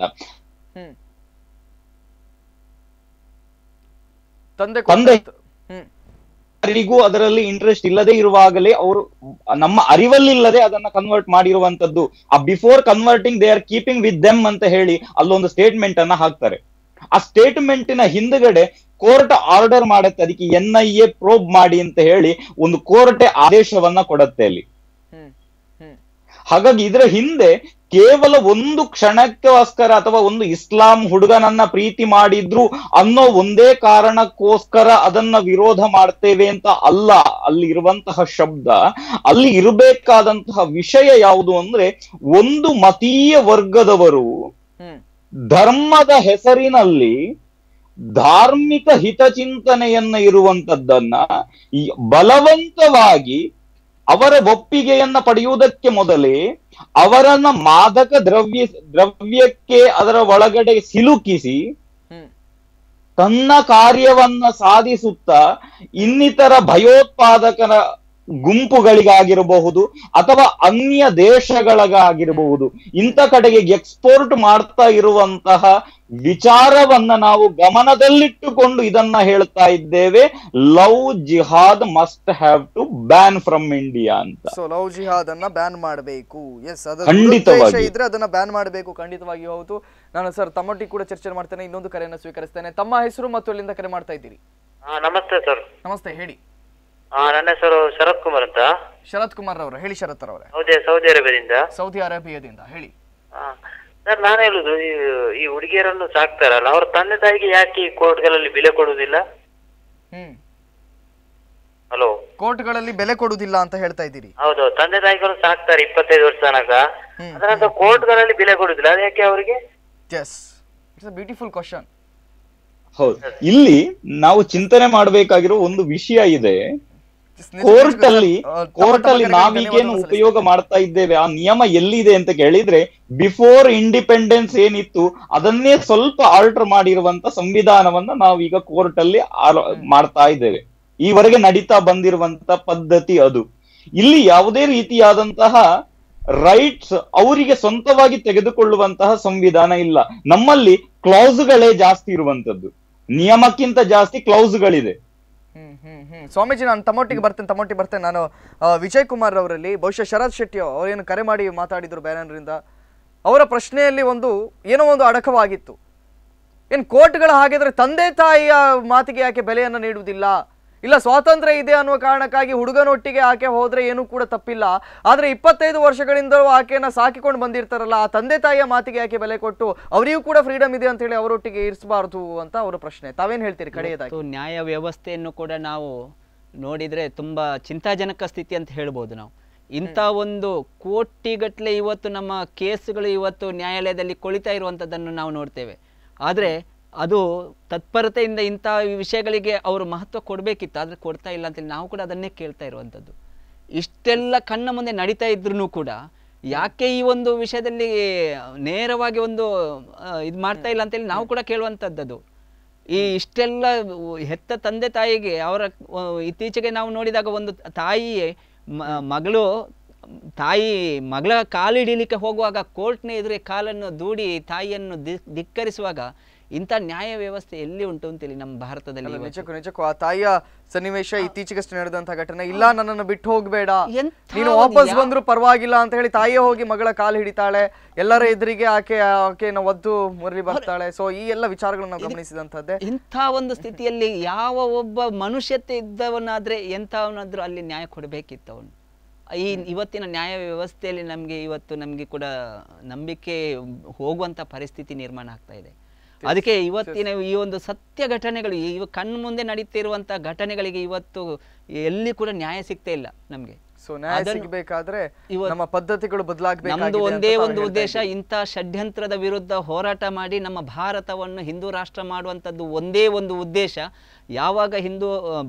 ತಂದೆಗೂ ಅದರಲ್ಲಿ ಇಂಟ್ರೆಸ್ಟ್ ಇಲ್ಲದೆ ಇರುವಾಗಲೇ ಅವರು ನಮ್ಮ ಅರಿವಲ್ಲಿಲ್ಲದೆ ಅದನ್ನ ಕನ್ವರ್ಟ್ ಮಾಡಿರುವಂತದ್ದು. ಆ before converting they are keeping with them ಅಂತ ಹೇಳಿ ಅಲ್ಲೊಂದು ಸ್ಟೇಟ್ಮೆಂಟ್ ಅನ್ನ ಹಾಕ್ತಾರೆ. ಆ ಸ್ಟೇಟ್ಮೆಂಟಿನ ಹಿಂದ್ಗಡೆ ಕೋರ್ಟ್ ಆರ್ಡರ್ ಮಾಡತ್ತೆ, ಅದಕ್ಕೆ NIA ಪ್ರೋಬ್ ಮಾಡಿ ಅಂತ ಹೇಳಿ ಒಂದು ಕೋರ್ಟ್ ಆದೇಶವನ್ನ ಕೊಡತ್ತೆ ಅಲ್ಲಿ. ಹಾಗಾಗಿ ಇದರ ಹಿಂದೆ ಕೇವಲ ಒಂದು ಕ್ಷಣಕ್ಕೋಸ್ಕರ ಅಥವಾ ಒಂದು ಇಸ್ಲಾಂ ಹುಡುಗನನ್ನ ಪ್ರೀತಿ ಮಾಡಿದ್ರು ಅನ್ನೋ ಒಂದೇ ಕಾರಣಕ್ಕೋಸ್ಕರ ಅದನ್ನ ವಿರೋಧ ಮಾಡ್ತೇವೆ ಅಂತ ಅಲ್ಲ. ಅಲ್ಲಿ ಇರುವಂತಹ ಶಬ್ದ, ಅಲ್ಲಿ ಇರಬೇಕಾದಂತಹ ವಿಷಯ ಯಾವುದು ಅಂದ್ರೆ, ಒಂದು ಮತೀಯ ವರ್ಗದವರು ಧರ್ಮದ ಹೆಸರಿನಲ್ಲಿ ಧಾರ್ಮಿಕ ಹಿತಚಿಂತನೆಯನ್ನ ಇರುವಂತದ್ದನ್ನ ಬಲವಂತವಾಗಿ ಅವರ ಒಪ್ಪಿಗೆಯನ್ನ ಪಡೆಯುವುದಕ್ಕೆ ಮೊದಲೇ ಅವರನ್ನ ಮಾದಕ ದ್ರವ್ಯಕ್ಕೆ ಅದರ ಒಳಗಡೆ ಸಿಲುಕಿಸಿ ತನ್ನ ಕಾರ್ಯವನ್ನ ಸಾಧಿಸುತ್ತಾ ಇನ್ನಿತರ ಭಯೋತ್ಪಾದಕರ ಗುಂಪುಗಳಿಗಾಗಿರಬಹುದು ಅಥವಾ ಅನ್ಯ ದೇಶಗಳಿಗಾಗಿರಬಹುದು ಇಂಥ ಕಡೆಗೆ ಎಕ್ಸ್ಪೋರ್ಟ್ ಮಾಡ್ತಾ ಇರುವಂತಹ ವಿಚಾರವನ್ನ ನಾವು ಗಮನದಲ್ಲಿಟ್ಟುಕೊಂಡು ಇದನ್ನ ಹೇಳ್ತಾ ಇದ್ದೇವೆ. Love jihad must have to ban from India ಅಂತ. ಸೊ ಲವ್ ಜಿಹಾದ್ ಅನ್ನ ಬ್ಯಾನ್ ಮಾಡಬೇಕು. ಎಸ್, ಖಂಡಿತವಾಗಿ ಇದ್ರೆ ಅದನ್ನ ಬ್ಯಾನ್ ಮಾಡಬೇಕು. ಖಂಡಿತವಾಗಿ ಹೌದು. ನಾನು ಸರ್ ತಮ್ಮೊಟ್ಟಿಗೆ ಕೂಡ ಚರ್ಚೆ ಮಾಡ್ತೇನೆ. ಇನ್ನೊಂದು ಕರೆಯನ್ನು ಸ್ವೀಕರಿಸ್ತೇನೆ. ತಮ್ಮ ಹೆಸರು ಮತ್ತು ಎಲ್ಲಿಂದ ಕರೆ ಮಾಡ್ತಾ ಇದ್ದೀರಿ? ನಮಸ್ತೆ ಸರ್. ನಮಸ್ತೆ, ಹೇಳಿ. ನನ್ನ ಹೆಸರು ಶರತ್ ಕುಮಾರ್ ಅಂತ. ಶರತ್ ಕುಮಾರ್ ಅವರ ಹೇಳಿ. ಶರತ್ ಅವರೇ, ಸೌದಿ ಅರೇಬಿಯಾದಿಂದ. ಸೌದಿ ಅರೇಬಿಯಾದಿಂದ ಹೇಳಿ. ಸರ್, ನಾನು ಹೇಳುದು, ಈ ಹುಡುಗಿಯರನ್ನು ಸಾಕ್ತಾರಲ್ಲ, ಅವ್ರ ತಂದೆ ತಾಯಿಗೆ ಯಾಕೆ ಕೋರ್ಟ್ಗಳಲ್ಲಿ ಬೆಲೆ ಕೊಡುವುದಿಲ್ಲ? ಹಲೋ, ಕೋರ್ಟ್ಗಳಲ್ಲಿ ಬೆಲೆ ಕೊಡುವುದಿಲ್ಲ ಅಂತ ಹೇಳ್ತಾ ಇದ್ದೀರಿ? ಹೌದು, ತಂದೆ ತಾಯಿಗಳು ಸಾಕ್ತಾರೆ 25 ವರ್ಷ ತನಕ, ಅದರಂತ ಕೋರ್ಟ್ಗಳಲ್ಲಿ ಬೆಲೆ ಕೊಡುವುದಿಲ್ಲ, ಅದು ಯಾಕೆ ಅವರಿಗೆ? Yes, it's a beautiful question. ಹೌದು, ಇಲ್ಲಿ ನಾವು ಚಿಂತನೆ ಮಾಡಬೇಕಾಗಿರೋ ಒಂದು ವಿಷಯ ಇದೆ. ಕೋರ್ಟ್ ಅಲ್ಲಿ ನಾವೀಗೇನು ಉಪಯೋಗ ಮಾಡ್ತಾ ಇದ್ದೇವೆ ಆ ನಿಯಮ ಎಲ್ಲಿದೆ ಅಂತ ಕೇಳಿದ್ರೆ, ಬಿಫೋರ್ ಇಂಡಿಪೆಂಡೆನ್ಸ್ ಏನಿತ್ತು ಅದನ್ನೇ ಸ್ವಲ್ಪ ಆಲ್ಟರ್ ಮಾಡಿರುವಂತ ಸಂವಿಧಾನವನ್ನ ನಾವೀಗ ಕೋರ್ಟ್ ಅಲ್ಲಿ ಮಾಡ್ತಾ ಇದ್ದೇವೆ. ಈವರೆಗೆ ನಡೀತಾ ಬಂದಿರುವಂತ ಪದ್ಧತಿ ಅದು. ಇಲ್ಲಿ ಯಾವುದೇ ರೀತಿಯಾದಂತಹ ರೈಟ್ಸ್ ಅವರಿಗೆ ಸ್ವಂತವಾಗಿ ತೆಗೆದುಕೊಳ್ಳುವಂತಹ ಸಂವಿಧಾನ ಇಲ್ಲ. ನಮ್ಮಲ್ಲಿ ಕ್ಲೌಸ್ಗಳೇ ಜಾಸ್ತಿ ಇರುವಂತದ್ದು, ನಿಯಮಕ್ಕಿಂತ ಜಾಸ್ತಿ ಕ್ಲೌಸ್ಗಳಿದೆ. ಸ್ವಾಮೀಜಿ, ನಾನು ತಮ್ಮೊಟ್ಟಿಗೆ ಬರ್ತೇನೆ. ನಾನು ವಿಜಯ್ ಕುಮಾರ್ ಅವರಲ್ಲಿ ಬಹುಶಃ ಶರತ್ ಶೆಟ್ಟಿ ಅವರೇನು ಕರೆ ಮಾಡಿ ಮಾತಾಡಿದ್ರು ಬೇರೆಯವರಿಂದ, ಅವರ ಪ್ರಶ್ನೆಯಲ್ಲಿ ಏನೋ ಒಂದು ಅಡಕವಾಗಿತ್ತು. ಏನ್ ಕೋರ್ಟ್ಗಳ ಹಾಗಿದ್ರೆ ತಂದೆ ತಾಯಿಯ ಮಾತಿಗೆ ಯಾಕೆ ಬೆಲೆಯನ್ನು ನೀಡುವುದಿಲ್ಲ? ಇಲ್ಲ, ಸ್ವಾತಂತ್ರ್ಯ ಇದೆ ಅನ್ನುವ ಕಾರಣಕ್ಕಾಗಿ ಹುಡುಗನೊಟ್ಟಿಗೆ ಆಕೆ ಹೋದ್ರೆ ಏನೂ ಕೂಡ ತಪ್ಪಿಲ್ಲ. ಆದ್ರೆ 25 ವರ್ಷಗಳಿಂದಲೂ ಆಕೆಯನ್ನ ಸಾಕಿಕೊಂಡು ಬಂದಿರ್ತಾರಲ್ಲ, ಆ ತಂದೆ ತಾಯಿಯ ಮಾತಿಗೆ ಯಾಕೆ ಬೆಲೆ ಕೊಟ್ಟು ಅವರಿಗೂ ಕೂಡ ಫ್ರೀಡಮ್ ಇದೆ ಅಂತ ಹೇಳಿ ಅವರೊಟ್ಟಿಗೆ ಇರಿಸಬಾರದು ಅಂತ ಅವರ ಪ್ರಶ್ನೆ. ತಾವೇನ್ ಹೇಳ್ತೀರಿ ಕಡೆಯದಾಗಿ? ನ್ಯಾಯ ವ್ಯವಸ್ಥೆಯನ್ನು ಕೂಡ ನಾವು ನೋಡಿದ್ರೆ ತುಂಬಾ ಚಿಂತಾಜನಕ ಸ್ಥಿತಿ ಅಂತ ಹೇಳ್ಬೋದು ನಾವು. ಇಂಥ ಒಂದು ಕೋಟಿಗಟ್ಟಲೆ ಇವತ್ತು ನಮ್ಮ ಕೇಸುಗಳು ಇವತ್ತು ನ್ಯಾಯಾಲಯದಲ್ಲಿ ಕೊಳಿತಾ ಇರುವಂಥದ್ದನ್ನು ನಾವು ನೋಡ್ತೇವೆ. ಆದರೆ ಅದು ತತ್ಪರತೆಯಿಂದ ಇಂಥ ವಿಷಯಗಳಿಗೆ ಅವರು ಮಹತ್ವ ಕೊಡಬೇಕಿತ್ತು, ಆದರೆ ಕೊಡ್ತಾ ಇಲ್ಲ ಅಂತೇಳಿ ನಾವು ಕೂಡ ಅದನ್ನೇ ಕೇಳ್ತಾ ಇರುವಂಥದ್ದು. ಇಷ್ಟೆಲ್ಲ ಕಣ್ಣ ಮುಂದೆ ನಡೀತಾ ಇದ್ರೂ ಕೂಡ ಯಾಕೆ ಈ ಒಂದು ವಿಷಯದಲ್ಲಿ ನೇರವಾಗಿ ಇದು ಮಾಡ್ತಾ ಇಲ್ಲ ಅಂತೇಳಿ ನಾವು ಕೂಡ ಕೇಳುವಂಥದ್ದು. ಈ ಇಷ್ಟೆಲ್ಲ ಹೆತ್ತ ತಂದೆ ತಾಯಿಗೆ ಅವರ ಇತ್ತೀಚೆಗೆ ನಾವು ನೋಡಿದಾಗ ಒಂದು ತಾಯಿಯೇ ಮಗಳ ಕಾಲಿಡೀಲಿಕ್ಕೆ ಹೋಗುವಾಗ ಕೋರ್ಟ್ನ ಎದುರೇ ಕಾಲನ್ನು ದೂಡಿ ತಾಯಿಯನ್ನು ಧಿಕ್ಕರಿಸುವಾಗ ಇಂಥ ನ್ಯಾಯ ವ್ಯವಸ್ಥೆ ಎಲ್ಲಿ ಉಂಟು ಅಂತೇಳಿ ನಮ್ಮ ಭಾರತದಲ್ಲಿ. ನಿಜಕ್ಕೂ ಆ ತಾಯಿಯ ಸನ್ನಿವೇಶ ಇತ್ತೀಚೆಗಷ್ಟೇ ನಡೆದಂತಹ ಘಟನೆ. ಇಲ್ಲ, ನನ್ನನ್ನು ಬಿಟ್ಟು ಹೋಗ್ಬೇಡ, ನೀನು ವಾಪಸ್ ಬಂದ್ರು ಪರವಾಗಿಲ್ಲ ಅಂತ ಹೇಳಿ ತಾಯಿಯೇ ಹೋಗಿ ಮಗಳ ಕಾಲು ಹಿಡಿತಾಳೆ, ಎಲ್ಲರ ಎದುರಿಗೆ ಆಕೆಯನ್ನು ಒದ್ದು ಮುರಳಿ ಬರ್ತಾಳೆ. ಸೊ ಈ ಎಲ್ಲ ವಿಚಾರಗಳನ್ನು ನಾವು ಗಮನಿಸಿದಂತದ್ದೇ. ಇಂಥ ಒಂದು ಸ್ಥಿತಿಯಲ್ಲಿ ಯಾವ ಒಬ್ಬ ಮನುಷ್ಯತೆ ಇದ್ದವನಾದ್ರೆ ಎಂಥವನಾದ್ರೂ ಅಲ್ಲಿ ನ್ಯಾಯ ಕೊಡಬೇಕಿತ್ತು ಅವನು. ಇವತ್ತಿನ ನ್ಯಾಯ ವ್ಯವಸ್ಥೆಯಲ್ಲಿ ನಮಗೆ ಕೂಡ ನಂಬಿಕೆ ಹೋಗುವಂತ ಪರಿಸ್ಥಿತಿ ನಿರ್ಮಾಣ ಆಗ್ತಾ ಇದೆ. ಅದಕ್ಕೆ ಇವತ್ತಿನ ಈ ಒಂದು ಸತ್ಯ ಘಟನೆಗಳು, ಕಣ್ಣು ಮುಂದೆ ನಡೀತಿರುವಂತ ಘಟನೆಗಳಿಗೆ ಇವತ್ತು ಎಲ್ಲಿ ಕೂಡ ನ್ಯಾಯ ಸಿಗ್ತಾ ಇಲ್ಲ ನಮ್ಗೆ. ಸೊ ನ್ಯಾಯ ಸಿಗಬೇಕಾದ್ರೆ ನಮ್ಮ ಪದ್ಧತಿಗಳು ಬದಲಾಗಬೇಕು. ನಮ್ದು ಒಂದೇ ಒಂದು ಉದ್ದೇಶ, ಇಂಥ ಷಡ್ಯಂತ್ರದ ವಿರುದ್ಧ ಹೋರಾಟ ಮಾಡಿ ನಮ್ಮ ಭಾರತವನ್ನು ಹಿಂದೂ ರಾಷ್ಟ್ರ ಮಾಡುವಂಥದ್ದು ಒಂದೇ ಒಂದು ಉದ್ದೇಶ. ಯಾವಾಗ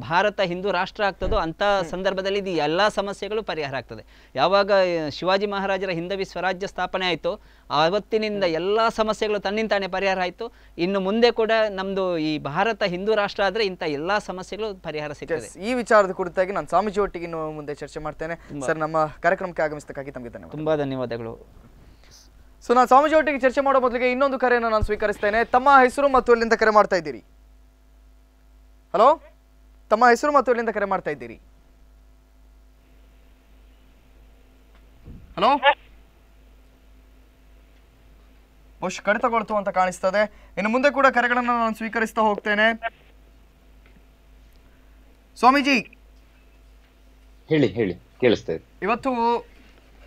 ಭಾರತ ಹಿಂದೂ ರಾಷ್ಟ್ರ ಆಗ್ತದೋ ಅಂಥ ಸಂದರ್ಭದಲ್ಲಿ ಇದು ಎಲ್ಲ ಸಮಸ್ಯೆಗಳು ಪರಿಹಾರ ಆಗ್ತದೆ. ಯಾವಾಗ ಶಿವಾಜಿ ಮಹಾರಾಜರ ಹಿಂದವಿ ಸ್ವರಾಜ್ಯ ಸ್ಥಾಪನೆ ಆಯಿತು, ಆವತ್ತಿನಿಂದ ಎಲ್ಲ ಸಮಸ್ಯೆಗಳು ತನ್ನಿಂತಾನೆ ಪರಿಹಾರ ಆಯಿತು. ಇನ್ನು ಮುಂದೆ ಕೂಡ ನಮ್ದು ಈ ಭಾರತ ಹಿಂದೂ ರಾಷ್ಟ್ರ ಆದರೆ ಇಂಥ ಎಲ್ಲ ಸಮಸ್ಯೆಗಳು ಪರಿಹಾರ ಸಿಗ್ತದೆ. ಈ ವಿಚಾರದ ಕುರಿತಾಗಿ ನಾನು ಸ್ವಾಮೀಜಿ ಒಟ್ಟಿಗೆ ಇನ್ನು ಮುಂದೆ ಚರ್ಚೆ ಮಾಡ್ತೇನೆ. ಸರ್, ನಮ್ಮ ಕಾರ್ಯಕ್ರಮಕ್ಕೆ ಆಗಮಿಸಕ್ಕಾಗಿ ತಮಗೆ ಧನ್ಯವಾದ. ತುಂಬಾ ಧನ್ಯವಾದಗಳು. ಸೊ ನಾನು ಸ್ವಾಮೀಜಿ ಒಟ್ಟಿಗೆ ಚರ್ಚೆ ಮಾಡೋ ಮೊದಲಿಗೆ ಇನ್ನೊಂದು ಕರೆಯನ್ನು ನಾನು ಸ್ವೀಕರಿಸ್ತೇನೆ. ತಮ್ಮ ಹೆಸರು ಮತ್ತು ಎಲ್ಲಿಂದ ಕರೆ ಮಾಡ್ತಾ ಇದ್ದೀರಿ? ಹಲೋ, ತಮ್ಮ ಹೆಸರು ಮತ್ತು ಎಲ್ಲಿಂದ ಕರೆ ಮಾಡ್ತಾ ಇದ್ದೀರಿ? ಹಲೋ, ಬಹುಶಃ ಕಡಿತಗೊಳ್ತು ಅಂತ ಕಾಣಿಸ್ತದೆ. ಇನ್ನು ಮುಂದೆ ಕೂಡ ಕರೆಗಳನ್ನು ನಾನು ಸ್ವೀಕರಿಸ್ತಾ ಹೋಗ್ತೇನೆ. ಸ್ವಾಮೀಜಿ, ಹೇಳಿ ಕೇಳಿಸ್ತಾ ಇದೆ. ಇವತ್ತು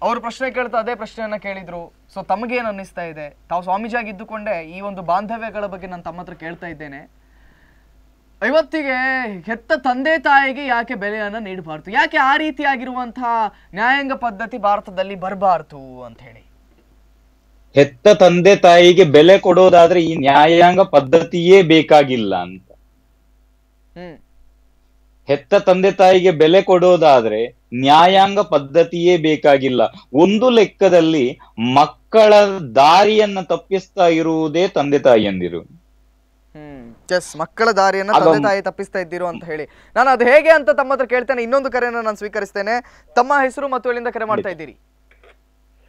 ಅವರು ಪ್ರಶ್ನೆ ಕೇಳ್ತಾ ಅದೇ ಪ್ರಶ್ನೆಯನ್ನ ಕೇಳಿದ್ರು. ಸೊ ತಮಗೇನು ಅನ್ನಿಸ್ತಾ ಇದೆ? ತಾವು ಸ್ವಾಮೀಜಿ ಆಗಿದ್ದುಕೊಂಡೇ ಈ ಒಂದು ಬಾಂಧವ್ಯಗಳ ಬಗ್ಗೆ ನಾನು ತಮ್ಮ ಹತ್ರ ಕೇಳ್ತಾ ಇದ್ದೇನೆ. ಇವತ್ತಿಗೆ ಹೆತ್ತ ತಂದೆ ತಾಯಿಗೆ ಯಾಕೆ ಬೆಲೆಯನ್ನ ನೀಡಬಾರ್ದು? ಯಾಕೆ ಆ ರೀತಿಯಾಗಿರುವಂತಹ ನ್ಯಾಯಾಂಗ ಪದ್ಧತಿ ಭಾರತದಲ್ಲಿ ಬರಬಾರ್ದು ಅಂತ ಹೇಳಿ? ಹೆತ್ತ ತಂದೆ ತಾಯಿಗೆ ಬೆಲೆ ಕೊಡೋದಾದ್ರೆ ಈ ನ್ಯಾಯಾಂಗ ಪದ್ಧತಿಯೇ ಬೇಕಾಗಿಲ್ಲ ಅಂತ. ಹೆತ್ತ ತಂದೆ ತಾಯಿಗೆ ಬೆಲೆ ಕೊಡೋದಾದ್ರೆ ನ್ಯಾಯಾಂಗ ಪದ್ಧತಿಯೇ ಬೇಕಾಗಿಲ್ಲ. ಒಂದು ಲೆಕ್ಕದಲ್ಲಿ ಮಕ್ಕಳ ದಾರಿಯನ್ನ ತಪ್ಪಿಸ್ತಾ ಇರುವುದೇ ತಂದೆ ತಾಯಿಯಂದಿರು. ಮಕ್ಕಳ ದಾರಿಯನ್ನ ತಂದೆ ತಾಯಿ ತಪ್ಪಿಸ್ತಾ ಇದ್ದೀರೋ ಅಂತ ಹೇಳಿ ನಾನು ಅದು ಹೇಗೆ ಅಂತ ತಮ್ಮ ಹತ್ರ ಕೇಳ್ತೇನೆ. ಇನ್ನೊಂದು ಕರೆಯನ್ನು ನಾನು ಸ್ವೀಕರಿಸ್ತೇನೆ. ತಮ್ಮ ಹೆಸರು ಮತ್ತು ಎಲ್ಲಿಂದ ಕರೆ ಮಾಡ್ತಾ ಇದ್ದೀರಿ?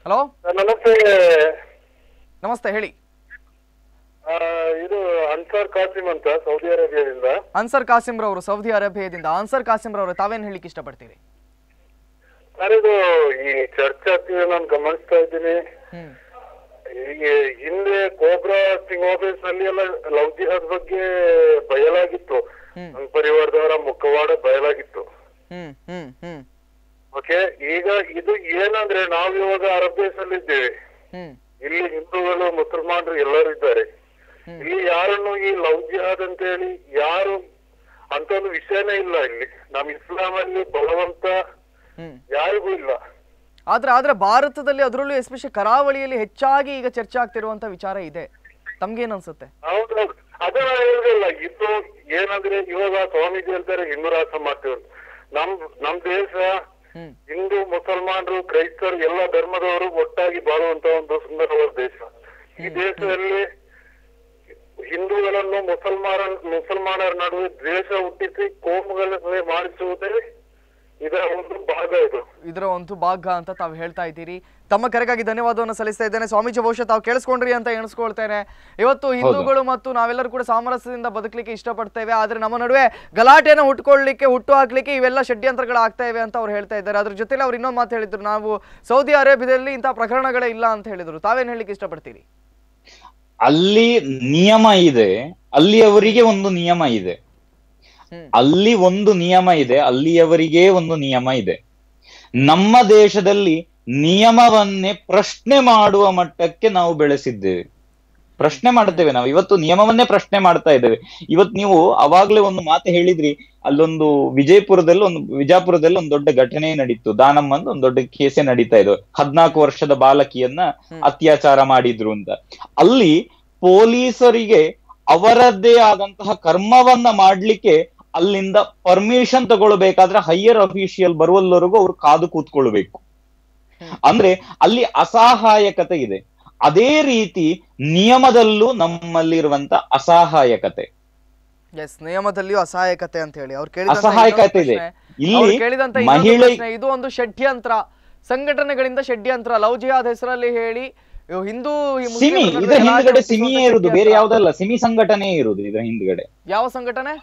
ಹಲೋ, ನಮಸ್ತೆ, ಹೇಳಿ. ಇದು ಅನ್ಸರ್ ಕಾಸಿಂ ಅಂತ ಸೌದಿ ಅರೇಬಿಯಾದಿಂದ. ಅನ್ಸರ್ ಕಾಸಿಂ ರವರು ಸೌದಿ ಅರೇಬಿಯಾದಿಂದ. ಅನ್ಸರ್ ಕಾಸಿಂ ರವರು, ತಾವೇನ್ ಹೇಳಿಕ್ಕೆ ಇಷ್ಟಪಡ್ತೀರಿ? ಸರ್, ಇದು ಈ ಚರ್ಚೆ ಆಗ್ತಿದೆ, ನಾನು ಗಮನಿಸ್ತಾ ಇದ್ದೀನಿ. ಈಗ ಹಿಂದೆ ಕೋಬ್ರಾ ಸ್ಟಿಂಗ್ ಆಫೀಸ್ ನಲ್ಲಿ ಎಲ್ಲ ಲವ್ ಜಿಹಾದ್ ಬಗ್ಗೆ ಬಯಲಾಗಿತ್ತು, ಪರಿವಾರದವರ ಮುಖವಾಡ ಬಯಲಾಗಿತ್ತು. ಓಕೆ, ಈಗ ಇದು ಏನಂದ್ರೆ ನಾವು ಇವಾಗ ಅರಬ್ ದೇಶದಲ್ಲಿ ಇದ್ದೇವೆ. ಇಲ್ಲಿ ಹಿಂದೂಗಳು ಮುಸಲ್ಮಾನರು ಎಲ್ಲರೂ ಇದ್ದಾರೆ. ಇಲ್ಲಿ ಯಾರನ್ನು ಈ ಲವ್ ಜಿಹಾದ್ ಅಂತ ಹೇಳಿ ಯಾರು ಅಂತ ಒಂದು ವಿಷಯನೇ ಇಲ್ಲ. ಇಲ್ಲಿ ನಮ್ ಇಸ್ಲಾಂ ಅಲ್ಲಿ ಬಲವಂತ ಯಾರಿಗೂ ಇಲ್ಲ. ಆದ್ರೆ ಭಾರತದಲ್ಲಿ, ಅದರಲ್ಲೂ ಎಸ್ಪೆಷಲಿ ಕರಾವಳಿಯಲ್ಲಿ ಹೆಚ್ಚಾಗಿ ಈಗ ಚರ್ಚೆ ಆಗ್ತಿರುವಂತ ವಿಚಾರ ಇದೆ. ತಮ್ಗೇನ್ ಅನ್ಸುತ್ತೆ? ಹೌದೌದು, ಅದೇ ನಾನು ಹೇಳಿಲ್ಲ. ಇದು ಏನಂದ್ರೆ ಇವಾಗ ಸ್ವಾಮೀಜಿ ಹೇಳ್ತಾರೆ ಹಿಂದೂ ರಾಷ್ಟ್ರ ಮಾಡ್ತೀವಿ. ನಮ್ ದೇಶ ಹಿಂದೂ ಮುಸಲ್ಮಾನರು ಕ್ರೈಸ್ತರು ಎಲ್ಲ ಧರ್ಮದವರು ಒಟ್ಟಾಗಿ ಬಾಳುವಂತ ಒಂದು ಸುಂದರವಾದ ದೇಶ. ಈ ದೇಶದಲ್ಲಿ ಹಿಂದೂಗಳನ್ನು ಮುಸಲ್ಮಾನರ ನಡುವೆ ದ್ವೇಷ ಹುಟ್ಟಿಸಿ ಕೋಮುಗಲಭೆ ಮಾಡಿಸುವುದೇ ಇದರ ಒಂದು ಭಾಗ. ಇದರ ಒಂದು ಭಾಗ ಅಂತ ತಾವು ಹೇಳ್ತಾ ಇದ್ದೀರಿ. ತಮ್ಮ ಕರೆಗಾಗಿ ಧನ್ಯವಾದವನ್ನು ಸಲ್ಲಿಸ್ತಾ ಇದ್ದೇನೆ ಸ್ವಾಮೀಜಿ. ಬಹುಶಃ ತಾವು ಕೇಳಿಸ್ಕೊಂಡ್ರಿ ಅಂತ ಎಣಿಸ್ಕೊಳ್ತೇನೆ. ಇವತ್ತು ಹಿಂದೂಗಳು ಮತ್ತು ನಾವೆಲ್ಲರೂ ಕೂಡ ಸಾಮರಸ್ಯದಿಂದ ಬದುಕಲಿಕ್ಕೆ ಇಷ್ಟಪಡ್ತೇವೆ, ಆದ್ರೆ ನಮ್ಮ ನಡುವೆ ಗಲಾಟೆನ ಹುಟ್ಟು ಹಾಕ್ಲಿಕ್ಕೆ ಇವೆಲ್ಲ ಷಡ್ಯಂತ್ರಗಳಾಗ್ತಾ ಇವೆ ಅಂತ ಅವ್ರು ಹೇಳ್ತಾ ಇದ್ದಾರೆ. ಅದ್ರ ಜೊತೆಲಿ ಅವ್ರು ಇನ್ನೊಂದು ಮಾತು ಹೇಳಿದ್ರು, ನಾವು ಸೌದಿ ಅರೇಬಿಯಾದಲ್ಲಿ ಇಂತಹ ಪ್ರಕರಣಗಳೇ ಇಲ್ಲ ಅಂತ ಹೇಳಿದ್ರು. ತಾವೇನ್ ಹೇಳಿಕ್ಕೆ ಇಷ್ಟಪಡ್ತೀರಿ? ಅಲ್ಲಿ ನಿಯಮ ಇದೆ, ಅಲ್ಲಿ ಅವರಿಗೆ ಒಂದು ನಿಯಮ ಇದೆ, ಅಲ್ಲಿ ಒಂದು ನಿಯಮ ಇದೆ, ಅಲ್ಲಿಯವರಿಗೆ ಒಂದು ನಿಯಮ ಇದೆ. ನಮ್ಮ ದೇಶದಲ್ಲಿ ನಿಯಮವನ್ನೇ ಪ್ರಶ್ನೆ ಮಾಡುವ ಮಟ್ಟಕ್ಕೆ ನಾವು ಬೆಳೆಸಿದ್ದೇವೆ. ಪ್ರಶ್ನೆ ಮಾಡ್ತೇವೆ ನಾವು ಇವತ್ತು, ನಿಯಮವನ್ನೇ ಪ್ರಶ್ನೆ ಮಾಡ್ತಾ ಇದ್ದೇವೆ. ಇವತ್ತು ನೀವು ಅವಾಗ್ಲೇ ಒಂದು ಮಾತು ಹೇಳಿದ್ರಿ, ಅಲ್ಲೊಂದು ವಿಜಾಪುರದಲ್ಲಿ ಒಂದು ದೊಡ್ಡ ಘಟನೆ ನಡೀತು. ದಾನಮ್ಮಂದು ಒಂದು ದೊಡ್ಡ ಕೇಸೆ ನಡೀತಾ ಇದೆ. 14 ವರ್ಷದ ಬಾಲಕಿಯನ್ನ ಅತ್ಯಾಚಾರ ಮಾಡಿದ್ರು ಅಂತ. ಅಲ್ಲಿ ಪೊಲೀಸರಿಗೆ ಅವರದ್ದೇ ಆದಂತಹ ಕರ್ಮವನ್ನ ಮಾಡ್ಲಿಕ್ಕೆ ಅಲ್ಲಿಂದ ಪರ್ಮಿಷನ್ ತಗೊಳ್ಬೇಕಾದ್ರೆ ಹೈಯರ್ ಅಫಿಷಿಯಲ್ ಬರುವಲ್ಲವರೆಗೂ ಅವ್ರು ಕಾದು ಕೂತ್ಕೊಳ್ಬೇಕು. ಅಂದ್ರೆ ಅಲ್ಲಿ ಅಸಹಾಯಕತೆ ಇದೆ. ಅದೇ ರೀತಿ ನಿಯಮದಲ್ಲೂ ನಮ್ಮಲ್ಲಿರುವಂತ ಅಸಹಾಯಕತೆ, ನಿಯಮದಲ್ಲಿಯೂ ಅಸಹಾಯಕತೆ ಅಂತ ಹೇಳಿ ಅಸಹಾಯಕತೆ ಇದೆ. ಇಲ್ಲಿ ಮಹಿಳೆ ಇದು ಒಂದು ಷಡ್ಯಂತ್ರ, ಸಂಘಟನೆಗಳಿಂದ ಷಡ್ಯಂತ್ರ, ಲವ್ ಜಿಹಾದ್ ಹೆಸರಲ್ಲಿ ಹೇಳಿ ಹಿಂದೂ ಸಿಮಿ, ಇದರ ಹಿಂದ್ಗಡೆ ಸಿಮಿಯೇ ಇರುವುದು, ಬೇರೆ ಯಾವ್ದಲ್ಲ. ಸಿಮಿ ಸಂಘಟನೆ ಇರುವುದು ಇದರ ಹಿಂದ್ಗಡೆ. ಯಾವ ಸಂಘಟನೆ?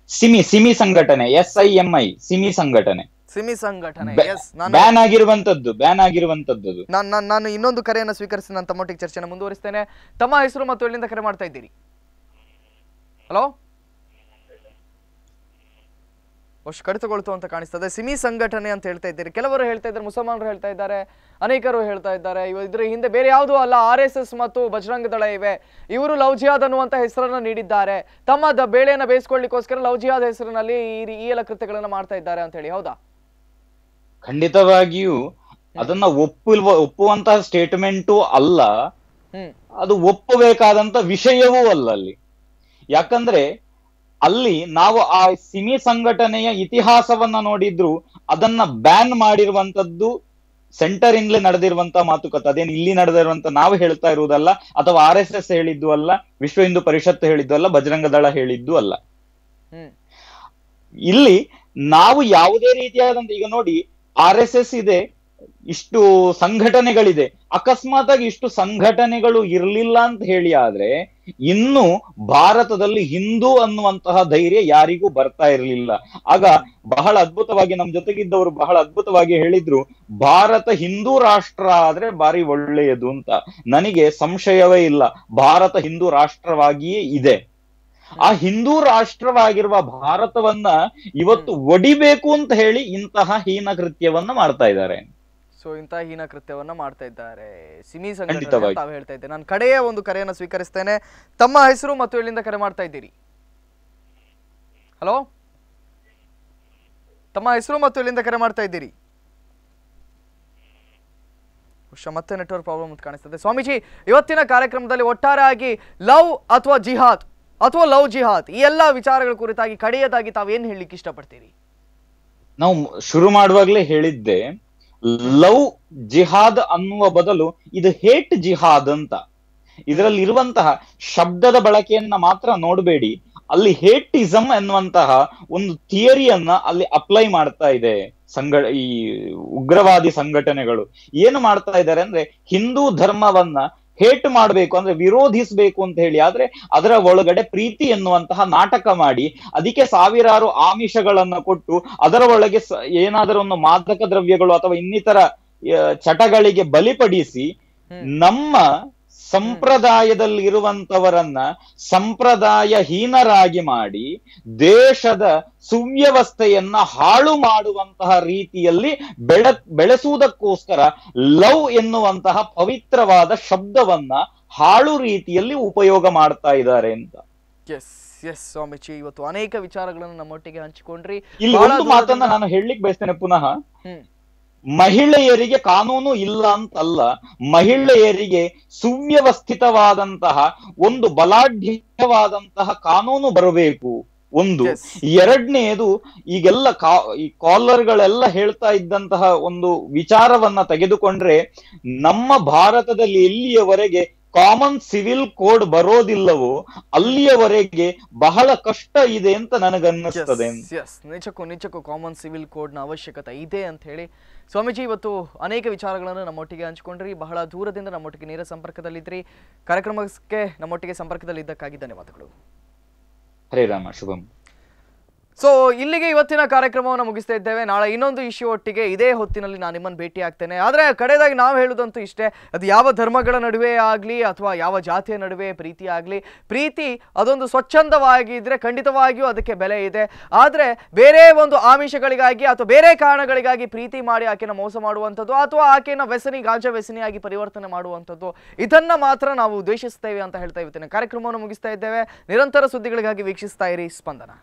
ಸಿಮಿ ಸಂಘಟನೆ, SIMI, ಸಿಮಿ ಸಂಘಟನೆ. ಬ್ಯಾನ್ ಆಗಿರುವಂತದ್ದು. ನಾನು ಇನ್ನೊಂದು ಕರೆಯನ್ನು ಸ್ವೀಕರಿಸಿ ನಾನು ತಮ್ಮೊಟ್ಟಿಗೆ ಚರ್ಚೆನ ಮುಂದುವರಿಸ್ತೇನೆ. ತಮ್ಮ ಹೆಸರು ಮತ್ತು ಎಲ್ಲಿಂದ ಕರೆ ಮಾಡ್ತಾ ಇದ್ದೀರಿ? ಹಲೋ, ಕಡಿತಗೊಳ್ತು ಅಂತ ಕಾಣಿಸ್ತದೆ. ಸಿಮಿ ಸಂಘಟನೆ ಅಂತ ಹೇಳ್ತಾ ಇದ್ದೀರಿ. ಕೆಲವರು ಹೇಳ್ತಾ ಇದ್ದಾರೆ, ಮುಸಲ್ಮಾನರು ಹೇಳ್ತಾ ಇದ್ದಾರೆ, ಅನೇಕರು ಹೇಳ್ತಾ ಇದ್ದಾರೆ ಇದ್ರ ಹಿಂದೆ ಬೇರೆ ಯಾವುದೂ ಅಲ್ಲ, RSS ಮತ್ತು ಬಜರಂಗ ದಳ ಇವೆ. ಇವರು ಲವ್ ಜಿಹಾದ್ ಅನ್ನುವಂತ ಹೆಸರನ್ನ ನೀಡಿದ್ದಾರೆ. ತಮ್ಮ ಬೇಳೆಯನ್ನ ಬೇಯಿಸ್ಕೊಳ್ಳಿಕ್ಕೋಸ್ಕರ ಲವ್ ಜಿಹಾದ್ ಹೆಸರಿನಲ್ಲಿ ಈ ಎಲ್ಲ ಕೃತ್ಯಗಳನ್ನ ಮಾಡ್ತಾ ಇದ್ದಾರೆ ಅಂತ ಹೇಳಿ. ಹೌದಾ? ಖಂಡಿತವಾಗಿಯೂ ಅದನ್ನ ಒಪ್ಪುವಂತಹ ಸ್ಟೇಟ್ಮೆಂಟು ಅಲ್ಲ, ಅದು ಒಪ್ಪಬೇಕಾದಂತ ವಿಷಯವೂ ಅಲ್ಲ ಅಲ್ಲಿ. ಯಾಕಂದ್ರೆ ಅಲ್ಲಿ ನಾವು ಆ ಸಿಮಿ ಸಂಘಟನೆಯ ಇತಿಹಾಸವನ್ನ ನೋಡಿದ್ರು ಅದನ್ನ ಬ್ಯಾನ್ ಮಾಡಿರುವಂತದ್ದು ಸೆಂಟರ್ ಇಂದಲೇ ನಡೆದಿರುವಂತ ಮಾತುಕತೆ. ಅದೇನು ಇಲ್ಲಿ ನಡೆದಿರುವಂತ ನಾವು ಹೇಳ್ತಾ ಇರುವುದಲ್ಲ, ಅಥವಾ RSS ಹೇಳಿದ್ದು ಅಲ್ಲ, ವಿಶ್ವ ಹಿಂದೂ ಪರಿಷತ್ ಹೇಳಿದ್ದು ಅಲ್ಲ, ಬಜರಂಗ ದಳ ಹೇಳಿದ್ದು ಅಲ್ಲ. ಇಲ್ಲಿ ನಾವು ಯಾವುದೇ ರೀತಿಯಾದಂತ, ಈಗ ನೋಡಿ RSS ಇದೆ, ಇಷ್ಟು ಸಂಘಟನೆಗಳಿದೆ, ಅಕಸ್ಮಾತ್ ಆಗಿ ಇಷ್ಟು ಸಂಘಟನೆಗಳು ಇರ್ಲಿಲ್ಲ ಅಂತ ಹೇಳಿ ಆದ್ರೆ ಇನ್ನು ಭಾರತದಲ್ಲಿ ಹಿಂದೂ ಅನ್ನುವಂತಹ ಧೈರ್ಯ ಯಾರಿಗೂ ಬರ್ತಾ ಇರ್ಲಿಲ್ಲ. ಆಗ ಬಹಳ ಅದ್ಭುತವಾಗಿ ನಮ್ಮ ಜೊತೆಗಿದ್ದವರು ಬಹಳ ಅದ್ಭುತವಾಗಿ ಹೇಳಿದ್ರು, ಭಾರತ ಹಿಂದೂ ರಾಷ್ಟ್ರ ಆದ್ರೆ ಬಾರಿ ಒಳ್ಳೆಯದು ಅಂತ. ನನಗೆ ಸಂಶಯವೇ ಇಲ್ಲ, ಭಾರತ ಹಿಂದೂ ರಾಷ್ಟ್ರವಾಗಿಯೇ ಇದೆ. ಆ ಹಿಂದೂ ರಾಷ್ಟ್ರವಾಗಿರುವ ಭಾರತವನ್ನ ಇವತ್ತು ಒಡಿಬೇಕು ಅಂತ ಹೇಳಿ ಇಂತಹ ಹೀನ ಕೃತ್ಯವನ್ನ ಮಾಡ್ತಾ ಇದ್ದಾರೆ. ಇಂತಹ ಹೀನ ಕೃತ್ಯವನ್ನ ಮಾಡ್ತಾ ಇದ್ದಾರೆ ಸಿಮಿ ಸಂಘಟನೆ ತಾವು ಹೇಳ್ತಾ ಇದ್ದೆ. ನಾನು ಕಡೆಯ ಒಂದು ಕರೆಯನ್ನು ಸ್ವೀಕರಿಸ್ತೇನೆ. ತಮ್ಮ ಹೆಸರು ಮತ್ತು ಎಲ್ಲಿಂದ ಕರೆ ಮಾಡ್ತಾ ಇದ್ದೀರಿ? ಹಲೋ, ತಮ್ಮ ಹೆಸರು ಮತ್ತು ಎಲ್ಲಿಂದ ಕರೆ ಮಾಡ್ತಾ ಇದ್ದೀರಿ? ಮತ್ತೆ ನೆಟ್ವರ್ಕ್ ಪ್ರಾಬ್ಲಮ್ ಅಂತ ಕಾಣಿಸ್ತದೆ. ಸ್ವಾಮೀಜಿ, ಇವತ್ತಿನ ಕಾರ್ಯಕ್ರಮದಲ್ಲಿ ಒಟ್ಟಾರೆಯಾಗಿ ಲವ್ ಅಥವಾ ಜಿಹಾದ್ ಅಥವಾ ಲವ್ ಜಿಹಾದ್ ಈ ಎಲ್ಲಾ ವಿಚಾರಗಳ ಕುರಿತಾಗಿ ಕಡೆಯದಾಗಿ ತಾವೇನ್ ಹೇಳಲಿಕ್ಕೆ ಇಷ್ಟಪಡ್ತೀರಿ? ನಾವು ಶುರು ಮಾಡುವಾಗ್ಲೇ ಹೇಳಿದ್ದೆ, ಲವ್ ಜಿಹಾದ್ ಅನ್ನುವ ಬದಲು ಇದು ಹೇಟ್ ಜಿಹಾದ್ ಅಂತ. ಇದರಲ್ಲಿ ಇರುವಂತಹ ಶಬ್ದದ ಬಳಕೆಯನ್ನ ಮಾತ್ರ ನೋಡಬೇಡಿ, ಅಲ್ಲಿ ಹೇಟಿಸಮ್ ಎನ್ನುವಂತಹ ಒಂದು ಥಿಯರಿಯನ್ನ ಅಲ್ಲಿ ಅಪ್ಲೈ ಮಾಡ್ತಾ ಇದೆ ಈ ಉಗ್ರವಾದಿ ಸಂಘಟನೆಗಳು. ಏನು ಮಾಡ್ತಾ ಇದ್ದಾರೆ ಅಂದ್ರೆ, ಹಿಂದೂ ಧರ್ಮವನ್ನ ಹೇಟ್ ಮಾಡಬೇಕು ಅಂದ್ರೆ ವಿರೋಧಿಸಬೇಕು ಅಂತ ಹೇಳಿ ಆದ್ರೆ ಅದರ ಒಳಗಡೆ ಪ್ರೀತಿ ಎನ್ನುವಂತಹ ನಾಟಕ ಮಾಡಿ ಅದಕ್ಕೆ ಸಾವಿರಾರು ಆಮಿಷಗಳನ್ನ ಕೊಟ್ಟು ಅದರ ಒಳಗೆ ಏನಾದರೂ ಒಂದು ಮಾದಕ ದ್ರವ್ಯಗಳು ಅಥವಾ ಇನ್ನಿತರ ಚಟಗಳಿಗೆ ಬಲಿಪಡಿಸಿ ನಮ್ಮ ಸಂಪ್ರದಾಯದಲ್ಲಿ ಇರುವಂತವರನ್ನ ಸಂಪ್ರದಾಯಹೀನರಾಗಿ ಮಾಡಿ ದೇಶದ ಸುವ್ಯವಸ್ಥೆಯನ್ನ ಹಾಳು ಮಾಡುವಂತಹ ರೀತಿಯಲ್ಲಿ ಬೆಳೆಸುವುದಕ್ಕೋಸ್ಕರ ಲವ್ ಎನ್ನುವಂತಹ ಪವಿತ್ರವಾದ ಶಬ್ದವನ್ನ ಹಾಳು ರೀತಿಯಲ್ಲಿ ಉಪಯೋಗ ಮಾಡ್ತಾ ಇದ್ದಾರೆ ಅಂತ. ಎಸ್ ಸ್ವಾಮೀಜಿ, ಇವತ್ತು ಅನೇಕ ವಿಚಾರಗಳನ್ನು ನಮ್ಮೊಟ್ಟಿಗೆ ಹಂಚಿಕೊಂಡ್ರಿ. ಇಲ್ಲಿ ಒಂದು ಮಾತನ್ನ ನಾನು ಹೇಳಲಿಕ್ಕೆ ಬಯಸ್ತೇನೆ ಪುನಃ. ಮಹಿಳೆಯರಿಗೆ ಕಾನೂನು ಇಲ್ಲ ಅಂತಲ್ಲ, ಮಹಿಳೆಯರಿಗೆ ಸುವ್ಯವಸ್ಥಿತವಾದಂತಹ ಒಂದು ಬಲಾಢ್ಯವಾದಂತಹ ಕಾನೂನು ಬರಬೇಕು ಒಂದು. ಎರಡನೇದು, ಈಗೆಲ್ಲ ಈ ಕಾಲರ್ಗಳೆಲ್ಲ ಹೇಳ್ತಾ ಇದ್ದಂತಹ ಒಂದು ವಿಚಾರವನ್ನ ತೆಗೆದುಕೊಂಡ್ರೆ, ನಮ್ಮ ಭಾರತದಲ್ಲಿ ಎಲ್ಲಿಯವರೆಗೆ ಕಾಮನ್ ಸಿವಿಲ್ ಕೋಡ್ ಬರೋದಿಲ್ಲವೋ ಅಲ್ಲಿಯವರೆಗೆ ಬಹಳ ಕಷ್ಟ ಇದೆ ಅಂತ ನನಗನ್ನಿಸ್ತದೆ. ನಿಜಕ್ಕೂ ಕಾಮನ್ ಸಿವಿಲ್ ಕೋಡ್ ನ ಅವಶ್ಯಕತೆ ಇದೆ ಅಂತ ಹೇಳಿ ಸ್ವಾಮೀಜಿ ಇವತ್ತು ಅನೇಕ ವಿಚಾರಗಳನ್ನು ನಮ್ಮೊಟ್ಟಿಗೆ ಹಂಚಿಕೊಂಡ್ರಿ. ಬಹಳ ದೂರದಿಂದ ನಮ್ಮೊಟ್ಟಿಗೆ ನೇರ ಸಂಪರ್ಕದಲ್ಲಿದ್ರಿ. ಕಾರ್ಯಕ್ರಮಕ್ಕೆ ನಮ್ಮೊಟ್ಟಿಗೆ ಸಂಪರ್ಕದಲ್ಲಿದ್ದಕ್ಕಾಗಿ ಧನ್ಯವಾದಗಳು. ಹರೇ ರಾಮ, ಶುಭಂ. ಸೊ ಇಲ್ಲಿಗೆ ಇವತ್ತಿನ ಕಾರ್ಯಕ್ರಮವನ್ನು ಮುಗಿಸ್ತಾ ಇದ್ದೇವೆ. ನಾಳೆ ಇನ್ನೊಂದು ಇಶ್ಯೂ ಒಟ್ಟಿಗೆ ಇದೇ ಹೊತ್ತಿನಲ್ಲಿ ನಾನು ನಿಮ್ಮನ್ನು ಭೇಟಿ ಆಗ್ತೇನೆ. ಆದರೆ ಕಡೆಯದಾಗಿ ನಾವು ಹೇಳೋದಂತೂ ಇಷ್ಟೇ, ಅದು ಯಾವ ಧರ್ಮಗಳ ನಡುವೆ ಆಗಲಿ ಅಥವಾ ಯಾವ ಜಾತಿಯ ನಡುವೆ ಪ್ರೀತಿ ಆಗಲಿ, ಪ್ರೀತಿ ಅದೊಂದು ಸ್ವಚ್ಛಂದವಾಗಿದ್ದರೆ ಖಂಡಿತವಾಗಿಯೂ ಅದಕ್ಕೆ ಬೆಲೆ ಇದೆ. ಆದರೆ ಬೇರೆ ಒಂದು ಆಮಿಷಗಳಿಗಾಗಿ ಅಥವಾ ಬೇರೆ ಕಾರಣಗಳಿಗಾಗಿ ಪ್ರೀತಿ ಮಾಡಿ ಆಕೆನ ಮೋಸ ಮಾಡುವಂಥದ್ದು ಅಥವಾ ಆಕೆನ ಗಾಂಜಾ ವ್ಯಸನಿಯಾಗಿ ಪರಿವರ್ತನೆ ಮಾಡುವಂಥದ್ದು, ಇದನ್ನು ಮಾತ್ರ ನಾವು ದ್ವೇಷಿಸ್ತೇವೆ ಅಂತ ಹೇಳ್ತಾ ಇವತ್ತಿನ ಕಾರ್ಯಕ್ರಮವನ್ನು ಮುಗಿಸ್ತಾ ಇದ್ದೇವೆ. ನಿರಂತರ ಸುದ್ದಿಗಳಿಗಾಗಿ ವೀಕ್ಷಿಸ್ತಾ ಇರಿ ಸ್ಪಂದನ.